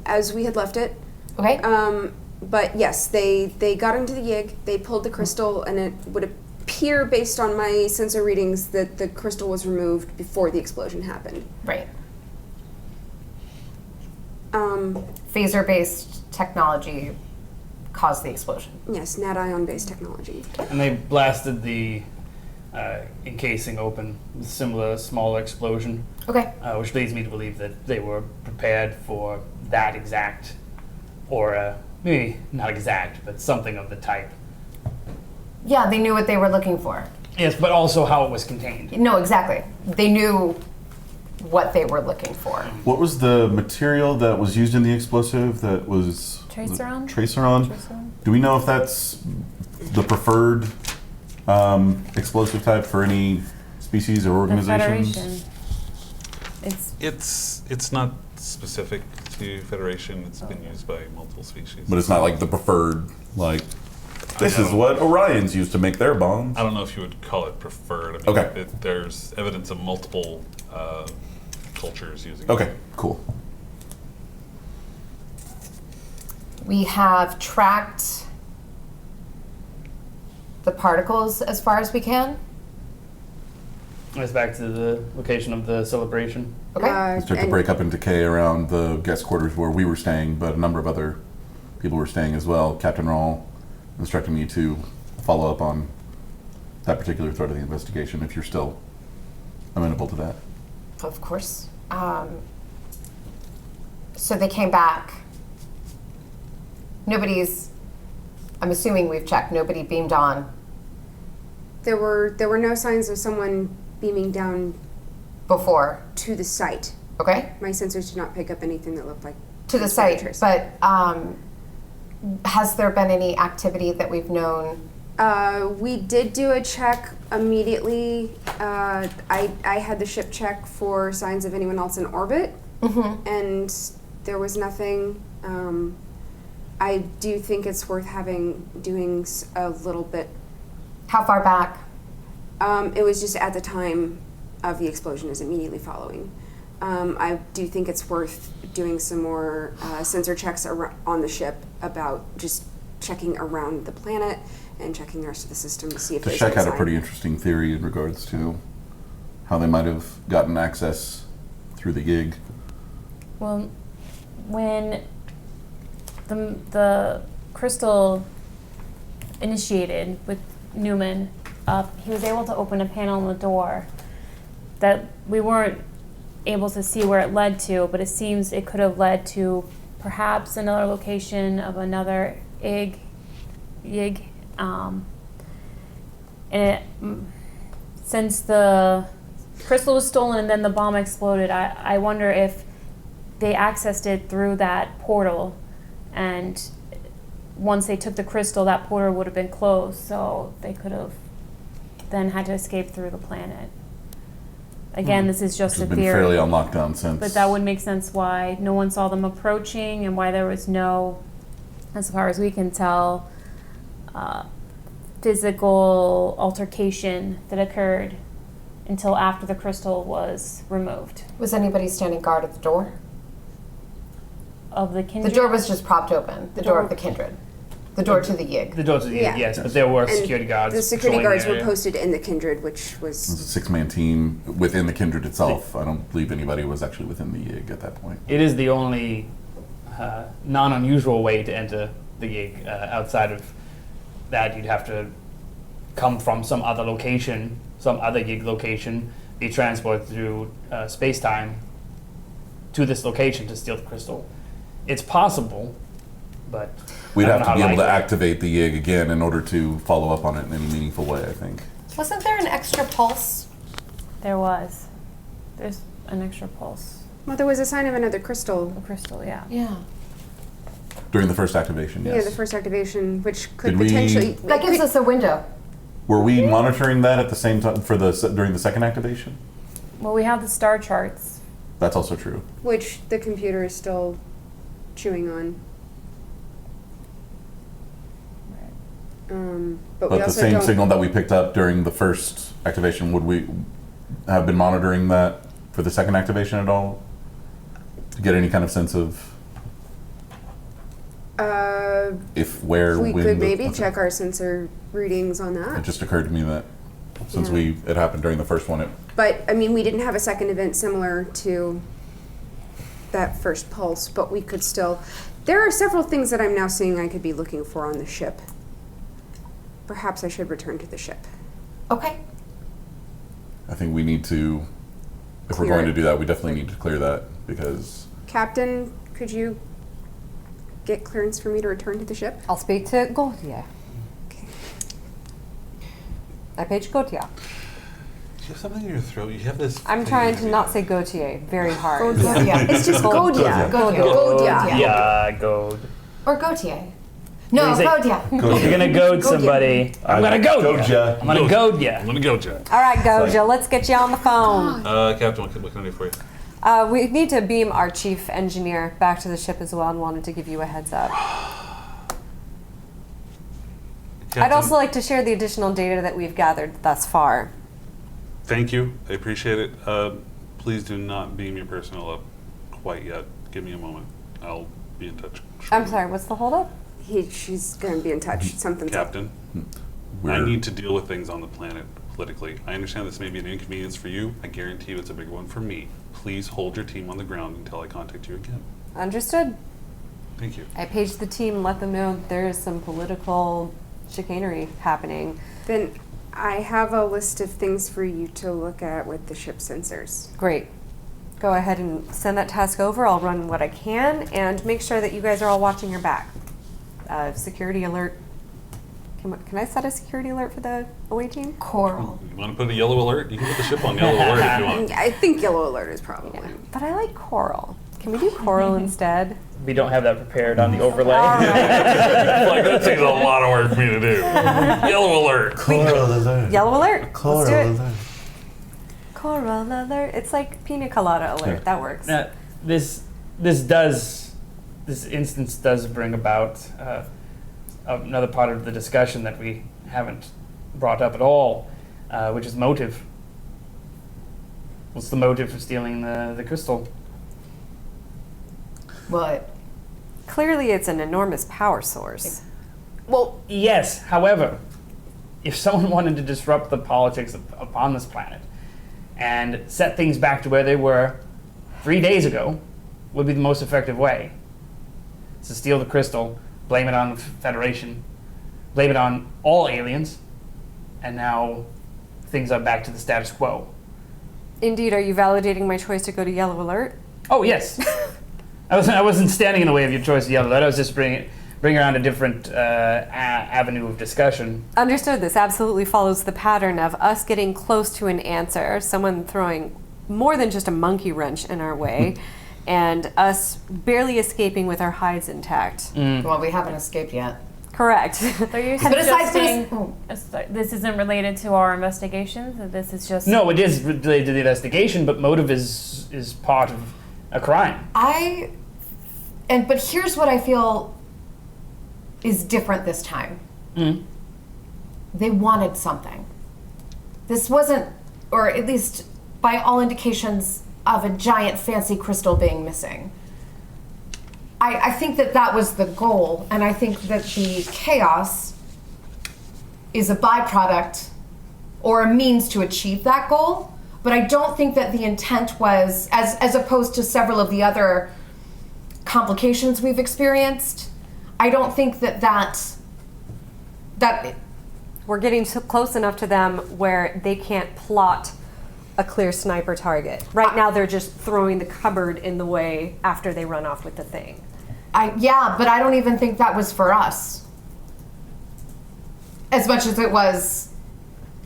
as we had left it. Okay. But yes, they got into the Yig, they pulled the crystal, and it would appear, based on my sensor readings, that the crystal was removed before the explosion happened. Right. Phaser-based technology caused the explosion. Yes, nadion-based technology. And they blasted the encasing open with similar smaller explosion, Okay. which leads me to believe that they were prepared for that exact, or maybe not exact, but something of the type. Yeah, they knew what they were looking for. Yes, but also how it was contained. No, exactly. They knew what they were looking for. What was the material that was used in the explosive that was... Traceron? Traceron? Do we know if that's the preferred explosive type for any species or The organizations? Federation. It's not specific to Federation. It's been used by multiple species. But it's not like the preferred, like, this is what Orions used to make their bombs. I don't know if you would call it preferred. I mean, Okay. There's evidence of multiple cultures using it. Okay, cool. We have tracked the particles as far as we can. It's back to the location of the celebration. Okay. We start to and- break up and decay around the guest quarters where we were staying, but a number of other people were staying as well. Captain Rawl instructed me to follow up on that particular thread of the investigation if you're still amenable to that. Of course. So they came back. I'm assuming we've checked, nobody beamed on There were no signs of someone beaming down before. to the site. Okay? My sensors did not pick up anything that looked like To the site. expenditures. But has there been any activity that we've known? We did do a check immediately. I had the ship check for signs of anyone else in orbit, and there was nothing. I do think it's worth doing a little bit. How far back? It was just at the time of the explosion, is immediately following. I do think it's worth doing some more sensor checks on the ship about just checking around the planet and checking the rest of the system to see if The there's Shek any had a sign. pretty interesting theory in regards to how they might have gotten access through the gig. Well, when the crystal initiated with Newman up, he was able to open a panel on the door that we weren't able to see where it led to, but it seems it could have led to perhaps another location of another yig. Since the crystal was stolen and then the bomb exploded, I wonder if they accessed it through that portal, and once they took the crystal, that portal would have been closed, so they could have then had to escape through the planet. Again, this is just Which a has been theory. fairly on lockdown since. But that would make sense why no one saw them approaching and why there was no, as far as we can tell, physical altercation that occurred until after the crystal was removed. Was anybody standing guard at the door? Of the The kindred? door was just propped open, the door of the kindred. The door to the yig. The door to the Yeah. yes, but there were And security guards. The security patrolling guards the were area. posted in the Kindred, which It was was a 6-man team within the Kindred itself. I don't believe anybody was actually within the yig at that point. It is the only non-unusual way to enter the gig. Outside of that, you'd have to come from some other location, some other gig location, be transported through space-time to this location to steal the crystal. It's possible, but We'd I don't have know to be how able to likely. activate the yig again in order to follow up on it in any meaningful way, I think. Wasn't there an extra pulse? There was. There's an extra pulse. well, there was a sign of another crystal. A crystal, yeah. Yeah. During the first activation, yes. Yeah, the first activation, which could Did we- potentially That gives us a window. Were we monitoring that at the same time during the second activation? Well, we have the star charts. That's also true. which the computer is still chewing on. But we But the also same don't. signal that we picked up during the first activation, would we have been monitoring that for the second activation at all? To get any kind of sense of if, where, we when... could maybe okay. check our sensor readings on It that. just occurred to me that since Yeah. it happened during the first one, But I mean, we didn't have a second event similar to that first pulse, but we could still. There are several things that I'm now seeing I could be looking for on the ship. Perhaps I should return to the ship. Okay. I think we need to, if we're Clear going it. to do that, we definitely need to clear that because Captain, could you get clearance for me to return to the ship? I'll speak to Gautier. Okay. I page Gautier. Do you have something in your throat? You have this. I'm thing trying in to your- not say Gautier very hard. Godia. Yeah. It's just Godia. Godia. Godia. Yeah, goad. Or Gautier. No, What do you Godia. You're gonna goad somebody. I'm gonna goad ya. I'm gonna goad ya. I'm gonna go, Jack. All right, Goja, let's get you on the phone. Captain, what can I do for you? We need to beam our chief engineer back to the ship as well and wanted to give you a heads up. I'd also like to share the additional data that we've gathered thus far. Thank you. I appreciate it. Please do not beam your personnel up quite yet. Give me a moment. I'll be in touch shortly. I'm sorry, what's the holdup? She's going to be in touch. Something's up. Captain, I need to deal with things on the planet politically. I understand this may be an inconvenience for you. I guarantee you it's a big one for me. Please hold your team on the ground until I contact you again. Understood. Thank you. I paged the team and let them know there is some political chicanery happening. Then I have a list of things for you to look at with the ship sensors. Great. Go ahead and send that task over. I'll run what I can and make sure that you guys are all watching your back. Security alert. Can I set a security alert for the away team? Coral. You want to put a yellow alert? You can put the ship on yellow alert if you want. I think yellow alert is probably. Yeah. But I like coral. Can we do coral instead? We don't have that prepared on the overlay. Like, that takes a lot of work for me to do. Yellow alert. Coral alert. Yellow alert. Coral Let's do it. alert. Coral alert. It's like pina colada alert. That works. Now, this instance does bring about another part of the discussion that we haven't brought up at all, which is motive. What's the motive for stealing the crystal? What? Clearly, it's an enormous power source. Well, yes. However, if someone wanted to disrupt the politics upon this planet and set things back to where they were 3 days ago, would be the most effective way. To steal the crystal, blame it on the Federation, blame it on all aliens, and now things are back to the status quo. Indeed, are you validating my choice to go to yellow alert? Oh, yes. I wasn't standing in the way of your choice of yellow alert. I was just bringing around a different avenue of discussion. Understood. This absolutely follows the pattern of us getting close to an answer, someone throwing more than just a monkey wrench in our way, and us barely escaping with our hides intact. Well, we haven't escaped yet. Correct. So you're But aside suggesting from this isn't related to our investigations? That this is just... No, it is related to the investigation, but motive is part of a crime. But here's what I feel is different this time. They wanted something. This wasn't, or at least by all indications, of a giant fancy crystal being missing. I think that was the goal, and I think that the chaos is a byproduct or a means to achieve that goal, but I don't think that the intent was, as opposed to several of the other complications we've experienced, I don't think that We're getting so close enough to them where they can't plot a clear sniper target. Right now, they're just throwing the cupboard in the way after they run off with the thing. but I don't even think that was for us. As much as it was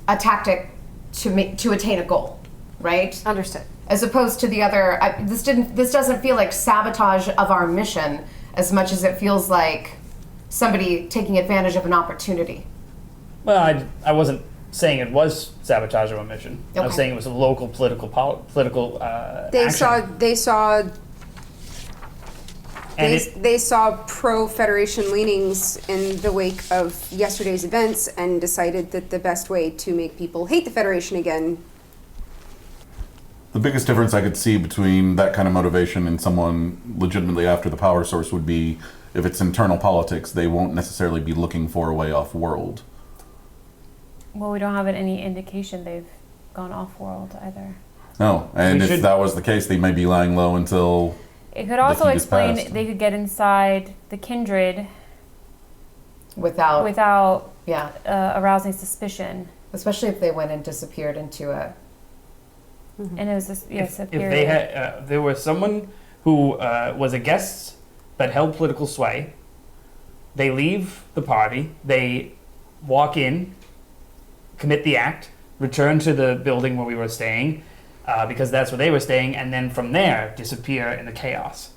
a tactic to attain a goal, right? Understood. As opposed to the other, this doesn't feel like sabotage of our mission as much as it feels like somebody taking advantage of an opportunity. Well, I wasn't saying it was sabotage of a mission. I was Okay. saying it was a local political action. They saw pro-Federation leanings in the wake of yesterday's events and decided that the best way to make people hate the Federation again. The biggest difference I could see between that kind of motivation and someone legitimately after the power source would be if it's internal politics, they won't necessarily be looking for a way off-world. Well, we don't have any indication they've gone off-world either. No, and We if should- that was the case, they may be lying low until... It could also heat is explain passed. they could get inside the kindred Without, without arousing suspicion. especially if they went and disappeared into a... And it was this, yes, a If period. they had, there was someone who was a guest but held political sway, they leave the party, they walk in, commit the act, return to the building where we were staying, because that's where they were staying, and then from there disappear in the chaos.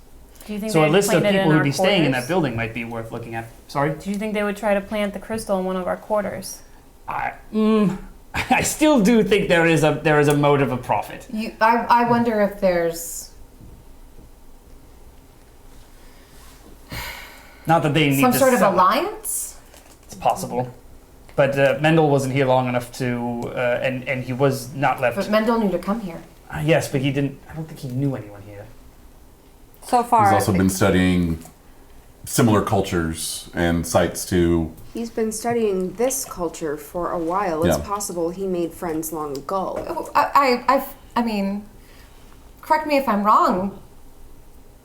Do you think So they a list of planted it people in who'd our be staying in that quarters? building might be worth looking at. Sorry? Do you think they would try to plant the crystal in one of our quarters? I still do think there is a motive of profit. I wonder if there's Not that they need Some to sort of sell it. alliance? It's possible. But Mendel wasn't here long enough to, and he was not left. But Mendel knew to come here. Yes, but he didn't. I don't think he knew anyone here. So far, He's also been studying similar cultures and sites to. He's been studying this culture for a while. It's Yeah. possible he made friends long ago. I mean, correct me if I'm wrong.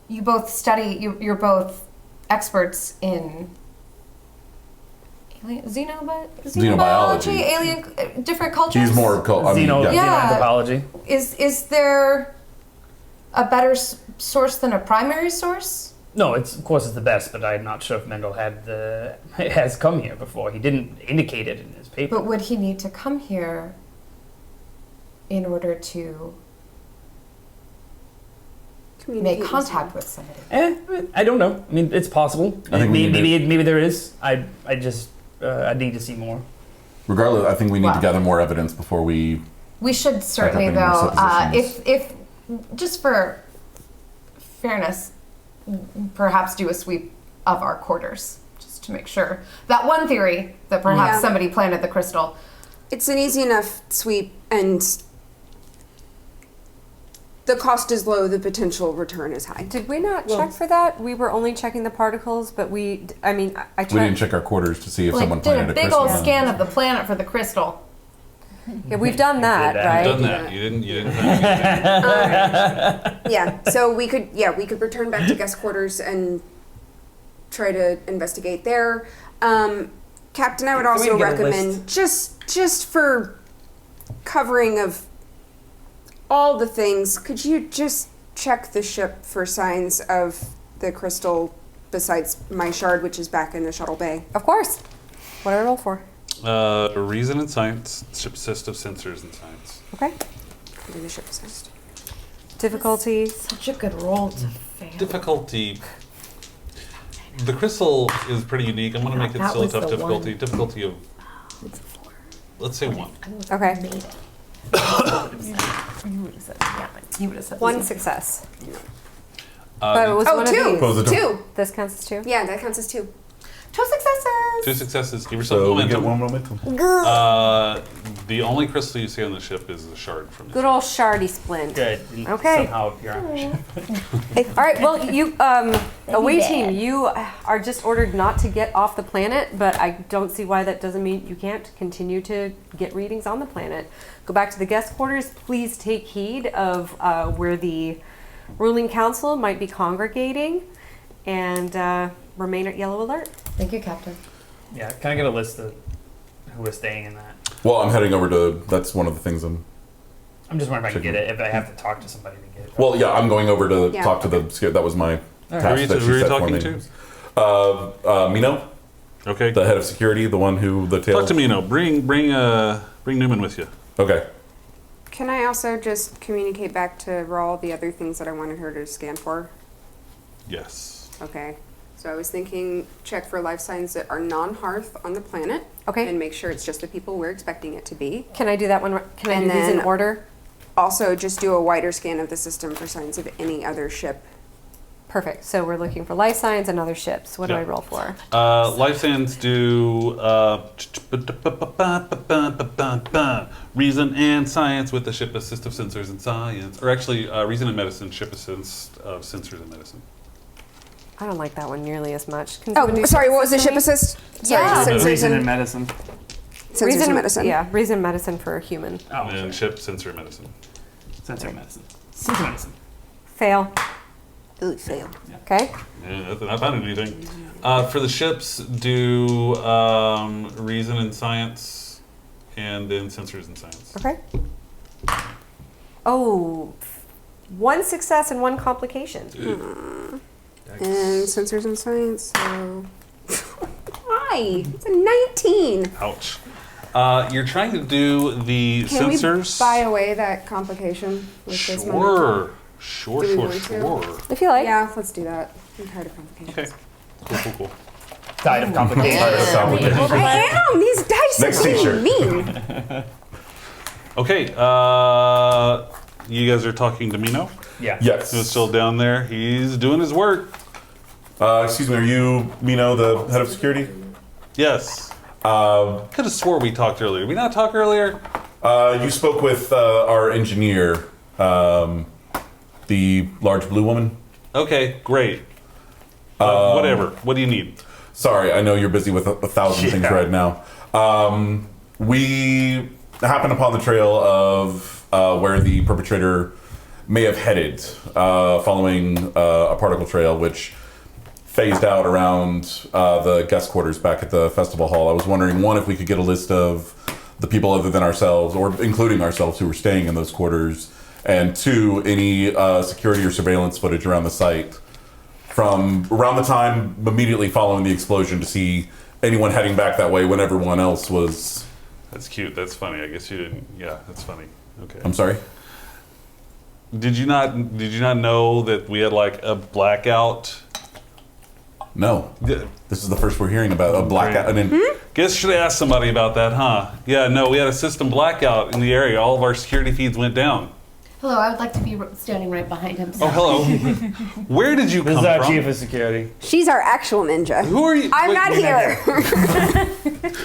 You both study. You're both experts in Xenobiology. alien, different cultures. He's more. Xenoanthropology. Is there a better source than a primary source? No, of course it's the best, but I'm not sure if Mendel has come here before. He didn't indicate it in his paper. But would he need to come here in order to make contact with somebody? I don't know. I mean, it's possible. I think maybe there is. I just I need to see more. Regardless, I think we need to Wow. gather more evidence before we. We should certainly, any more though, suppositions. if just for fairness, perhaps do a sweep of our quarters just to make sure. That one theory that perhaps Yeah. somebody planted the crystal. It's an easy enough sweep, and the cost is low, the potential return is high. did we not check for that? We were only checking the particles, but I checked. We didn't check our quarters to see if someone Like, did planted a a big crystal. old scan of the planet for the crystal. Yeah, we've done that, that. right? Done that. You didn't. Yeah, so we could return back to guest quarters and try to investigate there. Captain, I would Can we also get a recommend just for covering of all the things, could you just check the ship for signs of the crystal besides my shard, which is back in the shuttle bay? Of course. What do I roll for? Reason and science. Ship assist of sensors and science. Okay. Do the ship assist. Difficulty. Such a good roll to fail. Difficulty. The crystal is pretty unique. I'm going to make it That still a was tough the difficulty. one. Difficulty of, let's say 1. Okay. You would have said, yeah, you would have said One success. But it was Oh, one two. of these. Pose it to- Two. This counts as 2. Yeah, that counts as 2. 2 successes. 2 successes. Give yourself So we get momentum. one momentum. The only crystal you see on the ship is the shard from Good the old shardy splint. Good. Okay. Somehow appear on the ship. All right. Well, you, away team, you are just ordered not to get off the planet, but I don't see why that doesn't mean you can't continue to get readings on the planet. Go back to the guest quarters. Please take heed of where the ruling council might be congregating, and remain at yellow alert. Thank you, Captain. Yeah, can I get a list of who is staying in that? Well, I'm heading over to. That's one of the things I'm. I'm just wondering if I can get it, if I have to talk to somebody to get it. Well, yeah, I'm going over to Yeah. talk to the. That was my right. task that Who she are you set for talking me. to? Mino, Okay. the head of security, the one who the tail. Talk to Mino. Bring Newman with you. Okay. Can I also just communicate back to Rawl the other things that I wanted her to scan for? Yes. Okay. So I was thinking check for life signs that are non-Hearth on the planet. Okay. And make sure it's just the people we're expecting it to be. Can I do that one? Can I And do these in then- order? Also, just do a wider scan of the system for signs of any other ship. Perfect. So we're looking for life signs and other ships. What do Yeah. I roll for? Life sands do reason and science with the ship assist of sensors and science, or actually reason and medicine, ship assist of sensors and medicine. I don't like that one nearly as much. Can Oh, someone do sorry, what was the for ship me? assist? Yeah. Sorry, sensors Reason and in medicine. sensors and medicine. Yeah, reason medicine for a human. Oh, And sorry. ship sensor medicine. Sensor medicine. Sensor medicine. Fail. Ooh, fail. Okay. Yeah, that's not finding anything. For the ships, do reason and science, and then sensors and science. Okay. Oh, 1 success and 1 complication. And sensors and science, so... Why? It's a 19. Ouch. You're trying to do the Can sensors. we buy away that complication with this moment? Sure. Do we want to? If you like. Yeah, let's do that. I'm tired of complications. Okay. Cool. Died of complications. I am! These dice Next are being t-shirt. mean. Okay. You guys are talking to Mino. Yeah. Yes. Who's still down there? He's doing his work. Excuse me, are you Mino, the head of security? Yes. Uh, Could have swore we talked earlier. Did we not talk earlier? You spoke with our engineer, the large blue woman. Okay, great. Whatever. What do you need? Sorry, I know you're busy with a thousand things right now. We happened upon the trail of where the perpetrator may have headed, following a particle trail which phased out around the guest quarters back at the festival hall. I was wondering, one, if we could get a list of the people other than ourselves, or including ourselves, who were staying in those quarters, and two, any security or surveillance footage around the site from around the time immediately following the explosion to see anyone heading back that way when everyone else was... That's cute. That's funny. I guess you didn't. Yeah, that's funny. Okay. I'm sorry? Did you not know that we had like a blackout? No. This is the first we're hearing about a blackout. Great. I mean, Guess should have asked somebody about that, huh? Yeah, no, we had a system blackout in the area. All of our security feeds went down. Hello, I would like to be standing right behind him. Oh, hello. Where did you This come is our from? chief of security. She's our actual ninja. Who are you? I'm Wait, not you're here.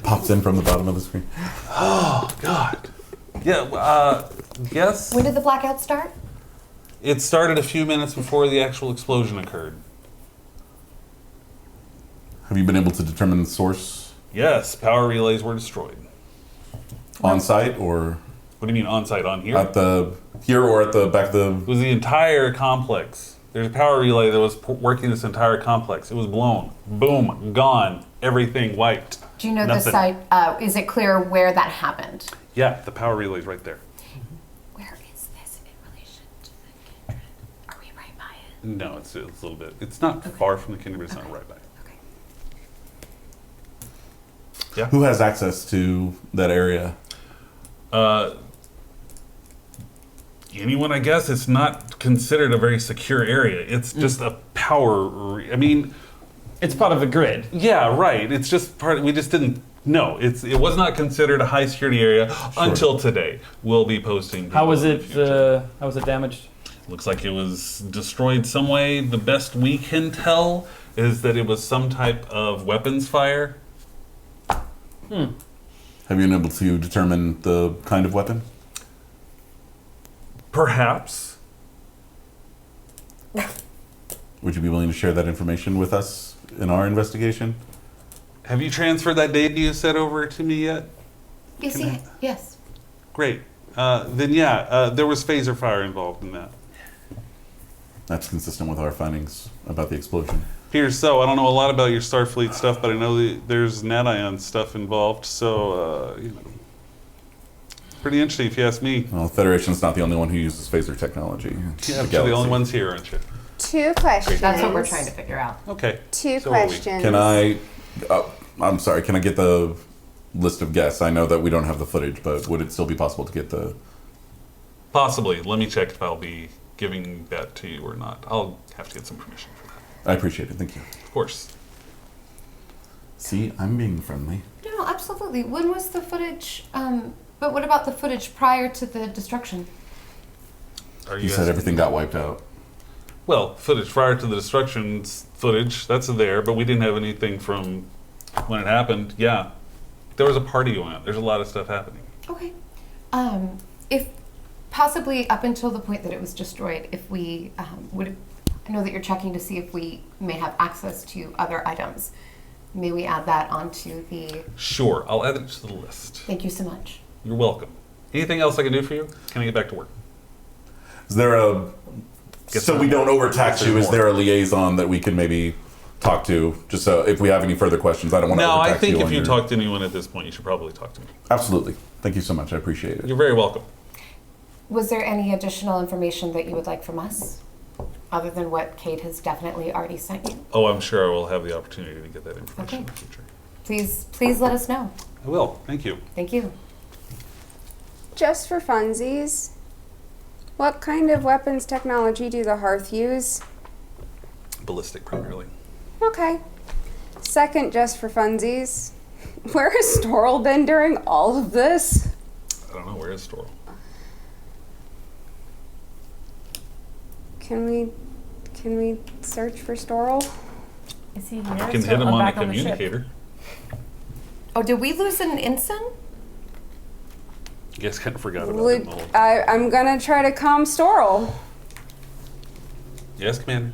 pops in from the bottom of the screen. Oh, God. Yeah, yes. When did the blackout start? It started a few minutes before the actual explosion occurred. Have you been able to determine the source Yes, power relays were destroyed. on site or What do you mean on-site, on here? at the here or at the back of It the? was the entire complex. There's a power relay that was working this entire complex. It was blown. Boom, gone. Everything wiped. Do you know Nothing. the site? Is it clear where that happened? Yeah, the power relay's right there. Where is this in relation to the kindred? Are we right by it? No, it's a little bit. It's not far from the kindred, but it's not right by. Okay. Who has access to that area? Anyone, I guess. It's not considered a very secure area. It's just a power. I mean, It's part of the grid. yeah, right. It's just part. We just didn't. No, it was not considered a high security area until today. We'll be posting. How was videos in the it? future. How was it damaged? Looks like it was destroyed some way. The best we can tell is that it was some type of weapons fire. Have you been able to determine the kind of weapon? Perhaps. Would you be willing to share that information with us in our investigation? Have you transferred that data you said over to me yet? Yes. Great. Then yeah, there was phaser fire involved in that. That's consistent with our findings about the explosion. Here's so I don't know a lot about your Starfleet stuff, but I know that there's Nadion stuff involved. So pretty interesting if you ask me. Well, the Federation's not the only one who uses phaser technology. Yeah, you're the only ones here, aren't you? 2 questions. That's what we're trying to figure out. Okay. 2 So are we. questions. Can I? I'm sorry. Can I get the list of guests? I know that we don't have the footage, but would it still be possible to get the? Possibly. Let me check if I'll be giving that to you or not. I'll have to get some permission for that. I appreciate it. Thank you. Of course. See, I'm being friendly. No, absolutely. When was the footage? But what about the footage prior to the destruction? Are You said asking- everything got wiped out. Well, footage prior to the destruction's footage, that's there, but we didn't have anything from when it happened. Yeah. There was a party going on. There's a lot of stuff happening. Okay. If possibly up until the point that it was destroyed, if we would, I know that you're checking to see if we may have access to other items. May we add that onto the? Sure, I'll add it to the list. Thank you so much. You're welcome. Anything else I can do for you? Can I get back to work? Is there a? Guess So not. we don't overtax Guess you. there's Is more. there a liaison that we can maybe talk to? Just so if we have any further questions, I don't want to No, overtax I think if on you your- talk to anyone at this point, you should probably talk to me. Absolutely. Thank you so much. I appreciate it. You're very welcome. Was there any additional information that you would like from us, other than what Kate has definitely already sent you? Oh, I'm sure I will have the opportunity to get that information in the Okay. future. Please let us know. I will. Thank you. Thank you. Just for funsies, what kind of weapons technology do the Hearth use? Ballistic, primarily. Okay. Second, just for funsies, where has Storl been during all of this? I don't know. Where is Storl? Can we Can we search for Storl? Is he here? You can hit him on a communicator. Oh, did we lose an ensign? Guess kind of forgot about him. I'm gonna try to calm Storl. Yes, Commander.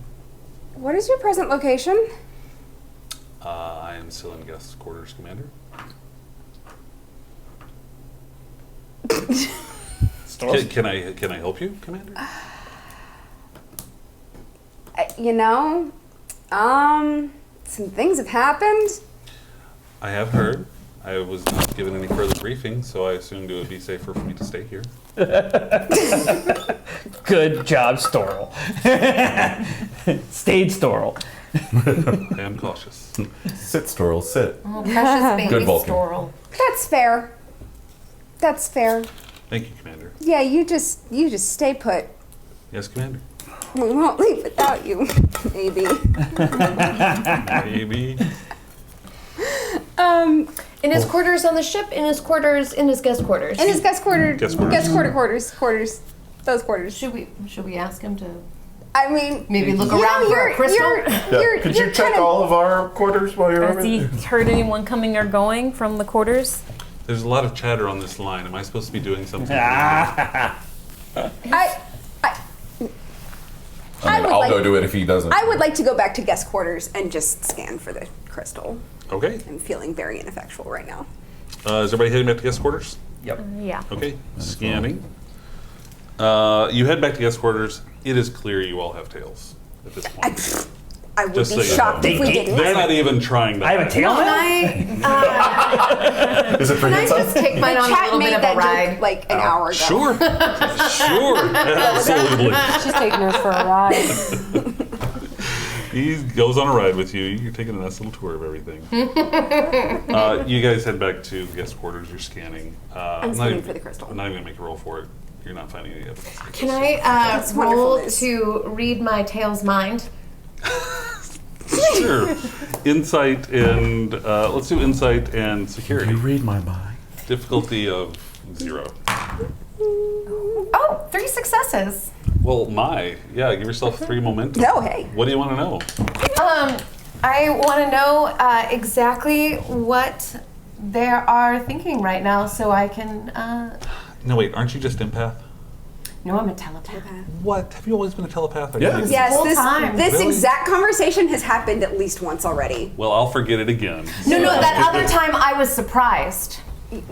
What is your present location? I am still in guest quarters, Commander. Can I help you, Commander? Some things have happened. I have heard. I was not given any further briefing, so I assumed it would be safer for me to stay here. Good job, Storl. Stayed Storl. I am cautious. Sit, Storl, sit. Oh, precious baby Good Vulcan. Storl. That's fair. That's fair. Thank you, Commander. Yeah, you just stay put. Yes, Commander. We won't leave without you, maybe. Maybe. In his quarters on the ship, in his quarters, in his guest quarters. In his guest quarters. Quarters. Those quarters. Should we ask him to I mean, maybe look around for a crystal? Could you check all of our quarters while you're over Has he there? heard anyone coming or going from the quarters? There's a lot of chatter on this line. Am I supposed to be doing something? I'll go do it if he doesn't. I would like to go back to guest quarters and just scan for the crystal. Okay. I'm feeling very ineffectual right now. Is everybody heading back to guest quarters? Yep. Yeah. Okay. Scanning. You head back to guest quarters. It is clear you all have tails at this point. I would Just be so you shocked know. if we didn't. They're not even trying to. I have a tail now? Is it for Can I insight? just take mine on a Chat little made bit of that a ride? joke like an hour ago. Sure. Sure. Absolutely. She's taking her for a ride. He goes on a ride with you. You're taking a nice little tour of everything. You guys head back to guest quarters. You're scanning. I'm scanning for the crystal. I'm not even going to make a roll for it. You're not finding any evidence. Can I roll wonderfulness. to read my tail's mind? Sure. Insight and let's do insight and security. You read my mind. Difficulty of 0. Oh, 3 successes. Well, yeah. Give yourself 3 momentum. No, hey. What do you want to know? I want to know exactly what they are thinking right now, so I can. No, wait. Aren't you just empath? No, I'm a telepath. What? Have you always been a telepath? Yeah. Yes, Whole time. this Really? exact conversation has happened at least once already. Well, I'll forget it again. No, that other time I was surprised.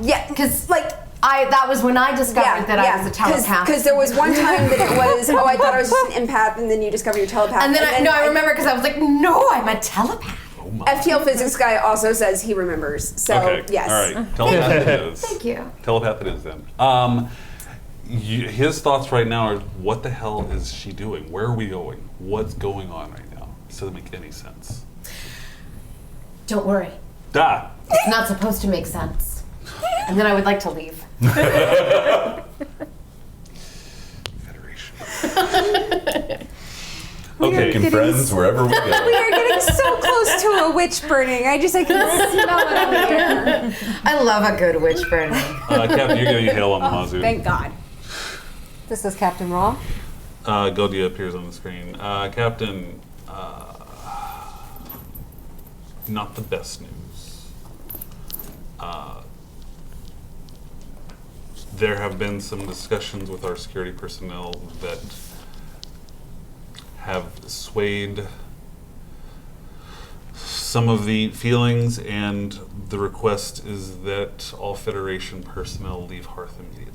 Yeah, Because, that was when I discovered that I was a telepath. Because there was one time that it was, oh, I thought I was just an empath, and then you discovered you're telepath. And then I remember because I was like, no, I'm a telepath. Oh my. FTL physics guy also says he remembers. So Okay. yes. All right. Telepath it is. Thank you. Telepath it is then. His thoughts right now are, what the hell is she doing? Where are we going? What's going on right now? This doesn't make any sense. Don't worry. Da! It's not supposed to make sense. And then I would like to leave. Federation. Okay. Making friends wherever we We go. are getting so close to a witch burning. I can smell it over here. I love a good witch burning. Captain, you're getting a hail on the Mazu. Thank God. This is Captain Raw. Godia appears on the screen. Captain, not the best news. There have been some discussions with our security personnel that have swayed some of the feelings, and the request is that all Federation personnel leave Hearth immediately.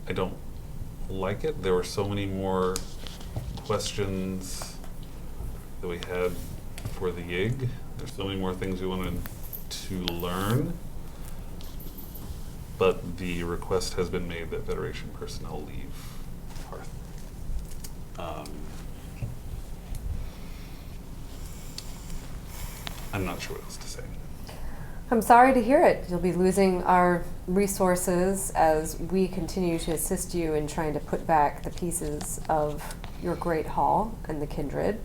I don't like it. There were so many more questions that we had for the YIG. There's so many more things we wanted to learn. But the request has been made that Federation personnel leave Hearth. I'm not sure what else to say. I'm sorry to hear it. You'll be losing our resources as we continue to assist you in trying to put back the pieces of your great hall and the kindred.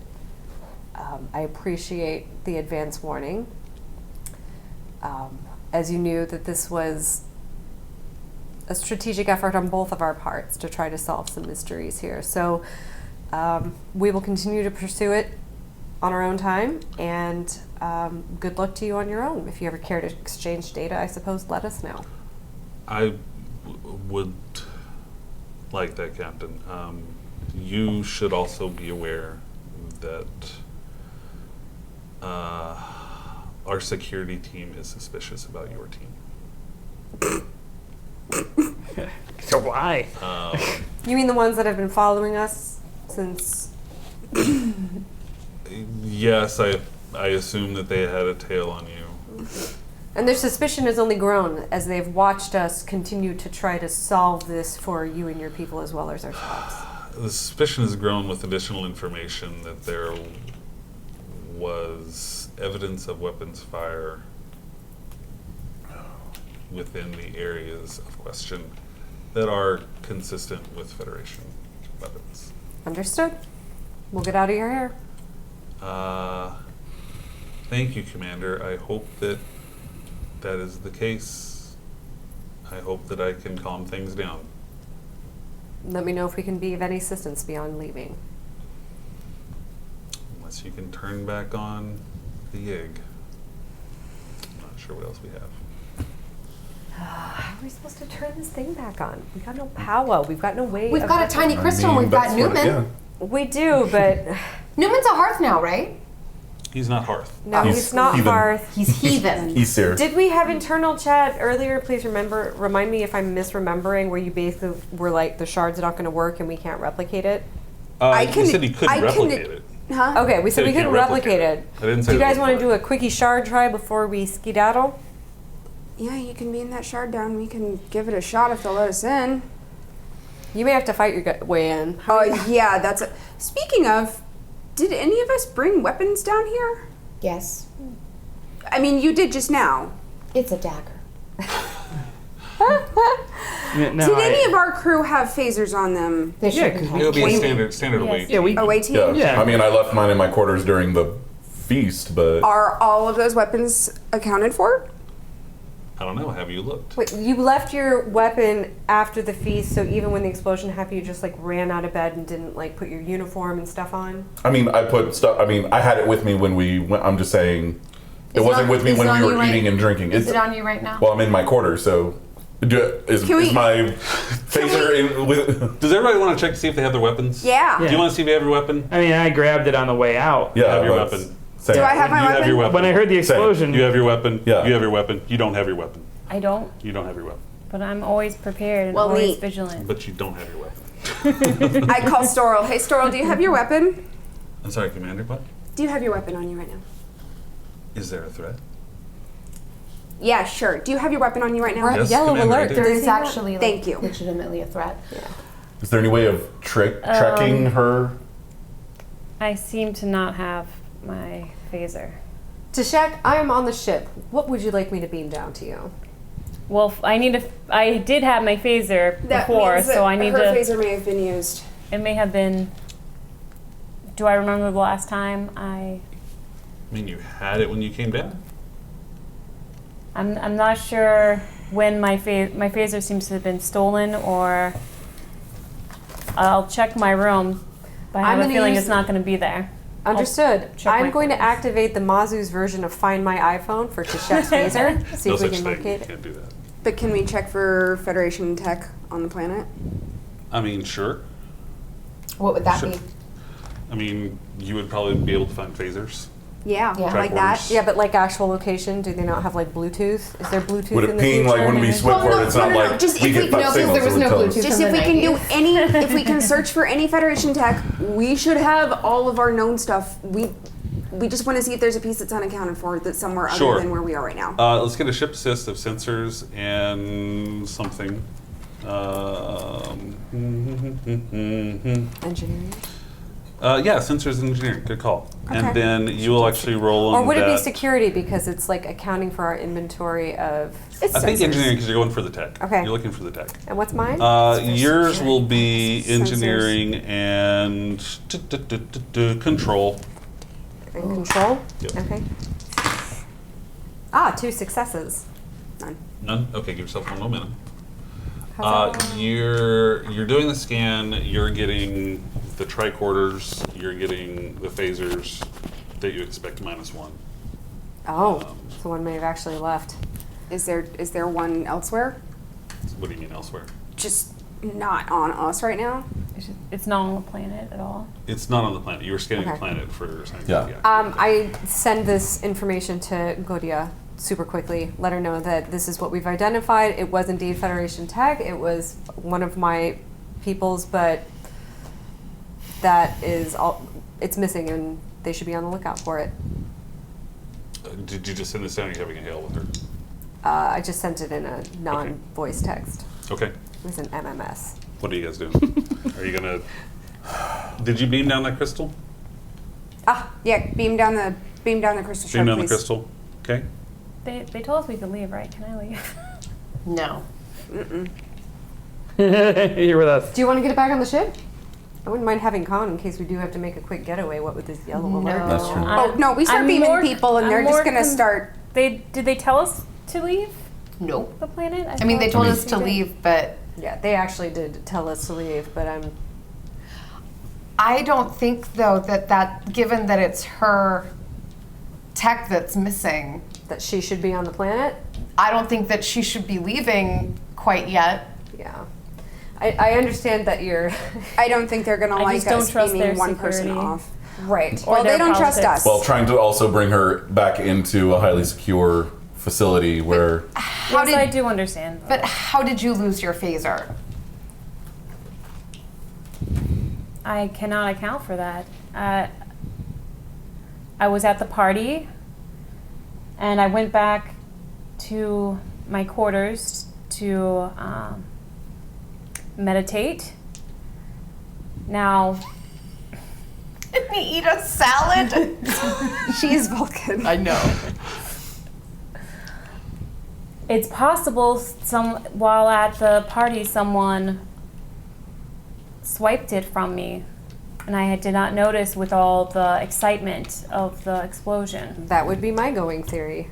I appreciate the advance warning. As you knew that this was a strategic effort on both of our parts to try to solve some mysteries here. So we will continue to pursue it on our own time, and good luck to you on your own. If you ever care to exchange data, I suppose, let us know. I would like that, Captain. You should also be aware that our security team is suspicious about your team. So why? You mean the ones that have been following us since? Yes, I assume that they had a tail on you. And their suspicion has only grown as they've watched us continue to try to solve this for you and your people as well as ourselves. The suspicion has grown with additional information that there was evidence of weapons fire within the areas of question that are consistent with Federation weapons. Understood. We'll get out of your hair. Thank you, Commander. I hope that that is the case. I hope that I can calm things down. Let me know if we can be of any assistance beyond leaving. Unless you can turn back on the Yig. I'm not sure what else we have. How are we supposed to turn this thing back on? We got no power. We've got no way. We've got a tiny crystal and we've got Newman. We do, but Newman's a Hearth now, right? He's not Hearth. no, he's not heathen. Hearth. He's heathen. He's here. Did we have internal chat earlier? Please remind me if I'm misremembering, where you basically were like, the shard's not going to work and we can't replicate it? You said you couldn't replicate it. Huh? Okay, we said we you couldn't can't replicate replicate it. I didn't say Do you it guys want to wouldn't do a quickie shard try before we skedaddle? Yeah, you can be in that shard down. We can give it a shot if they'll let us in. You may have to fight your way in. Oh, yeah, that's it. Speaking of, did any of us bring weapons down here? Yes. I mean, you did just now. It's a dagger. No, Did any of our crew have phasers on them? They Yeah, shouldn't 'cause have. It'll be a Yes. standard await. Yeah, we. Away team? Yeah. Yeah. I mean, I left mine in my quarters during the feast, but Are all of those weapons accounted for? I don't know. Have you looked? Wait, you left your weapon after the feast, so even when the explosion happened, you just like ran out of bed and didn't like put your uniform and stuff on? I mean, I put stuff. I mean, I had it with me when we went. I'm just saying, it Is wasn't on- with me is when it on we were you right- eating and drinking. Is it on you right now? Well, I'm in my quarters, so is Can we- my phaser in with? Does everybody want to check to see if they have their weapons? Yeah. Do you want to see if you have your weapon? I mean, I grabbed it on the way out. Yeah, have your let's weapon. say Do it. I have my You have your weapon. When I heard the explosion, You have your weapon. Yeah. You have your weapon. You don't have your weapon. I don't, You don't have your weapon. but I'm always prepared and Well, always neat. vigilant. But you don't have your weapon. I call Storal. Hey, Storal, do you have your weapon? I'm sorry, Commander. What? Do you have your weapon on you right now? Is there a threat? Yeah, sure. Do you have your weapon on you right now? We're Yes, yellow Commander, I alert. do. There Did you is see that? actually like, Thank you. legitimately a threat. Is there any way of tracking her? I seem to not have my phaser. Tashek, I am on the ship. What would you like me to beam down to you? Well, I did have my phaser before, means that so I need her to. phaser may have been used. It may have been. Do I remember the last time I? I mean, you had it when you came down. I'm not sure when my phaser seems to have been stolen, or I'll check my room, but I I'm have a gonna feeling use- it's not going to be there. Understood. check my I'm going to quarters. activate the Mazu's version of Find My iPhone for Tashek's phaser. See No if we such can thing. locate You it. can't do that. But can we check for Federation tech on the planet? I mean, sure. What would that Sure. be? I mean, you would probably be able to find phasers. Yeah, Yeah. like that. Track Yeah, but like actual location, do they not have like Bluetooth? Is there Bluetooth Would in it the ping future? like when we Maybe? switch where it's not like just we if get we- five no, 'cause signals, there was so it no tells- Bluetooth. Just in if the we can do 90s. any, if we can search for any Federation tech, we should have all of our known stuff. We just want to see if there's a piece that's unaccounted for that's somewhere Sure. other than where we are right now. Let's get a ship assist of sensors and something. Engineering. Yeah, sensors and engineering. Good call. Okay. And then you will actually roll on Or would it be that. security because it's like accounting for our inventory of It's I think sensors. engineering because you're going for the tech. Okay. You're looking for the tech. And what's mine? Yours will be Sensors. engineering and control. And control? Yep. Okay. Ah, 2 successes. None. None? Okay, give yourself one momentum. You're doing the scan. You're getting the tricorders. You're getting the phasers that you expect -1. Oh, so one may have actually left. Is there one elsewhere? What do you mean elsewhere? Just not on us right now? It's not on the planet at all. It's not on the planet. You were scanning the Okay. planet for scientific Yeah. activity. I send this information to Godia super quickly, let her know that this is what we've identified. It was indeed Federation tech. It was one of my people's, but that is all. It's missing, and they should be on the lookout for it. Did you just send this down? Or are you having a hail with her? I just sent it in a non-voice text. Okay. It was an MMS. What are you guys doing? Are you gonna? Did you beam down that crystal? Yeah, beam down the crystal shard, Beam down the please. crystal. Okay. They told us we could leave, right? Can I leave? No. You're with us. Do you want to get it back on the ship? I wouldn't mind having Con in case we do have to make a quick getaway. What with this yellow alert? That's true. Oh, no, we start beaming people and they're just going to start... Did they tell us to leave Nope. the planet? I mean, they thought told us to did. leave, but Yeah, they actually did tell us to leave, but I don't think, though, that given that it's her tech that's missing, that she should be on the planet. I don't think that she should be leaving quite yet. Yeah. I understand that you're... I don't think they're going to I like just don't us trust beaming their one person security. off. Right. Or Well, they their don't trust politics. us. Well, trying to also bring her back into a highly secure facility where Yes, I do understand. But how did you lose your phaser? I cannot account for that. I was at the party, and I went back to my quarters to meditate. Now, Did we eat a salad? She is Vulcan. I know. it's possible while at the party someone swiped it from me, and I did not notice with all the excitement of the explosion. That would be my going theory.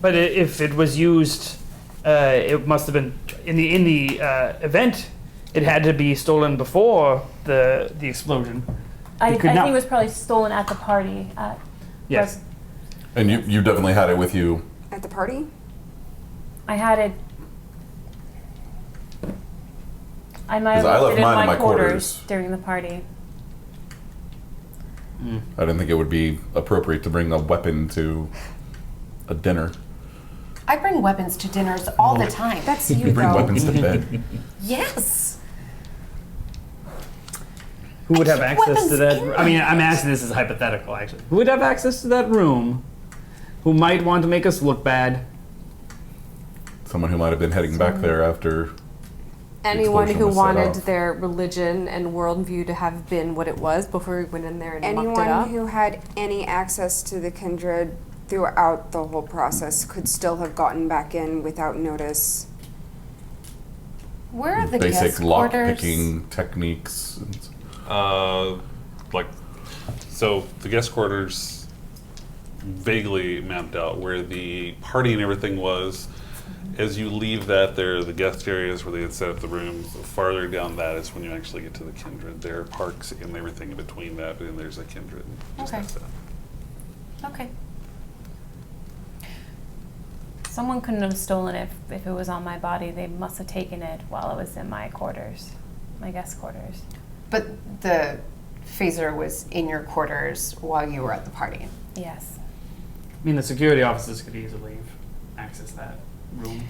But if it was used, it must have been in the event. It had to be stolen before the explosion. I It could think not- it was probably stolen at the party. Yes. and you definitely had it with you. At the party? I had it. I might 'Cause have I left left it in mine in my my quarters quarters. during the party. I didn't think it would be appropriate to bring a weapon to a dinner. I bring weapons to dinners all the time. That's You you, bring though. weapons to bed. Yes. Who would have access to weapons that? in I mean, I'm asking this as hypothetical, actually. Who would have access to that room? Who might want to make us look bad? Someone who might have been heading back there after. Anyone explosion who was set wanted off. their religion and worldview to have been what it was before we went in there and mucked it Anyone up. who had any access to the kindred throughout the whole process could still have gotten back in without notice. Where are the Basic guest lock quarters? picking techniques. So the guest quarters vaguely mapped out where the party and everything was. As you leave that, there are the guest areas where they had set up the rooms. Farther down that is when you actually get to the kindred. There are parks and everything in between that, and there's a kindred. Just Okay. past that. Okay. Someone couldn't have stolen it if it was on my body. They must have taken it while it was in my quarters, my guest quarters. But the phaser was in your quarters while you were at the party. Yes. I mean, the security officers could easily access that room.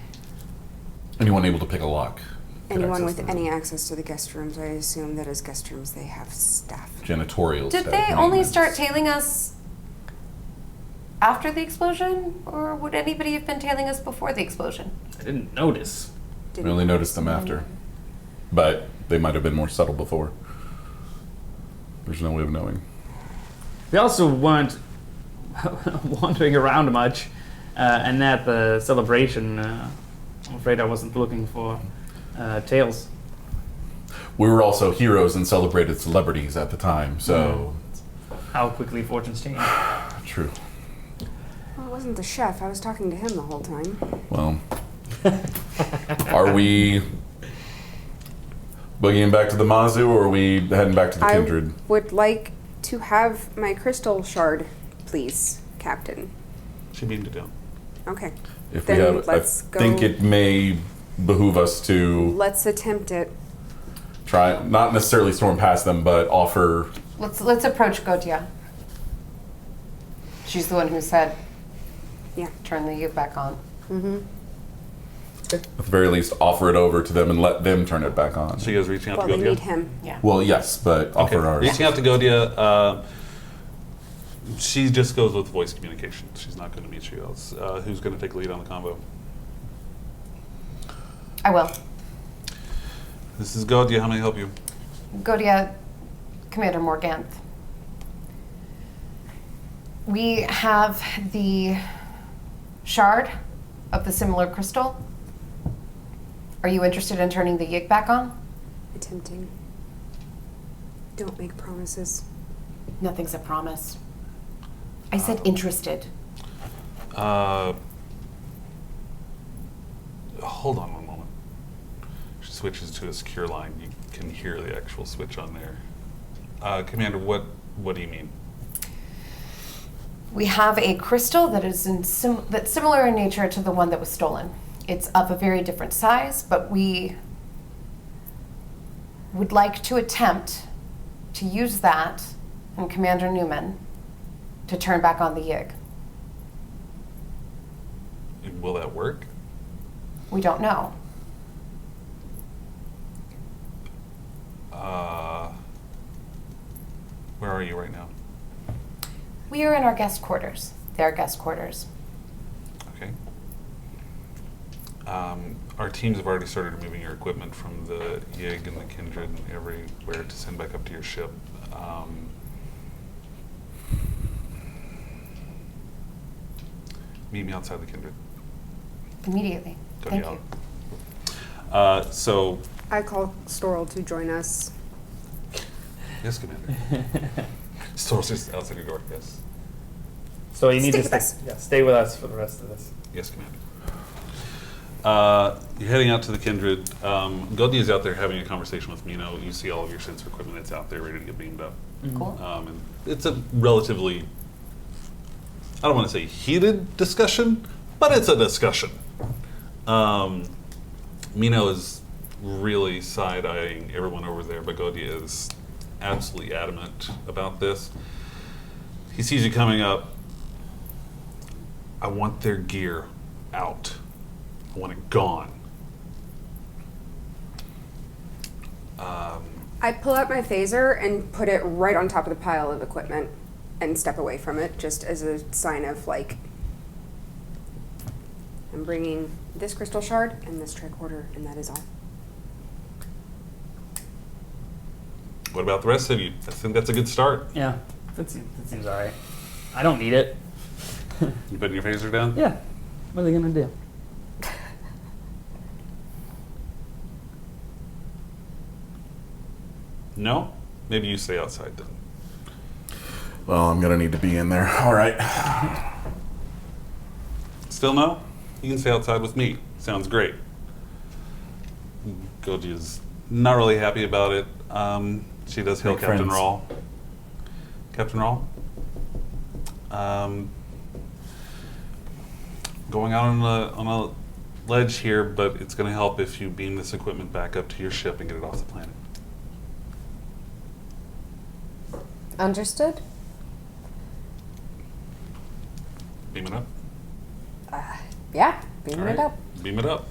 Anyone able to pick a lock? could Anyone access with them. any access to the guest rooms, I assume that as guest rooms they have staff. Janitorial. Did staff, they only maintenance. start tailing us after the explosion? Or would anybody have been tailing us before the explosion? I didn't notice. We only noticed them after. But they might have been more subtle before. There's no way of knowing. We also weren't wandering around much, and at the celebration, I'm afraid I wasn't looking for tails. We were also heroes and celebrated celebrities at the time, so How quickly fortunes change. true. Well, it wasn't the chef. I was talking to him the whole time. Well, Are we boogieing back to the Mazu, or are we heading back to the Kindred? I would like to have my crystal shard, please, Captain. She beamed it down. Okay. If Then we have, let's I think go. it may behoove us to Let's attempt it. try, not necessarily storm past them, but offer. Let's approach Gotia. She's the one who said, Yeah. turn the Yig back on. At the very least, offer it over to them and let them turn it back on. So you guys reaching out Well, to they Godia? need him. Yeah. Well, yes, but offer ours. Reaching out to Godia, she just goes with voice communication. She's not going to meet you else. Who's going to take the lead on the convo? I will. This is Godia. How may I help you? Godia, Commander Morganth. We have the shard of the similar crystal. Are you interested in turning the Yig back on? Attempting. Don't make promises. Nothing's a promise. I said interested. Hold on one moment. She switches to a secure line. You can hear the actual switch on there. Commander, what do you mean? We have a crystal that is that's similar in nature to the one that was stolen. It's of a very different size, but we would like to attempt to use that and Commander Newman to turn back on the Yig. Will that work? We don't know. Where are you right now? We are in our guest quarters. Their guest quarters. Okay. Our teams have already started moving your equipment from the Yig and the Kindred and everywhere to send back up to your ship. Meet me outside the Kindred. Immediately. Go Thank down. you. So, I call Storl to join us. yes, Commander. Store's just outside your door, yes. So you need Stick to with us. stay with us for the rest of this. Yes, Commander. You're heading out to the Kindred. Goldie is out there having a conversation with Mino. You see all of your sensor equipment that's out there ready to get beamed up. Cool. And it's a relatively, I don't want to say heated discussion, but it's a discussion. Mino is really side-eyeing everyone over there, but Goldie is absolutely adamant about this. He sees you coming up. I want their gear out. I want it gone. I pull out my phaser and put it right on top of the pile of equipment and step away from it, just as a sign of, like, I'm bringing this crystal shard and this tricorder, and that is all. What about the rest of you? I think that's a good start. Yeah, that seems all right. I don't need it. You putting your phaser down? Yeah. What are they gonna do? No? Maybe you stay outside then. Well, I'm gonna need to be in there. All right. Still no? You can stay outside with me. Sounds great. Goji is not really happy about it. She does hail Make Captain friends. Rawl. Captain Rawl? Going out on a ledge here, but it's going to help if you beam this equipment back up to your ship and get it off the planet. Understood? Beam it up. Yeah, beam All it right. up. Beam it up.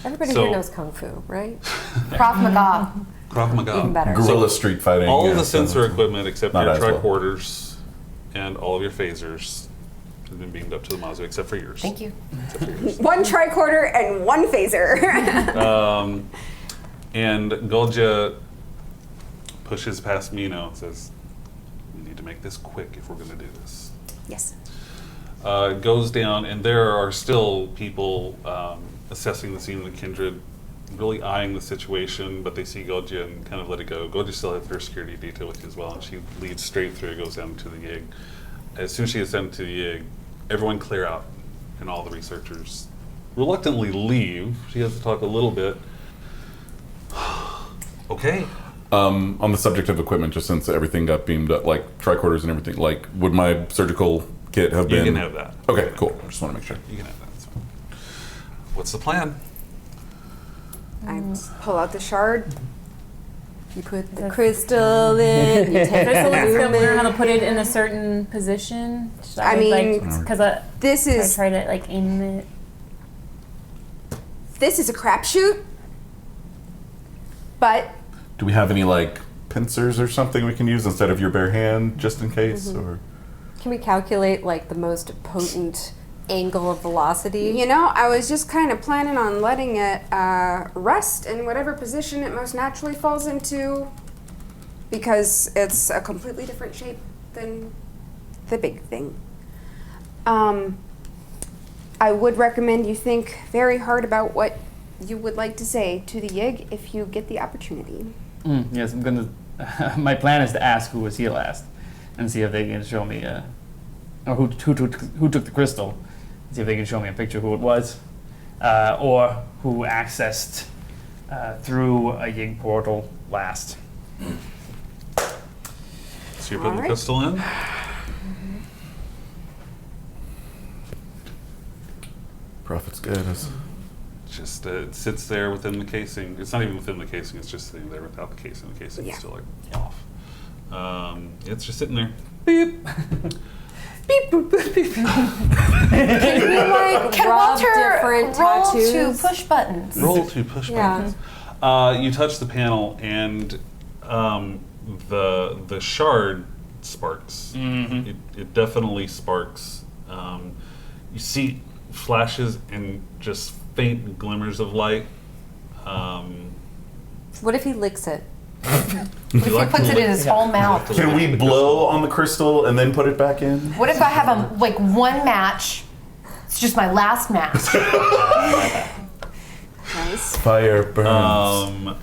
Everybody So- here knows Kung Fu, right? Krav Maga. Krav Maga. Even better. Guerrilla street fighting. All of yeah, the so- sensor equipment except Not your as well. tricorders and all of your phasers have been beamed up to the Mazu except for yours. Thank you. Except for yours. One tricorder and one phaser. And Golja pushes past Mino and says, "We need to make this quick if we're going to do this." Yes. Goes down, and there are still people assessing the scene of the Kindred, really eyeing the situation, but they see Golja and kind of let it go. Golja still has her security detail with you as well, and she leads straight through, goes down to the Yig. As soon as she gets down to the Yig, everyone clear out, and all the researchers reluctantly leave. She has to talk a little bit. Okay. On the subject of equipment, just since everything got beamed up, like tricorders and everything, like would my surgical kit have You been? can have that. Okay, cool. Just want to make sure. You can have that. That's fine. What's the plan? I pull out the shard. You put the crystal in. You take Crystal the is gonna learn how to lumen. put it in a certain position. Should I mean, because I This is try to like aim it. this is a crapshoot. But Do we have any like pincers or something we can use instead of your bare hand, just in case? Or Can we calculate like the most potent angle of velocity? you know, I was just kind of planning on letting it rest in whatever position it most naturally falls into, because it's a completely different shape than the big thing. I would recommend you think very hard about what you would like to say to the Yig if you get the opportunity. Yes, I'm gonna. My plan is to ask who was here last, and see if they can show me, or who took the crystal. See if they can show me a picture of who it was, or who accessed through a Yig portal last. So you're putting the Alright. crystal in? Prophet's good. Just it sits there within the casing. It's not even within the casing. It's just sitting there without the casing. The casing Yeah. is still like off. It's just sitting there. Beep. Beep. Boop, boop, beep. Can we like Can rub Walter different roll tattoos? to push buttons? Roll to push Yeah. buttons. You touch the panel, and the shard sparks. Mm-hmm. It definitely sparks. You see flashes and just faint glimmers of light. What if he licks it? If He puts it in his whole mouth. Can we blow on the crystal and then put it back in? What if I have like one match? It's just my last match. Nice. Fire burns.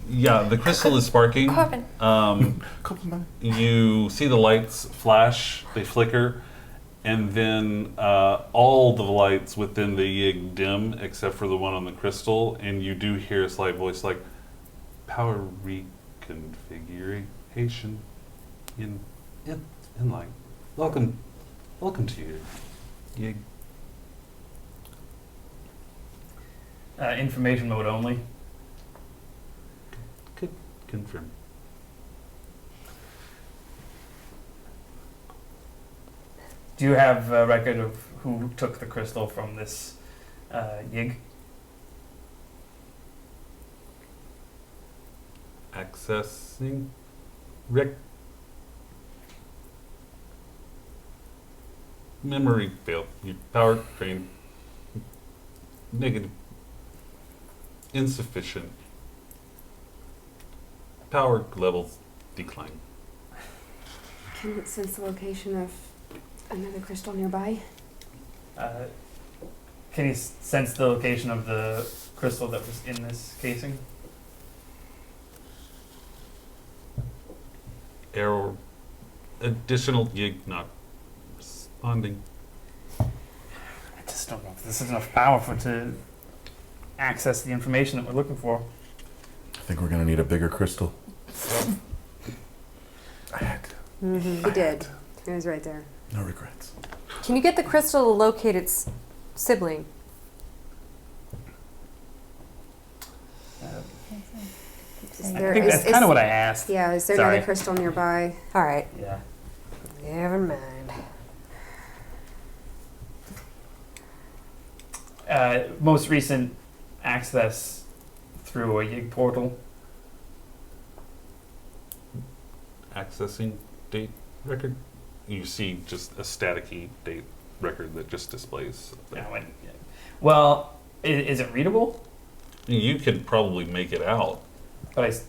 Yeah, the crystal is sparking. Corbin. You see the lights flash, they flicker, and then all the lights within the Yig dim except for the one on the crystal, and you do hear a slight voice like, power reconfiguration in light. Welcome to you, Yig. Information mode only. Could confirm. Do you have a record of who took the crystal from this Yig? Accessing memory failed. Your power drain. Negative. Insufficient. Power levels decline. Can it sense the location of another crystal nearby? Can you sense the location of the crystal that was in this casing? Error. Additional Yig not responding. I just don't know if this is enough power to access the information that we're looking for. I think we're gonna need a bigger crystal. I had to. He did. It was right there. No regrets. Can you get the crystal to locate its sibling? Is I there- think that's is- kind of what I asked. Yeah, is there Sorry. another crystal nearby? All right. Yeah. Never mind. Most recent access through a Yig portal. Accessing date record. You see just a staticky date record that just displays. Yeah, well, is it readable? You could probably make it out. But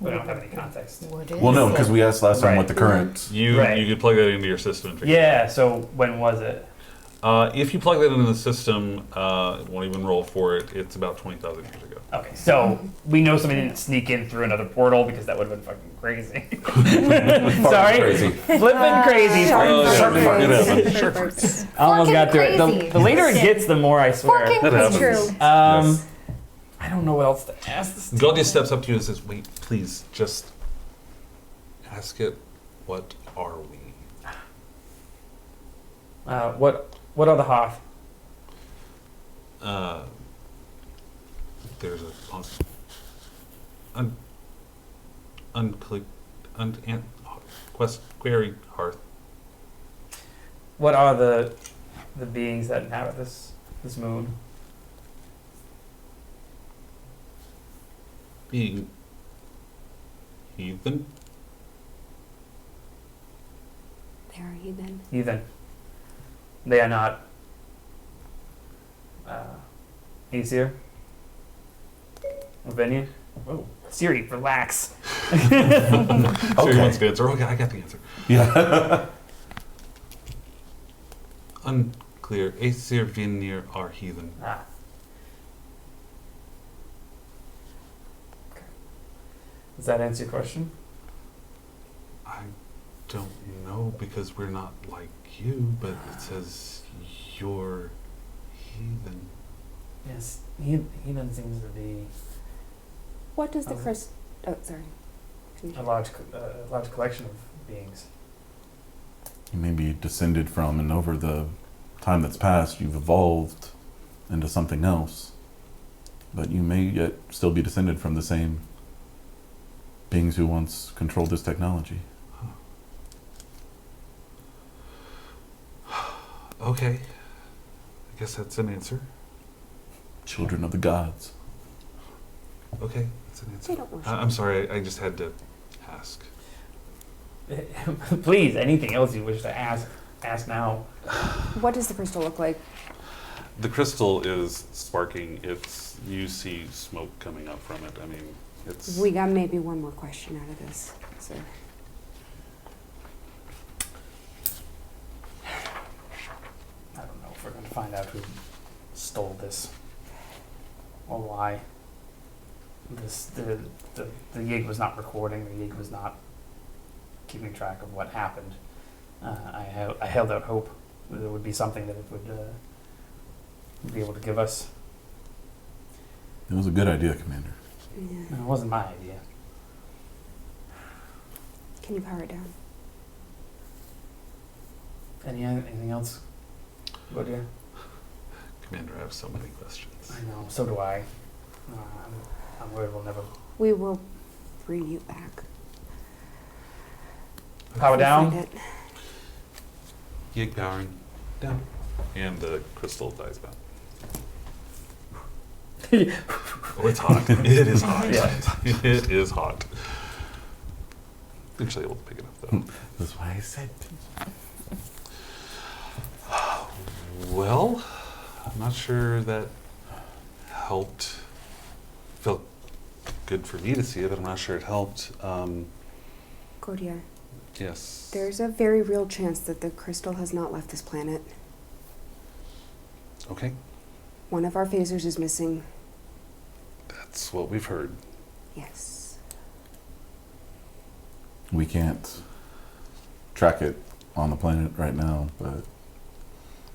we don't have any context. Well, no, because we asked last time Right. what the current. You Right. you could plug that into your system. And figure it Yeah, so when was it? If you plug that into the system, it won't even roll for it. It's about 20,000 years ago. Okay, so we know somebody didn't sneak in through another portal because that would have been fucking crazy. Sorry, Crazy. flipping crazy. It happened. I almost got through Fucking it. The later it gets, the more I swear. Fucking That happens. true. Yes. I don't know what else to ask this. Gaudius steps up to you and says, "Wait, please, just ask it. What are we?" What are the Hearth? There's a quest query Hearth. What are the beings that inhabit this moon? Being heathen. They are heathen. Heathen. They are not. Aesir? Venia? Whoa. Siri, relax. Siri wants the answer. Okay, I got the answer. Yeah. Unclear. Aesir Vinir are heathen. Ah. Okay. Does that answer your question? I don't know because we're not like you, but it says you're heathen. Yes. Heathen seems to be What does the Okay. crystal? Oh, sorry. a large collection of beings. You may be descended from, and over the time that's passed, you've evolved into something else. But you may yet still be descended from the same beings who once controlled this technology. Okay. I guess that's an answer. Children of the gods. Okay, that's an answer. They don't worship. I'm sorry, I just had to ask. Please, anything else you wish to ask now. What does the crystal look like? The crystal is sparking. You see smoke coming up from it. I mean, it's. We got maybe one more question out of this, sir. I don't know if we're going to find out who stole this or why. The Yig was not recording. The Yig was not keeping track of what happened. I held out hope that there would be something that it would be able to give us. It was a good idea, Commander. Yeah. It wasn't my idea. Can you power it down? Anything else? What do you? Commander, I have so many questions. I know. So do I. I'm worried we'll never We will bring you back. power We'll down. find it. Yig powering down. And the crystal dies down. Oh, it's hot. It is hot. Yeah. It is hot. Actually able to pick it up though. That's why I said. Well, I'm not sure that helped. Felt good for me to see it, but I'm not sure it helped. Godia, Yes. there's a very real chance that the crystal has not left this planet. Okay. One of our phasers is missing. That's what we've heard. Yes. We can't track it on the planet right now, but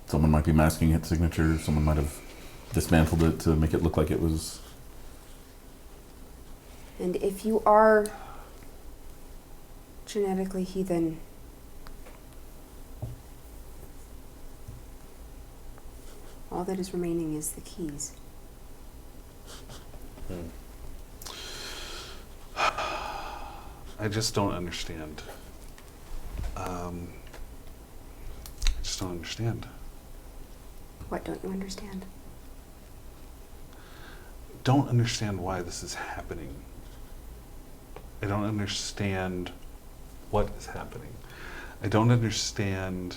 someone might be masking its signature. Someone might have dismantled it to make it look like it was. And if you are genetically heathen, all that is remaining is the keys. I just don't understand. I just don't understand. What don't you understand? Don't understand why this is happening. I don't understand what is happening. I don't understand.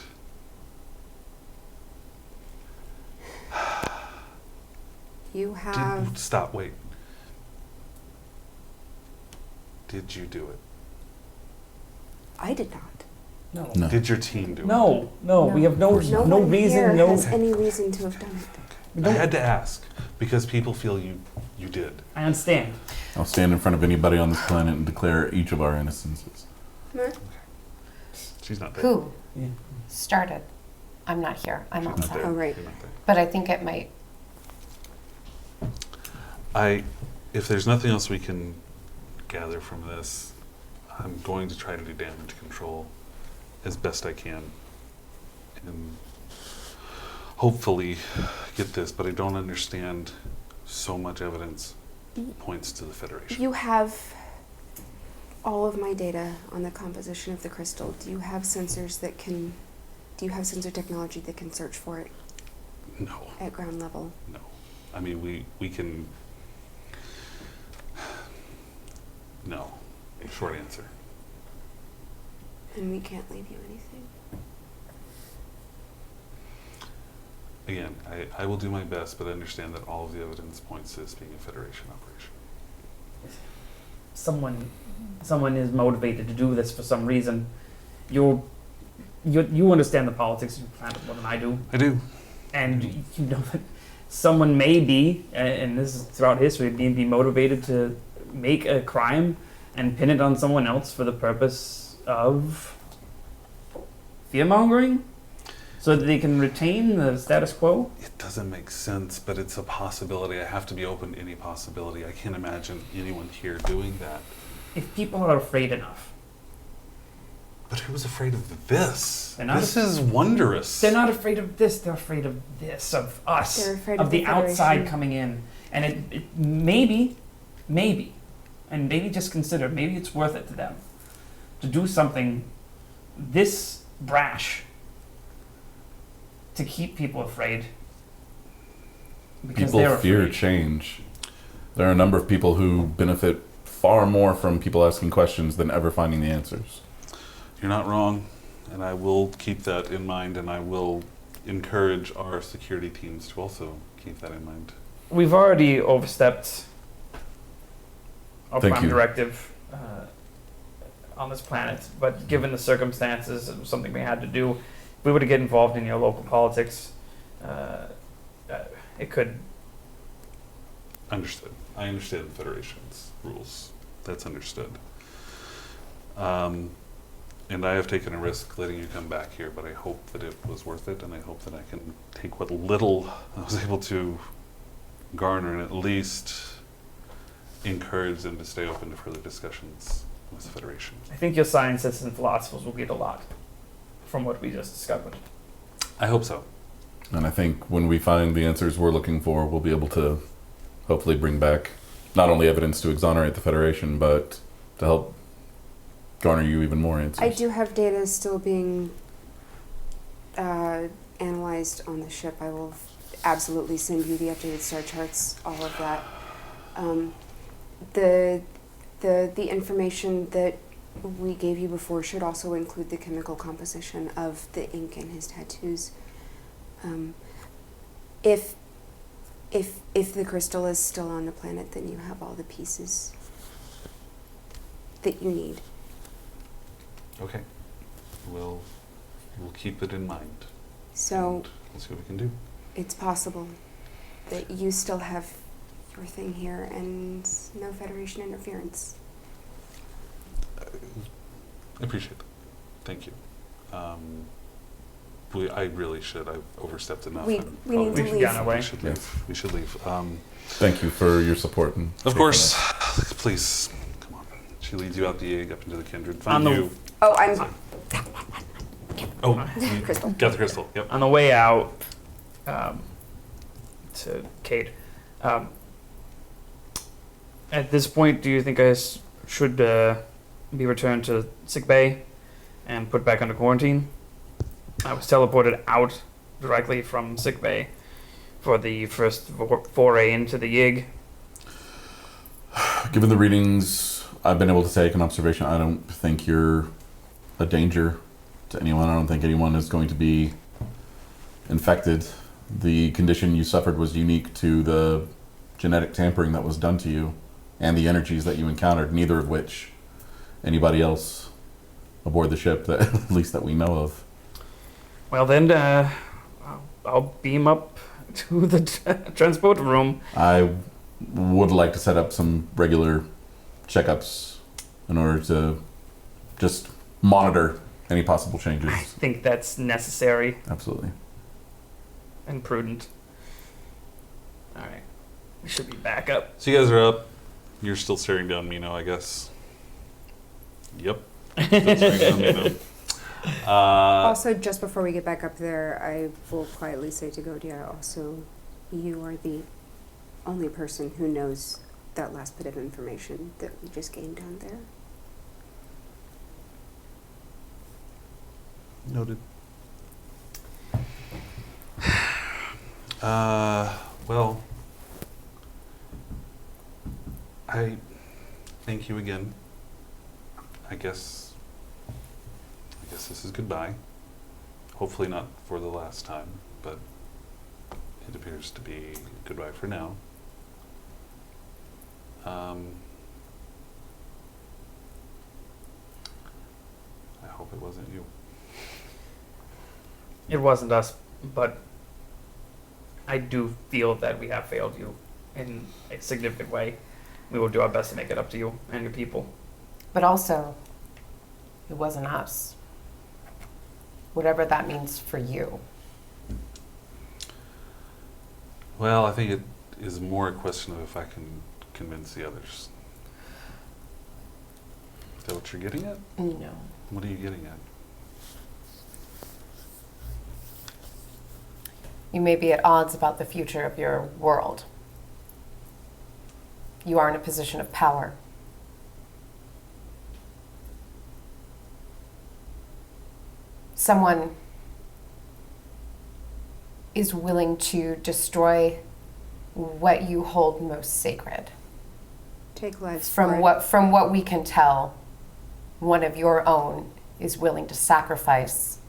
You have... Stop, wait. Did you do it? I did not. No. No. Did your team do it? No, we have no No no one reason, here no. has any reason to have done it. I had to ask because people feel you did. I understand. I'll stand in front of anybody on this planet and declare each of our innocences. She's not there. Who Yeah. started? I'm not here. I'm She's not outside. there. Oh, right. She's not there. But I think it might. If there's nothing else we can gather from this, I'm going to try to do damage control as best I can, and hopefully get this. But I don't understand. So much evidence points to the Federation. You have all of my data on the composition of the crystal. Do you have sensors that can? Do you have sensor technology that can search for it No, at ground level? no. I mean, we can. No. Short answer. And we can't leave you anything. Again, I will do my best, but understand that all of the evidence points to this being a Federation operation. Someone is motivated to do this for some reason. You understand the politics of the planet more than I do, I do. and you know that someone may be, and this is throughout history, be motivated to make a crime and pin it on someone else for the purpose of fear-mongering, so that they can retain the status quo. It doesn't make sense, but it's a possibility. I have to be open to any possibility. I can't imagine anyone here doing that. If people are afraid enough, But who's afraid of this? They're not This is wondrous. they're not afraid of this. They're afraid of this, of us, They're afraid of of the the outside Federation. coming in. And it maybe, and maybe just consider, maybe it's worth it to them to do something this brash to keep people afraid. Because People they're fear afraid. change. There are a number of people who benefit far more from people asking questions than ever finding the answers. You're not wrong, and I will keep that in mind, and I will encourage our security teams to also keep that in mind. We've already overstepped our Thank prime you. directive on this planet, but given the circumstances, it was something we had to do. If we were to get involved in your local politics, it could. Understood. I understand the Federation's rules. That's understood. And I have taken a risk letting you come back here, but I hope that it was worth it, and I hope that I can take what little I was able to garner and at least encourage them to stay open to further discussions with the Federation. I think your scientists and philosophers will get a lot from what we just discovered. I hope so. And I think when we find the answers we're looking for, we'll be able to hopefully bring back not only evidence to exonerate the Federation, but to help garner you even more answers. I do have data still being analyzed on the ship. I will absolutely send you the updated star charts, all of that. The information that we gave you before should also include the chemical composition of the ink in his tattoos. If the crystal is still on the planet, then you have all the pieces that you need. Okay. We'll keep it in mind. So And we'll see what we can do. it's possible that you still have your thing here and no Federation interference. I appreciate that. Thank you. I really should. I've overstepped enough. We I'm need probably- to should get on our leave. way. We should leave. We should leave. Thank you for your support. And Of taking course. us. Please, come on. She leads you out the egg up into the kindred. On Find the- you. Oh, I'm Oh, you Crystal. got the crystal. Yep. On the way out to Kate, at this point, do you think I should be returned to sick bay and put back under quarantine? I was teleported out directly from sick bay for the first foray into the Yig. Given the readings I've been able to take an observation, I don't think you're a danger to anyone. I don't think anyone is going to be infected. The condition you suffered was unique to the genetic tampering that was done to you and the energies that you encountered, neither of which anybody else aboard the ship, that at least that we know of. Well then, I'll beam up to the transport room. I would like to set up some regular checkups in order to just monitor any possible changes. I think that's necessary Absolutely. and prudent. All right, we should be back up. So you guys are up. You're still staring down Mino, I guess. Yep. Still staring down Mino. Also, just before we get back up there, I will quietly say to Godia, also, you are the only person who knows that last bit of information that we just gained down there. Noted. Well, I thank you again. I guess this is goodbye. Hopefully not for the last time, but it appears to be goodbye for now. I hope it wasn't you. It wasn't us, but I do feel that we have failed you in a significant way. We will do our best to make it up to you and your people. But also, it wasn't us. Whatever that means for you. Well, I think it is more a question of if I can convince the others. Is that what you're getting at? No. What are you getting at? You may be at odds about the future of your world. You are in a position of power. Someone is willing to destroy what you hold most sacred. Take lives From what we can tell, one of your own is willing to sacrifice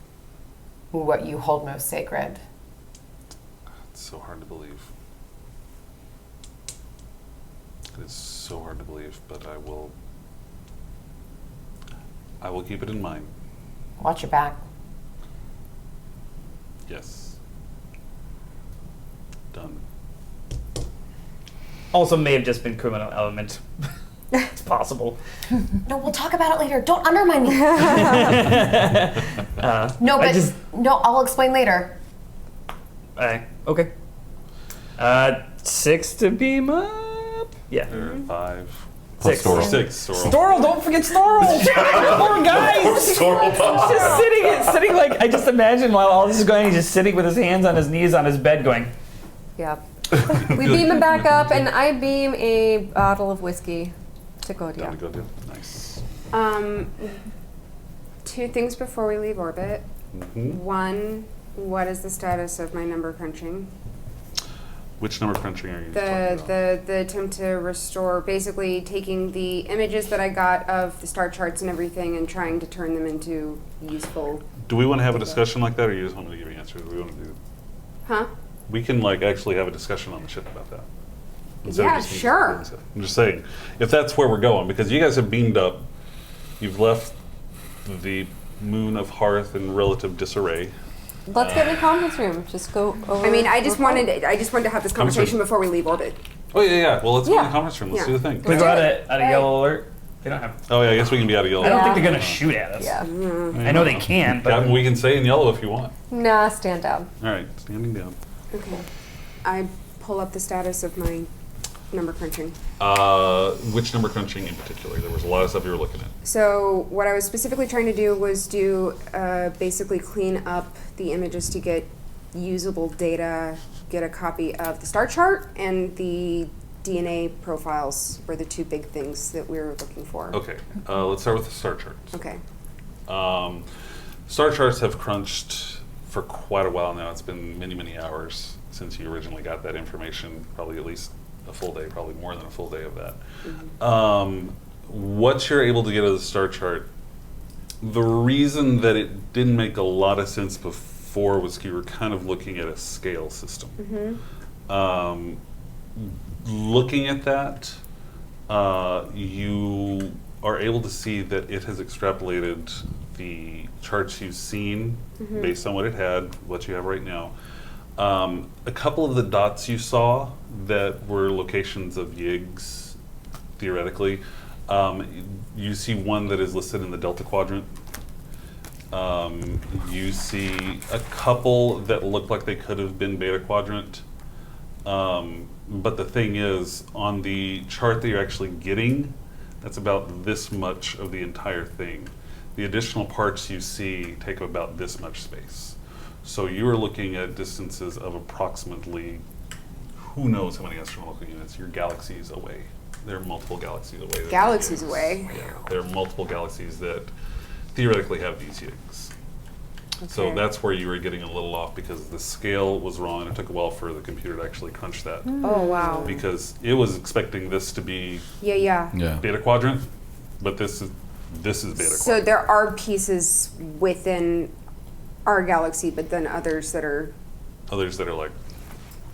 what you hold most sacred. It's so hard to believe. It's so hard to believe, but I will keep it in mind. Watch your back. Yes. Done. Also may have just been criminal element. It's possible. No, we'll talk about it later. Don't undermine me. No, but I'll explain later. Okay. 6 to beam up? Yeah. There are 5. Six. Plus Storl. 6. Storl. Storl, don't forget Storl! Poor guy! Just sitting like, I just imagine while all this is going, he's just sitting with his hands on his knees on his bed going, Yeah. We beam him back up, and I beam a bottle of whiskey to Godia. Good. Nice. 2 things before we leave orbit. Mm-hmm. 1, what is the status of my number crunching? Which number crunching are you talking about? The attempt to restore, basically taking the images that I got of the star charts and everything and trying to turn them into useful. Do we want to have a discussion like that, or you just want me to give you answers? Do we want to do? Huh? We can actually have a discussion on the ship about that. Instead of Yeah, just me sure. doing stuff. I'm just saying, if that's where we're going, because you guys have beamed up, you've left the moon of Hearth in relative disarray. Let's get in the conference room. Just go over. I mean, I just wanted to have this conversation before we leave orbit. Oh yeah. Well, let's go in the Yeah. conference room. Let's Yeah. do the thing. can we go out of yellow alert? They don't have. Oh yeah, I guess we can be out of yellow. I don't think Yeah. they're gonna shoot at us. Yeah. I know they can, but Captain, we can stay in yellow if you want. Nah, stand down. All right, standing down. Okay. I pull up the status of my number crunching. Which number crunching in particular? There was a lot of stuff you were looking at. So what I was specifically trying to do was basically clean up the images to get usable data, get a copy of the star chart, and the DNA profiles were the 2 big things that we were looking for. Okay, let's start with the star charts. Okay. Star charts have crunched for quite a while now. It's been many, many hours since you originally got that information, probably at least a full day, probably more than a full day of that. Mm-hmm. What you're able to get out of the star chart, the reason that it didn't make a lot of sense before was you were kind of looking at a scale system. Mm-hmm. Looking at that, you are able to see that it has extrapolated the charts you've seen, based on what it had, what you have right now. A couple of the dots you saw that were locations of yigs, theoretically, you see one that is listed in the Delta Quadrant. You see a couple that look like they could have been Beta Quadrant. But the thing is, on the chart that you're actually getting, that's about this much of the entire thing. The additional parts you see take up about this much space. So you are looking at distances of approximately, who knows how many astronomical units, your galaxies away. There are multiple galaxies away. that Galaxies these away? Yeah, there are multiple galaxies that theoretically have these yigs. So Okay. that's where you were getting a little off because the scale was wrong and it took a while for the computer to actually crunch that. Oh, wow. Because it was expecting this to be Yeah. Yeah. Beta Quadrant, but this is Beta So Quadrant. there are pieces within our galaxy, but then others that are. Others that are like,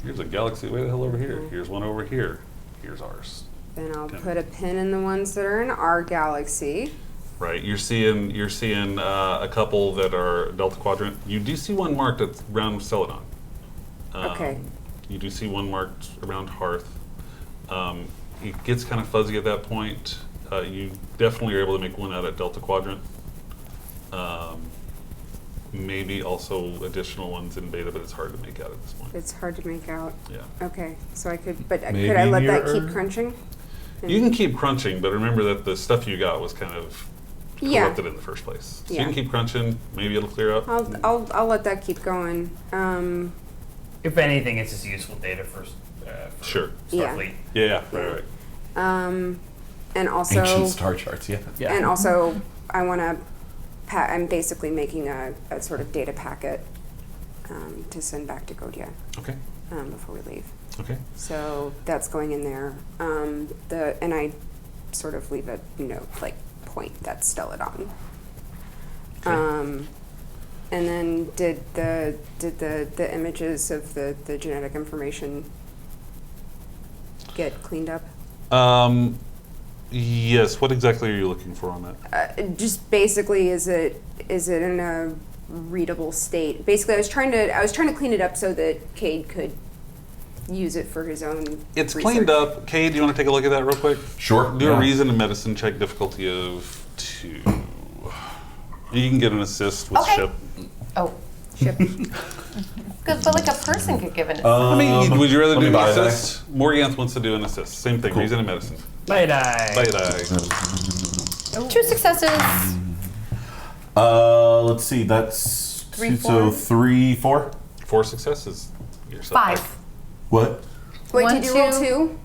here's a galaxy way the hell over here. Here's one over here. Here's ours. Then I'll Okay. put a pin in the ones that are in our galaxy. Right, you're seeing a couple that are Delta Quadrant. You do see one marked at around Celadon. Okay. You do see one marked around Hearth. It gets kind of fuzzy at that point. You definitely are able to make one out at Delta Quadrant. Maybe also additional ones in Beta, but it's hard to make out at this point. It's hard to make out. Yeah. Okay, so I could, but Maybe could I let that near keep Earth? crunching? You can keep crunching, but remember that the stuff you got was kind of Yeah. corrupted in the first place. So you Yeah. can keep crunching. Maybe it'll clear up. I'll let that keep going. If anything, it's just useful data for Sure. Yeah. Starfleet. Yeah. Right. And also. Ancient star charts, yeah. Yeah. And also, I want to. I'm basically making a sort of data packet to send back to Godia Okay. before we leave. Okay. So that's going in there. And I sort of leave a note, like point that's Stelladon. Okay. And then did the images of the genetic information get cleaned up? Yes. What exactly are you looking for on that? Just basically, is it in a readable state? Basically, I was trying to clean it up so that Cade could use it for his own. It's research. cleaned up. Kay, do you want to take a look at that real quick? Sure. Do a yeah. reason and medicine check, difficulty of 2. You can get an assist with Okay. ship. Oh, Ship. but like a person could give an. I mean, would you rather let do me buy an that. assist? Morganth wants to do an assist. Same thing. Cool. Reason and medicine. Bye die. Bye die. 2 successes. Let's see. That's 3, so 4. 3, 4. 4 successes. Yourself 5. What? Wait, 1, did you roll 2. 2?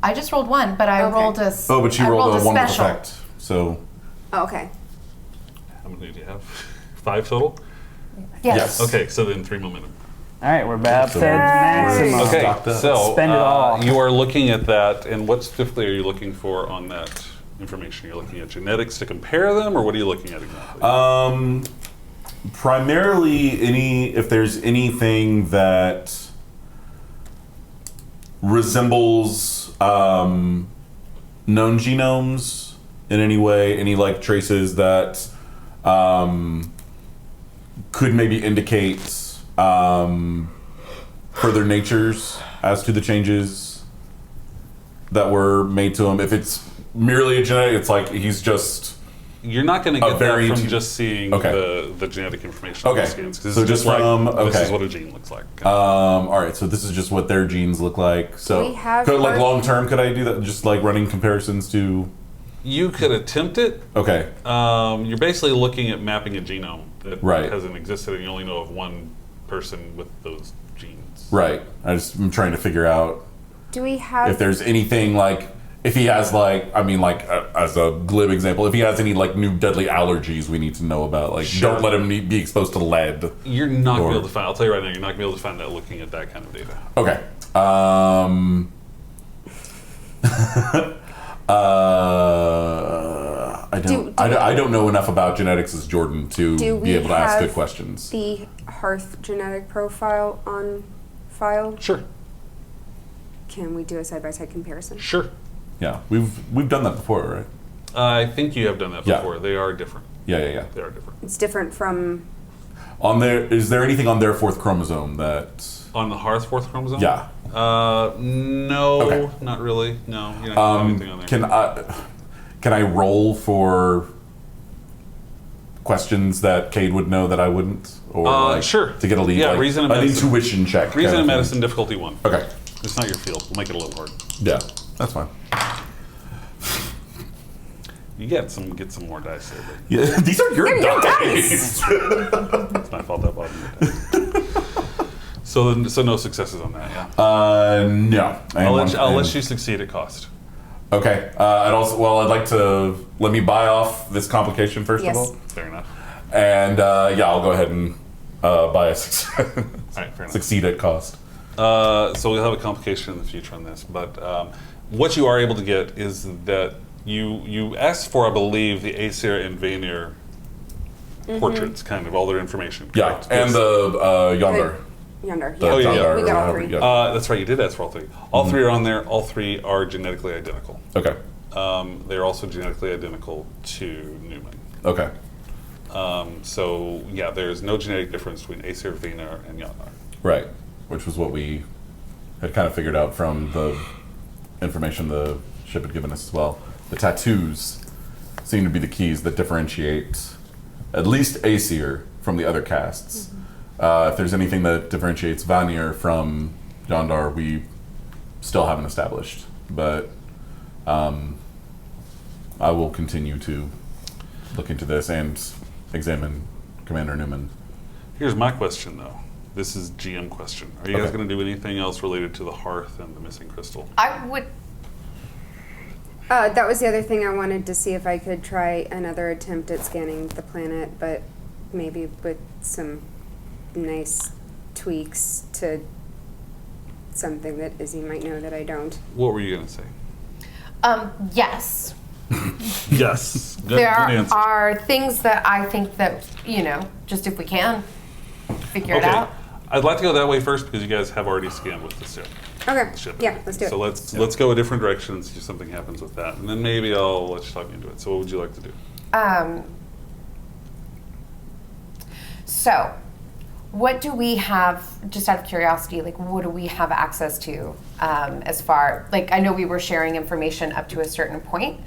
I just rolled 1, but I Okay. rolled a. Oh, but you I rolled a wonderful special. effect. So Oh, okay. How many do you have? 5 total? Yes. Okay, so then 3 momentum. All right, we're back to So- maximum. Okay. Okay, Stocked up. so Spend it all. you are looking at that, and what specifically are you looking for on that information? You're looking at genetics to compare them, or what are you looking at exactly? primarily if there's anything that resembles known genomes in any way, any like traces that could maybe indicate further natures as to the changes that were made to him. If it's merely a genetic, it's like he's just You're not going to get that variant- from just seeing Okay. the genetic information on Okay. the scans. 'cause So it's just like, from- this okay. is what a gene looks like. all right, so this is just what their genes look like. So We have could, like our- long term, could I do that? Just like running comparisons to. You could attempt it. Okay. You're basically looking at mapping a genome that Right. hasn't existed, and you only know of one person with those genes. Right. I'm trying to figure out Do we have? if there's anything like if he has like as a glib example, if he has any like new deadly allergies we need to know about. Like Sure. don't let him be exposed to lead. You're not going to be Or- able to find. I'll tell you right now, you're not going to be able to find that looking at that kind of data. Okay. I don't know enough about genetics as Jordan to Do be we able to ask have good questions. the Hearth genetic profile on file? Sure. Can we do a side-by-side comparison? Sure. Yeah, we've done that before, right? I think you have done that Yeah. before. They are different. Yeah. They are different. It's different from. On their, is there anything on their fourth chromosome that? On the Hearth fourth chromosome? Yeah. No, Okay. not really. No, you don't have anything on there. Can I roll for questions that Cade would know that I wouldn't? Or sure. To get a lead? Yeah, like reason and an medicine. intuition check. Reason kind and of thing. medicine difficulty 1. Okay. It's not your field. We'll make it a little hard. Yeah, that's fine. You get some more dice there, but Yeah, these are your dice. it's my fault that bottom your dice. So no successes on that, yeah. No. I'll let you succeed at cost. Okay. I'd like to let me buy off this complication first Yes. of all, Fair enough. and I'll go ahead and buy a All right, fair enough. succeed at cost. So we'll have a complication in the future on this, but what you are able to get is that you asked for, I believe, the Aesir and Vanir portraits, kind of all their information. Yeah, Correct? and Yes. the Yonder. Yonder. The Oh, yeah, Yonder, yeah. or We got all however three. you got it. That's right, you did ask for all 3. All 3 are on there. All 3 are genetically identical. Okay. They're also genetically identical to Newman. Okay. So yeah, there's no genetic difference between Aesir, Vanir, and Yonder. Right. Which was what we had kind of figured out from the information the ship had given us as well. The tattoos seem to be the keys that differentiate at least Aesir from the other castes. If there's anything that differentiates Vanir from Yondar, we still haven't established. But I will continue to look into this and examine Commander Newman. Here's my question, though. This is GM question. Are you guys Okay. going to do anything else related to the Hearth and the missing crystal? I would. That was the other thing I wanted to see if I could try another attempt at scanning the planet, but maybe with some nice tweaks to something that Izzy might know that I don't. What were you going to say? Yes. Yes. Good, There good answer. are things that I think that, just if we can figure it out. I'd like to go that way first because you guys have already scanned with the ship. Okay. ship. Yeah, let's do it. So let's go a different direction and see if something happens with that, and then maybe I'll let you talk me into it. So what would you like to do? So, what do we have, just out of curiosity, like what do we have access to as far, like I know we were sharing information up to a certain point.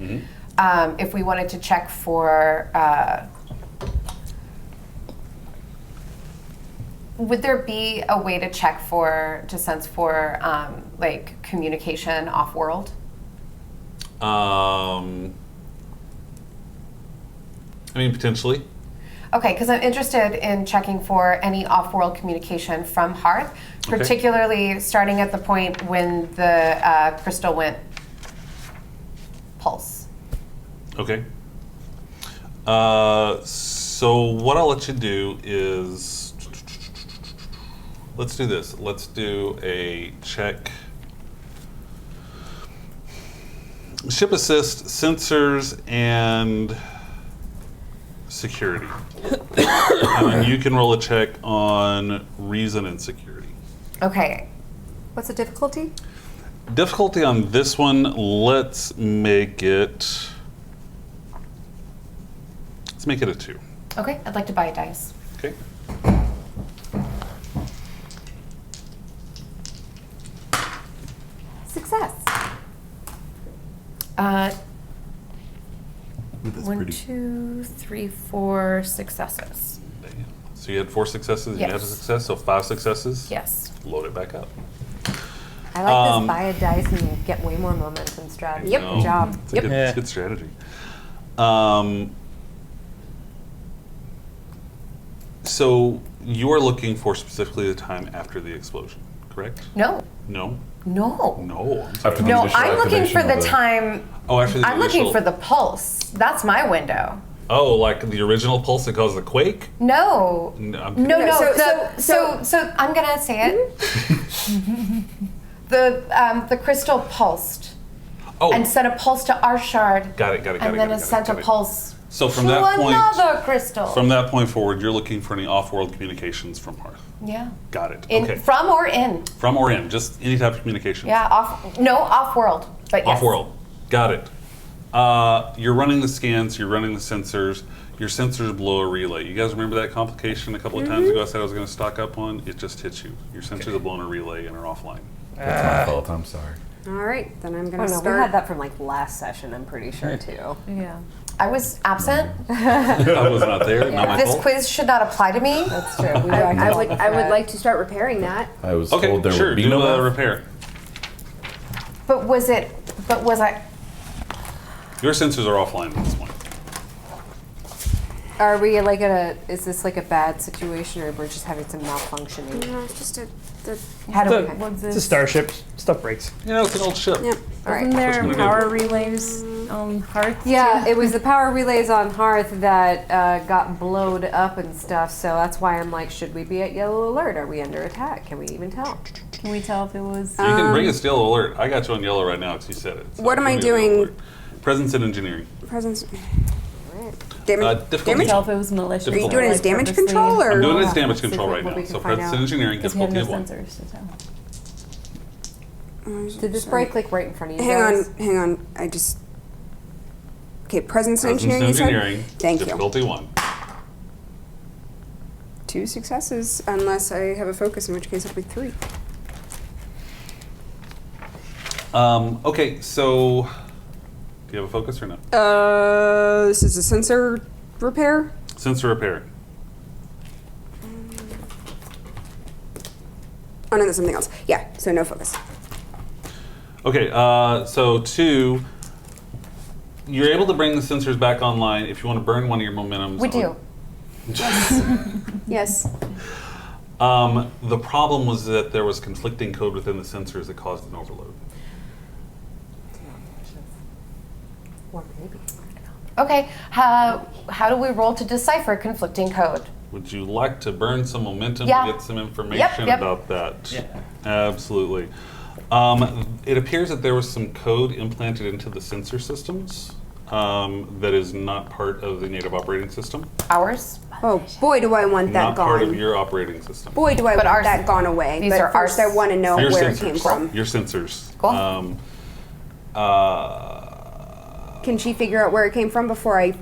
If we wanted to check for, would there be a way to check to sense for like communication off-world? I mean, potentially. Okay, because I'm interested in checking for any off-world communication from Hearth, particularly starting at the point when the crystal went pulse. Okay. So what I'll let you do is, let's do this. Let's do a check. Ship assist, sensors, and security. And then you can roll a check on reason and security. Okay. What's the difficulty? Difficulty on this one, let's make it a 2. Okay, I'd like to buy a dice. Okay. Success. That's 1, pretty. 2, 3, 4 successes. So you had 4 successes, you had a Yes. success, so 5 successes. Yes. Load it back up. I like this buy a dice and get way more momentum strategy. Yep. Good job. It's a good, it's a good strategy. So you're looking for specifically the time after the explosion, correct? No. No? No. No. I'm sorry. After the No, initial I'm looking for activation the of time. Oh, actually, I'm looking for the pulse. That's my window. Oh, like the original pulse that caused the quake? No. No, I'm No, kidding. no. so- So I'm gonna say it. The crystal pulsed Oh, and sent a pulse to our shard, got it. and then it sent a pulse So from to that point, another crystal. from that point forward, you're looking for any off-world communications from Hearth. Yeah. Got it. In Okay. from or in. From or in, just any type of communication. Yeah. Off. No, off world. But yes. Off-world. Got it. You're running the scans, you're running the sensors. Your sensors blow a relay. You guys remember that complication a couple of times ago I said I was going to stock up on? It just hits you. Your sensors have blown a relay and are offline. That's my fault. I'm sorry. All right, then I'm Oh gonna no, we start. had that from like last session, I'm pretty sure too. Yeah. I was absent. I was not there. Not my This fault. quiz should not apply to me. That's true. We I would like to start repairing that. I was Okay, told there sure. would be Do no a math. repair. But was I? Your sensors are offline at this point. Are we like is this like a bad situation or we're just having some malfunctioning? No, it's just How do we? What's It's a this? starship. Stuff breaks. You know, it's an old ship. Yep. All right. Isn't there That's what we power relays on Hearth? Yeah, too? it was the power relays on Hearth that got blowed up and stuff, so that's why I'm like, should we be at yellow alert? Are we under attack? Can we even tell? Can we tell if it was? You can bring us yellow alert. I got you on yellow right now because you said it. So What am I bring me yellow doing? alert. Presence in engineering. Presence. Damage. Difficulty. Can we tell if it was malicious? Are you Difficult. doing it as like, damage purposely- control or? I'm doing it as Yeah, damage see control right what we now. can So find presence out. in engineering, Because we have difficulty no of 1. sensors to tell. Did this break like right in front of you Hang guys? hang on. I just. Okay, presence in Presence in engineering. You engineering, said? Thank you. difficulty 1. 2 successes, unless I have a focus, in which case it'll be 3. Okay, so do you have a focus or no? This is a sensor repair. Sensor repair. Oh no, that's something else. Yeah, so no focus. Okay, so 2, you're able to bring the sensors back online if you want to burn one of your momentums. We do. Yes. The problem was that there was conflicting code within the sensors that caused an overload. Or maybe. Okay. How do we roll to decipher conflicting code? Would you like to burn some momentum Yeah. to get some information Yep. about that? Yeah. Absolutely. It appears that there was some code implanted into the sensor systems that is not part of the native operating system. Ours? Oh boy, do I want that Not part of gone. your operating system. Boy, do I But want ours- that gone away. these But are first, ours. I want to know Your where sensors. it came from. Your sensors. Cool. Can she figure out where it came from before I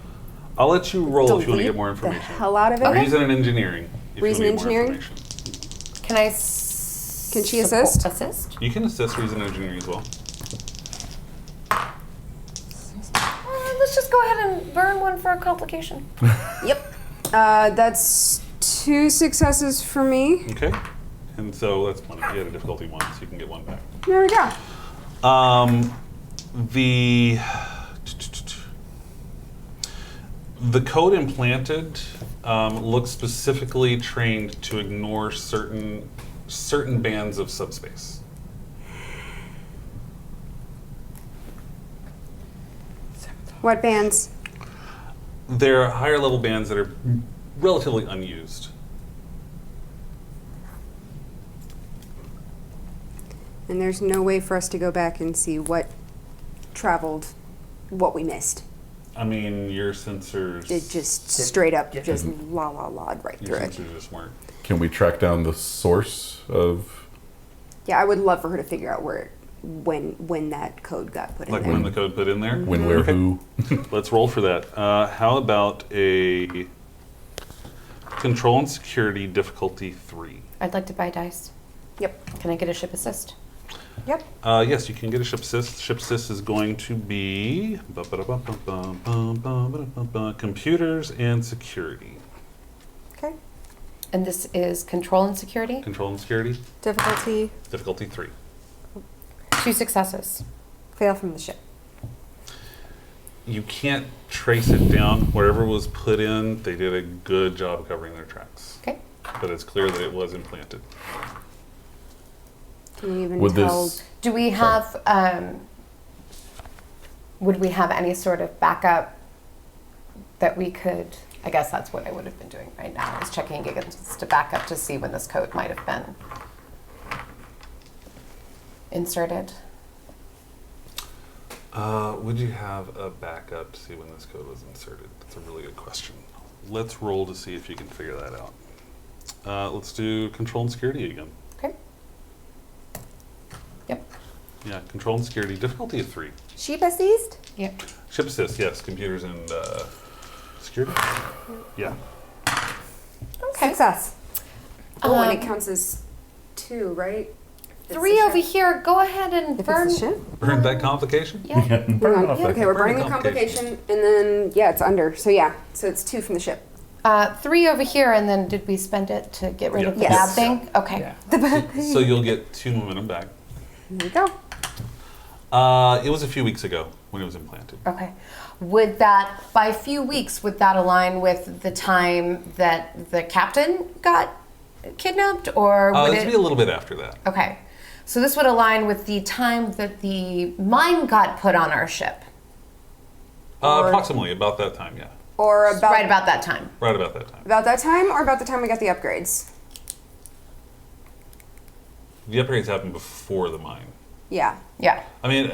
I'll let you roll if you want to delete get more the information. hell out of it? Reason and engineering. If Reason you want to get more engineering? information. Can I? Can she assist? Assist? You can assist reason and engineering as well. Let's just go ahead and burn one for a complication. Yep. That's 2 successes for me. Okay. And so that's one. You had a difficulty 1, so you can get 1 back. There we go. The code implanted looks specifically trained to ignore certain bands of subspace. What bands? There are higher level bands that are relatively unused. And there's no way for us to go back and see what traveled, what we missed. I mean, your sensors. It just straight up Yeah. just la-la-la'd right Your through it. sensors just weren't. Can we track down the source of? Yeah, I would love for her to figure out where it, when that code got put in Like there. when the code put in there? When, where, Okay. who? Let's roll for that. How about a control and security difficulty 3? I'd like to buy dice. Yep. Can I get a ship assist? Yep. Yes, you can get a ship assist. Ship assist is going to be computers and security. Okay. And this is control and security. Control and security Difficulty, difficulty 3. 2 successes. fail from the ship. You can't trace it down. Wherever was put in, they did a good job covering their tracks. Okay. But it's clear that it was implanted. Can we even Would tell? this? Do we have? Would we have any sort of backup that we could? I guess that's what I would have been doing right now, is checking against to back up to see when this code might have been inserted. Would you have a backup to see when this code was inserted? That's a really good question. Let's roll to see if you can figure that out. Let's do control and security again. Okay. Yep. Yeah, control and security difficulty of 3. Sheep assist? Yep. Ship assist, yes. Computers and security. Yeah. Okay. Success. Oh, and it counts as 2, right? It's 3 the over ship. here. Go ahead and If burn. it's a ship? Burn that complication? Yeah. Hang on. Okay, we're burning Burning the complication, and then it's under. So so it's 2 from the ship. 3 over here, and then did we spend it to get rid of the Yes. bad thing? Okay. So you'll get 2 momentum back. There we go. It was a few weeks ago when it was implanted. Okay. Would that, by a few weeks, would that align with the time that the captain got kidnapped, or would This it would be a little bit after that. Okay. So this would align with the time that the mine got put on our ship. Approximately about that time, yeah. Or about Right about that time. Right about that time. about that time, or about the time we got the upgrades. The upgrades happened before the mine. Yeah, Yeah. I mean,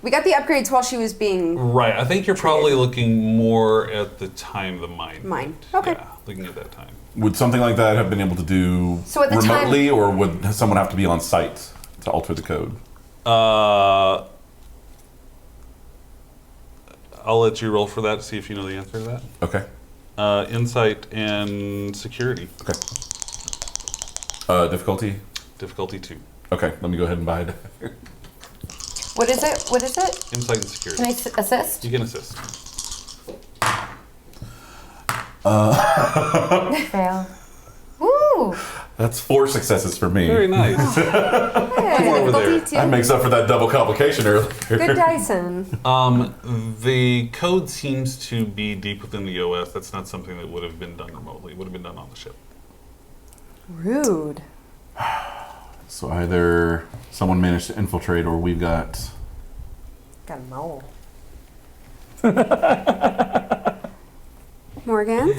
we got the upgrades while she was being. right. I think you're probably looking more at the time the mine. Mine. went. Okay. Yeah, looking at that time. Would something like that have been able to do So at the time- remotely, or would someone have to be on site to alter the code? I'll let you roll for that to see if you know the answer to that. Okay. Insight and security. Okay. Difficulty? Difficulty 2. Okay, let me go ahead and buy it. What is it? What is it? Insight and security. Can I assist? You can assist. Fail. Woo! That's 4 successes for me. Very nice. Come over there. That makes up for that double complication earlier. Good Dyson. The code seems to be deep within the OS. That's not something that would have been done remotely. It would have been done on the ship. Rude. So either someone managed to infiltrate, or we've got. Got a mole. Morgan?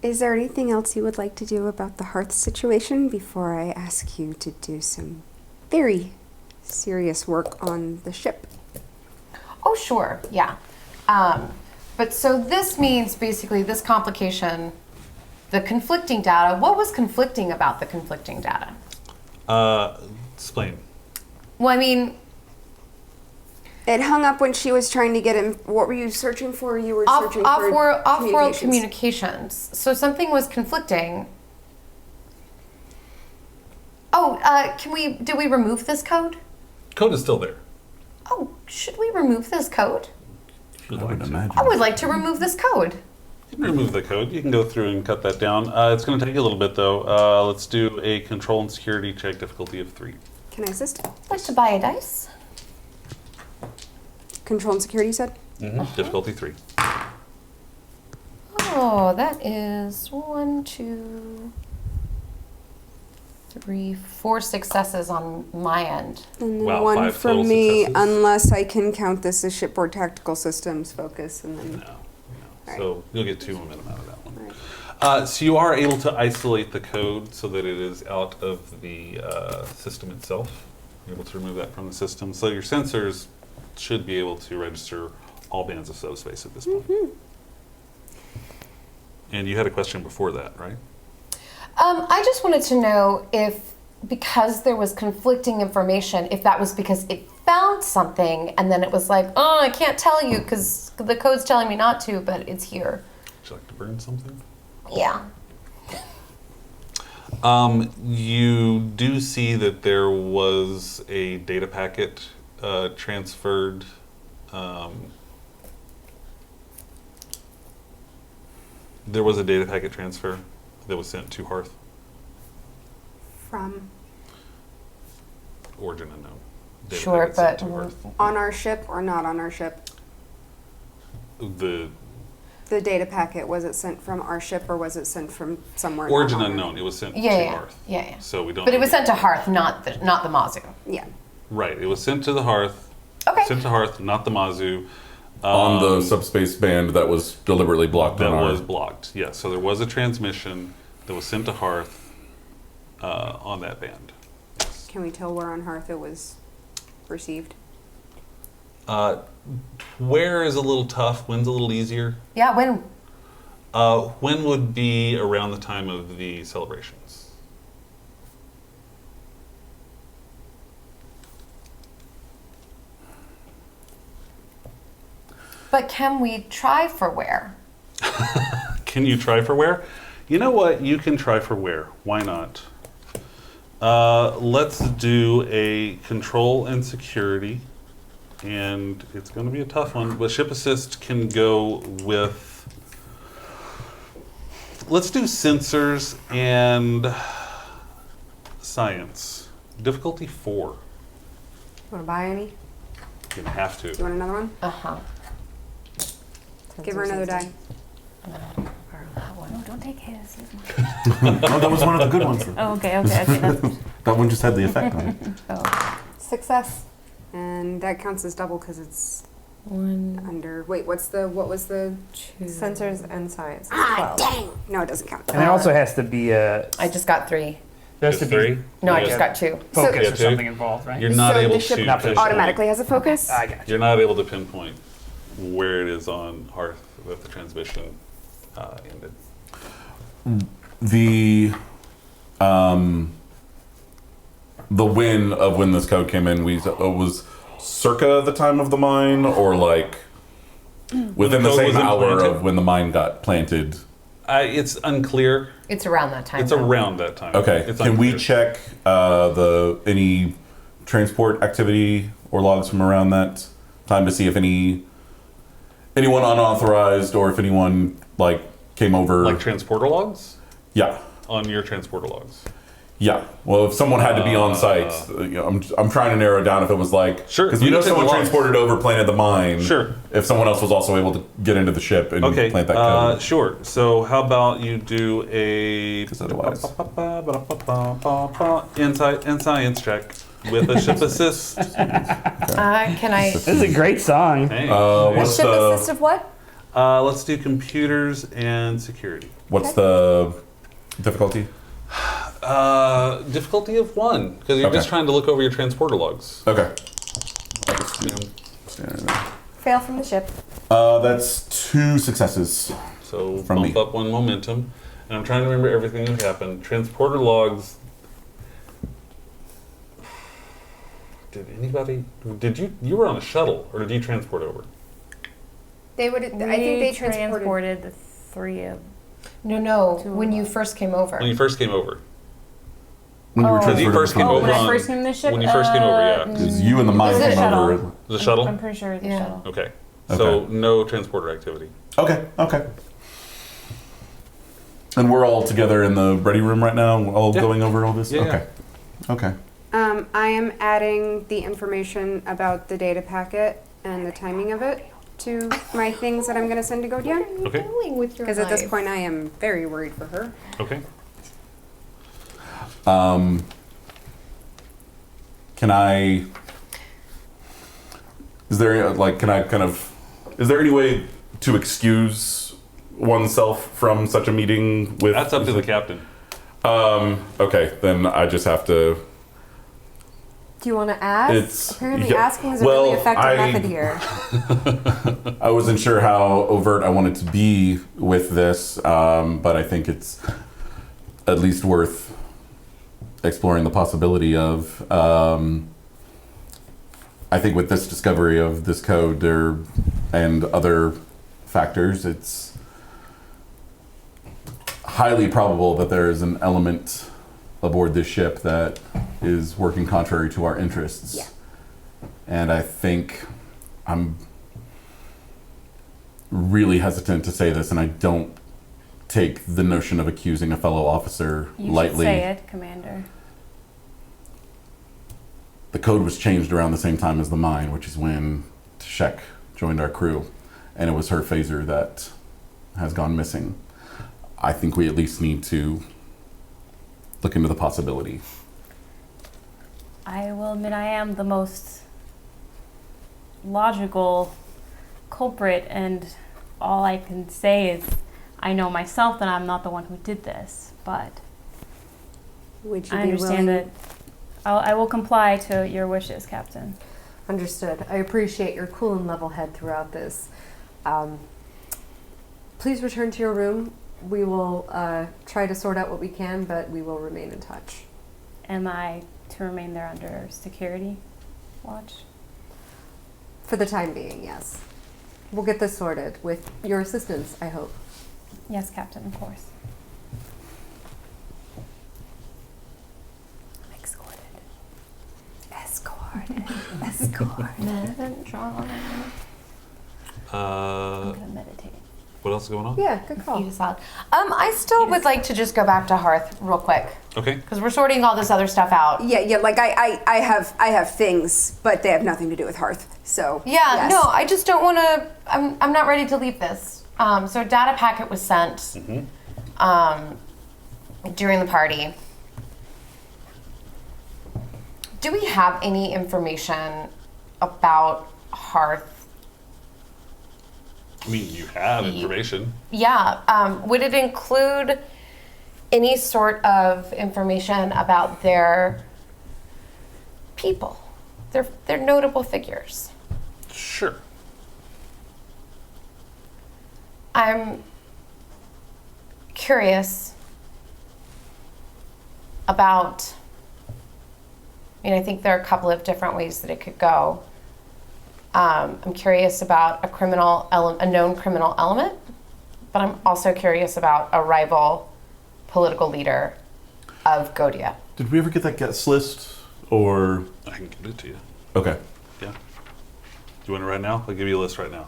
Is there anything else you would like to do about the Hearth situation before I ask you to do some very serious work on the ship? Oh, sure. Yeah. But so this means basically this complication, the conflicting data. What was conflicting about the conflicting data? Explain. Well, I mean, It hung up when she was trying to get him. What were you searching for? You were searching for off-world communications. communications. So something was conflicting. Oh, did we remove this code? Code is still there. Oh, should we remove this code? If you'd I would like to. imagine. I would like to remove this code. You can remove the code. You can go through and cut that down. It's going to take you a little bit, though. Let's do a control and security check, difficulty of 3. Can I assist? I'd like to buy a dice. Control and security, you said? Difficulty 3. Oh, that is 1, 2, 3, 4 successes on my end. And then Wow, one 5 from total me, successes. unless I can count this as shipboard tactical systems focus, and then. No. So you'll get 2 momentum out of that one. So you are able to isolate the code so that it is out of the system itself. You're able to remove that from the system. So your sensors should be able to register all bands of subspace at this point. And you had a question before that, right? I just wanted to know if, because there was conflicting information, if that was because it found something and then it was like, oh, I can't tell you because the code's telling me not to, but it's here. Would you like to burn something? Yeah. You do see that there was a data packet transferred. There was a data packet transfer that was sent to Hearth. From Origin unknown. Data Sure, packet sent but- to Hearth. on our ship or not on our ship? The The data packet, was it sent from our ship or was it sent from somewhere? not origin on our- unknown. It was sent Yeah, to yeah, Hearth. yeah. So we don't. But it know was the- sent to Hearth, not the Mazu. Yeah. Right. It was sent to the Hearth. Okay. Sent to Hearth, not the Mazu. On the subspace band that was deliberately blocked That on our. was blocked. Yes. So there was a transmission that was sent to Hearth on that band. Yes. Can we tell where on Hearth it was received? Where is a little tough. When's a little easier. Yeah, when? When would be around the time of the celebrations? But can we try for where? Can you try for where? You know what? You can try for where. Why not? Let's do a control and security. And it's going to be a tough one. But ship assist can go with... Let's do sensors and science. Difficulty 4. Want to buy any? You're going to have Do you to. want another one? Uh-huh. Give her another die. No, don't take his. Use mine. Oh, that was one of the good ones. Oh, okay. That's, That one just had the effect on it. oh. Success. And that counts as double because it's 1, under. Wait, what was the? 2. Sensors and science. Ah, 12. dang! No, it doesn't count. And there also has to be a. I just got 3. There has to Just be 3? No, I Yeah. just got 2. focus Yeah, or two. something involved, right? You're not So able the to ship pinpoint. automatically has a focus. I got you. You're not able to pinpoint where it is on Hearth that the transmission ended. The win of when this code came in, was circa the time of the mine, or like within the code same was hour implanted? of when the mine got planted. It's unclear. It's around that time. It's though. around that time. Okay, It's can we unclear. check any transport activity or logs from around that time to see if anyone unauthorized or if anyone like came over? Like transporter logs? Yeah. On your transporter logs. Yeah. Well, if someone had to be on site, I'm trying to narrow down if it was like, Sure, because you we know can take someone the logs. transported over, planted the mine. Sure. If someone else was also able to get into the ship and Okay, plant that code. sure. So how about you do a 'Cause otherwise- insight and science check with a ship assist. Can I? This is a great song. Hey. What's Ship the assist of what? Let's do computers and security. what's the difficulty? Difficulty of 1, because you're Okay. just trying to look over your transporter logs. Okay. Fail from the ship. That's 2 successes. So From bump me. up 1 momentum. And I'm trying to remember everything that happened. Transporter logs. You were on a shuttle, or did you transport over? They would. I think they transported. transported the 3 of. No. Two When of you us. first came over. When you first came over. When you were Oh. Because you transferred first came over over when I on- first came in the ship. when you first came over, yeah. Because you and the mine Is it a came shuttle? over. The shuttle? I'm pretty sure it's a Yeah. shuttle. Okay. Okay. So no transporter activity. Okay. And we're all together in the ready room right now, all Yeah. going over all this? Yeah, Okay. Okay. I am adding the information about the data packet and the timing of it to my things that I'm going to send to Godian. Okay. Doing with your Because at this life? point, I am very worried for her. Okay. Can I? Is there is there any way to excuse oneself from such a meeting with? That's up to the captain. Okay, then I just have to. Do you want to ask? It's- Apparently, yeah, asking is a well, really effective I- method here. I wasn't sure how overt I wanted to be with this, but I think it's at least worth exploring the possibility of. I think with this discovery of this code and other factors, it's highly probable that there is an element aboard this ship that is working contrary to our interests. Yeah. And I think I'm really hesitant to say this, and I don't take the notion of accusing a fellow officer You lightly. should say it, Commander. The code was changed around the same time as the mine, which is when Tashek joined our crew, and it was her phaser that has gone missing. I think we at least need to look into the possibility. I will admit I am the most logical culprit, and all I can say is I know myself that I'm not the one who did this, but Would you I be understand willing? that I will comply to your wishes, Captain. Understood. I appreciate your cool and level head throughout this. Please return to your room. We will try to sort out what we can, but we will remain in touch. Am I to remain there under security watch? For the time being, yes. We'll get this sorted with your assistance, I hope. Yes, Captain, of course. Escort. I'm gonna meditate. What else is going on? Yeah, good call. Eat a salad. I still would like to just go back to Hearth real quick Okay. because we're sorting all this other stuff out. Yeah. Like I have things, but they have nothing to do with Hearth. So Yeah, yes. no, I just don't want to. I'm not ready to leave this. So a data packet was sent during the party. Do we have any information about Hearth? I mean, you have information. Yeah. Would it include any sort of information about their people, their notable figures? Sure. I'm curious about. I mean, I think there are a couple of different ways that it could go. I'm curious about a known criminal element, but I'm also curious about a rival political leader of Godia. Did we ever get that guest list? Or. I can give it to you. Okay. Yeah. Do you want it right now? I'll give you a list right now.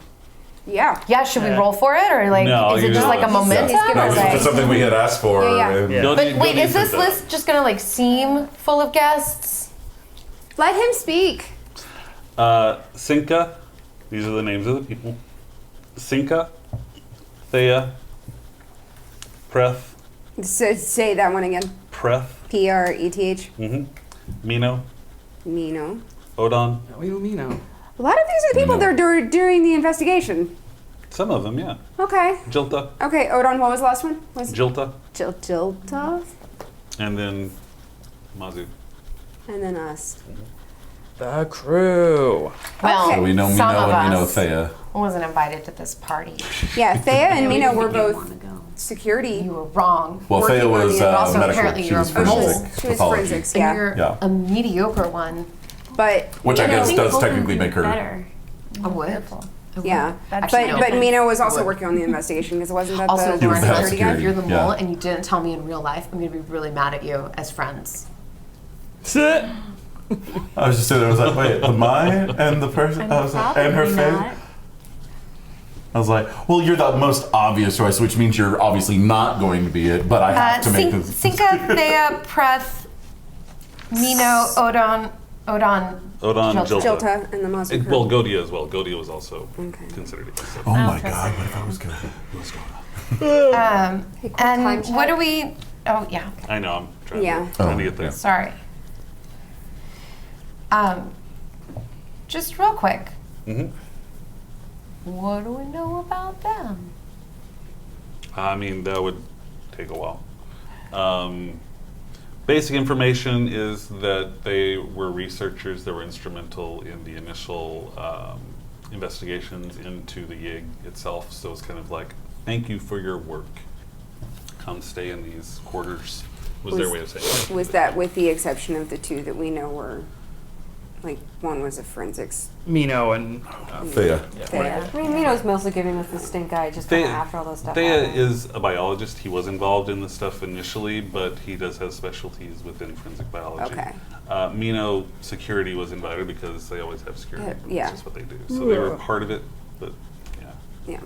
Yeah. Yeah, should we roll for it, or like, No, is it you just just like a let us- momentum? He's giving or us like- It's something we had asked for. Yeah. and- Don't But need- don't wait, need is this to- list just gonna like seem full of guests? Let him speak. Sinka. These are the names of the people. Sinka, Thea, Preth, So say that one again. Preth, Preth. Mino, Mino. Odon. What do you mean now? A lot of these are the people that are during the investigation. Some of them, yeah. Okay. Jilta, Okay, Odon, what was the last one? Was Jilta, Jilta? and then Mazu. And then us. The crew. Well, So we know some Mino of and we know us Thea. wasn't invited to this party. Yeah, Thea and Mino were both Want to go. security. You were wrong. Well, Working Thea on was the- also medical. apparently She you're was a mole. forensic She was pathology. forensics, And yeah. you're Yeah. a mediocre one. But Which I Mino- guess does Golden technically make her. better. I would. Careful. Yeah, Actually, no. but Mino was also Would. working on the investigation because it wasn't that Also, the was Lauren, the head security guy. security. if you're the Yeah. mole and you didn't tell me in real life, I'm gonna be really mad at you as friends. I was just sitting there. I was like, wait, the mine and the person. I was like, and her Probably face. not. I was like, well, you're the most obvious choice, which means you're obviously not going to be it. But I have to make this. Sinka, Thea, Preth, Mino, Odon, Odon, Jilta. Jilta. Jilta and the Mazu crew. Well, Godia as well. Godia was also Okay. considered. So. Oh my trust god, her. what if I was good? What's going on? Hey, quick time and check. what do we? Oh yeah, I know. I'm trying, Yeah. trying to get there. yeah. sorry. Just real quick, Mhm. what do we know about them? I mean, that would take a while. Basic information is that they were researchers that were instrumental in the initial investigations into the Yig itself. So it's kind of like, thank you for your work. Come stay in these quarters, was their way of saying it. Was that with the exception of the two that we know were, like, one was a forensics Mino and Thea. Thea. I mean, Mino's mostly giving us the stink eye just kinda after all those stuff Thea happened. is a biologist. He was involved in the stuff initially, but he does have specialties within forensic biology. Okay. Mino security was invited because they always have security. Yeah. That's just what they do. So they were part of it, but yeah. Yeah.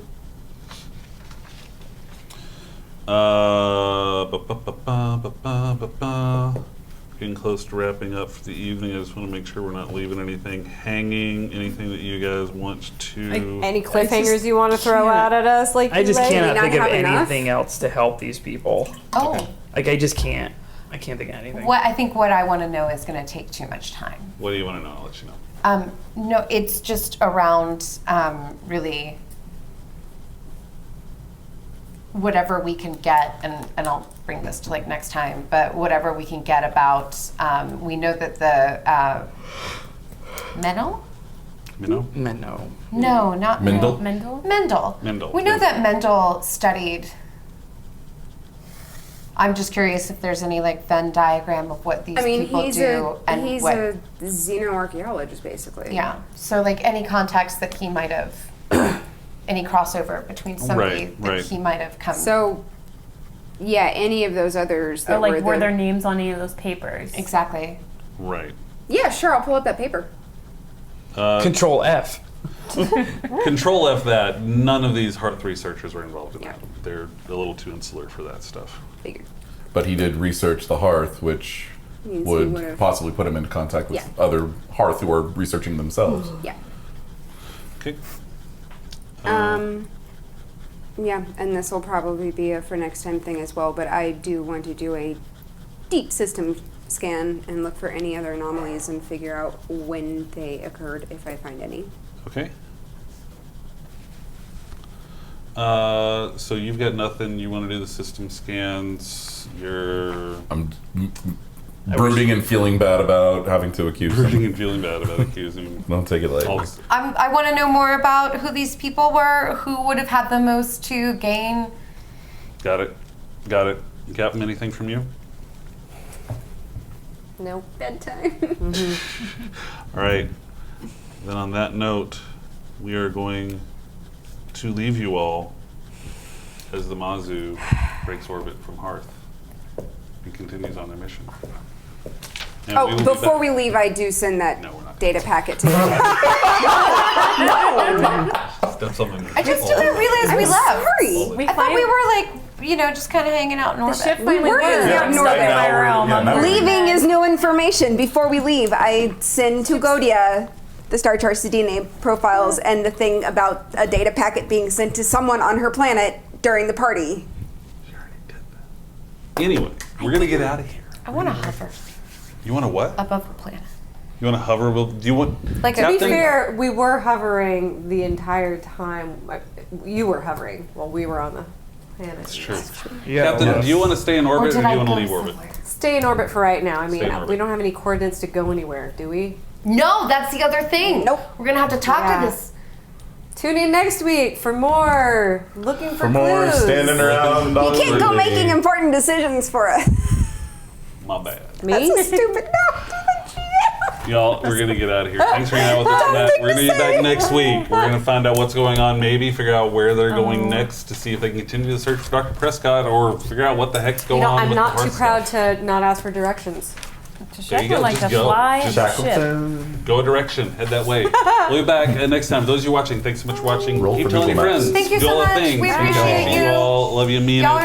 Getting close to wrapping up for the evening. I just want to make sure we're not leaving anything hanging. Anything that you guys want to? Any cliffhangers you want to throw out at us? Like I just you like? cannot not think of have enough? anything else to help these people. Oh, Like I just can't. I can't think of anything. what I think what I want to know is going to take too much time. What do you want to know? I'll let you know. No, it's just around really whatever we can get, and I'll bring this to like next time, but whatever we can get about, we know that the Mendel? Mino? No. No, not Mendel? Mendel? Mendel. Mendel. We know that Mendel studied. I'm just curious if there's any like Venn diagram of what these I mean, people he's do and he's what. a xenoarchaeologist, basically. Yeah. So like any context that he might have any crossover between somebody Right, that right. he might have come. So, yeah, any of those others that Or like, were the- their names on any of those papers? Exactly. Right. Yeah, sure. I'll pull up that paper. Control F. Control F that. None of these Hearth researchers were involved in Yeah. that. They're a little too insular for that stuff. Figured. But he did research the Hearth, which Means he would would've- possibly put him in contact with Yeah. other Hearth who are researching themselves. Yeah. Okay. Yeah, and this will probably be a for next time thing as well, but I do want to do a deep system scan and look for any other anomalies and figure out when they occurred if I find any. Okay. So you've got nothing. You want to do the system scans. You're I'm brooding and feeling bad about having to accuse brooding him. and feeling bad about accusing. Don't take it all lightly. this- I want to know more about who these people were, who would have had the most to gain. Got it. Got it. Captain, anything from you? No bedtime. All right. Then on that note, we are going to leave you all as the Mazu breaks orbit from Hearth and continues on their mission. And we Oh, will be before back- we leave, I do send that No, we're not. data packet to you. That's something. I just didn't realize we left. Sorry. We I thought we fin- were like, just kind of hanging out in The orbit. ship finally were worked. hanging out in Stuck orbit. in my realm. Yeah, I'm now we're- moving Leaving back. is new information. Before we leave, I send to Godia the Star Charts, the DNA profiles, and the thing about a data packet being sent to someone on her planet during the party. Anyway, we're going to get out of here. I want to hover You want to what? above the planet. You want to hover? Do you want... Like, To be Captain? fair, we were hovering the entire time. You were hovering while we were on the planet. That's true. Yeah. Captain, do you want to stay in Or orbit or did do I you want to go leave orbit? somewhere? Stay in orbit for right now. I mean, Stay in orbit. we don't have any coordinates to go anywhere, do we? No, that's the other thing. Nope. We're going to have to talk Yeah. to this. Tune in next week for more looking for, For more clues. standing around. You can't go making important decisions for us. My bad. Me? That's so stupid. No, do the GM. Y'all, we're going to get out of here. Thanks for hanging out with us tonight. We're going to be back next week. We're going to find out what's going on, maybe figure out where they're going next to see if they can continue the search for Dr. Prescott or figure out what the heck's going on I'm with not the too Hearth proud stuff. to not ask for directions. There you go, Shepherd like just to go. fly Just the ship. Go a direction. Head that way. We'll be back next time. Those of you watching, thanks so much for watching. Roll Keep for telling your Google Maps. friends. Thank you Do so all the much. things. We We appreciate all you. love you, mean Y'all it.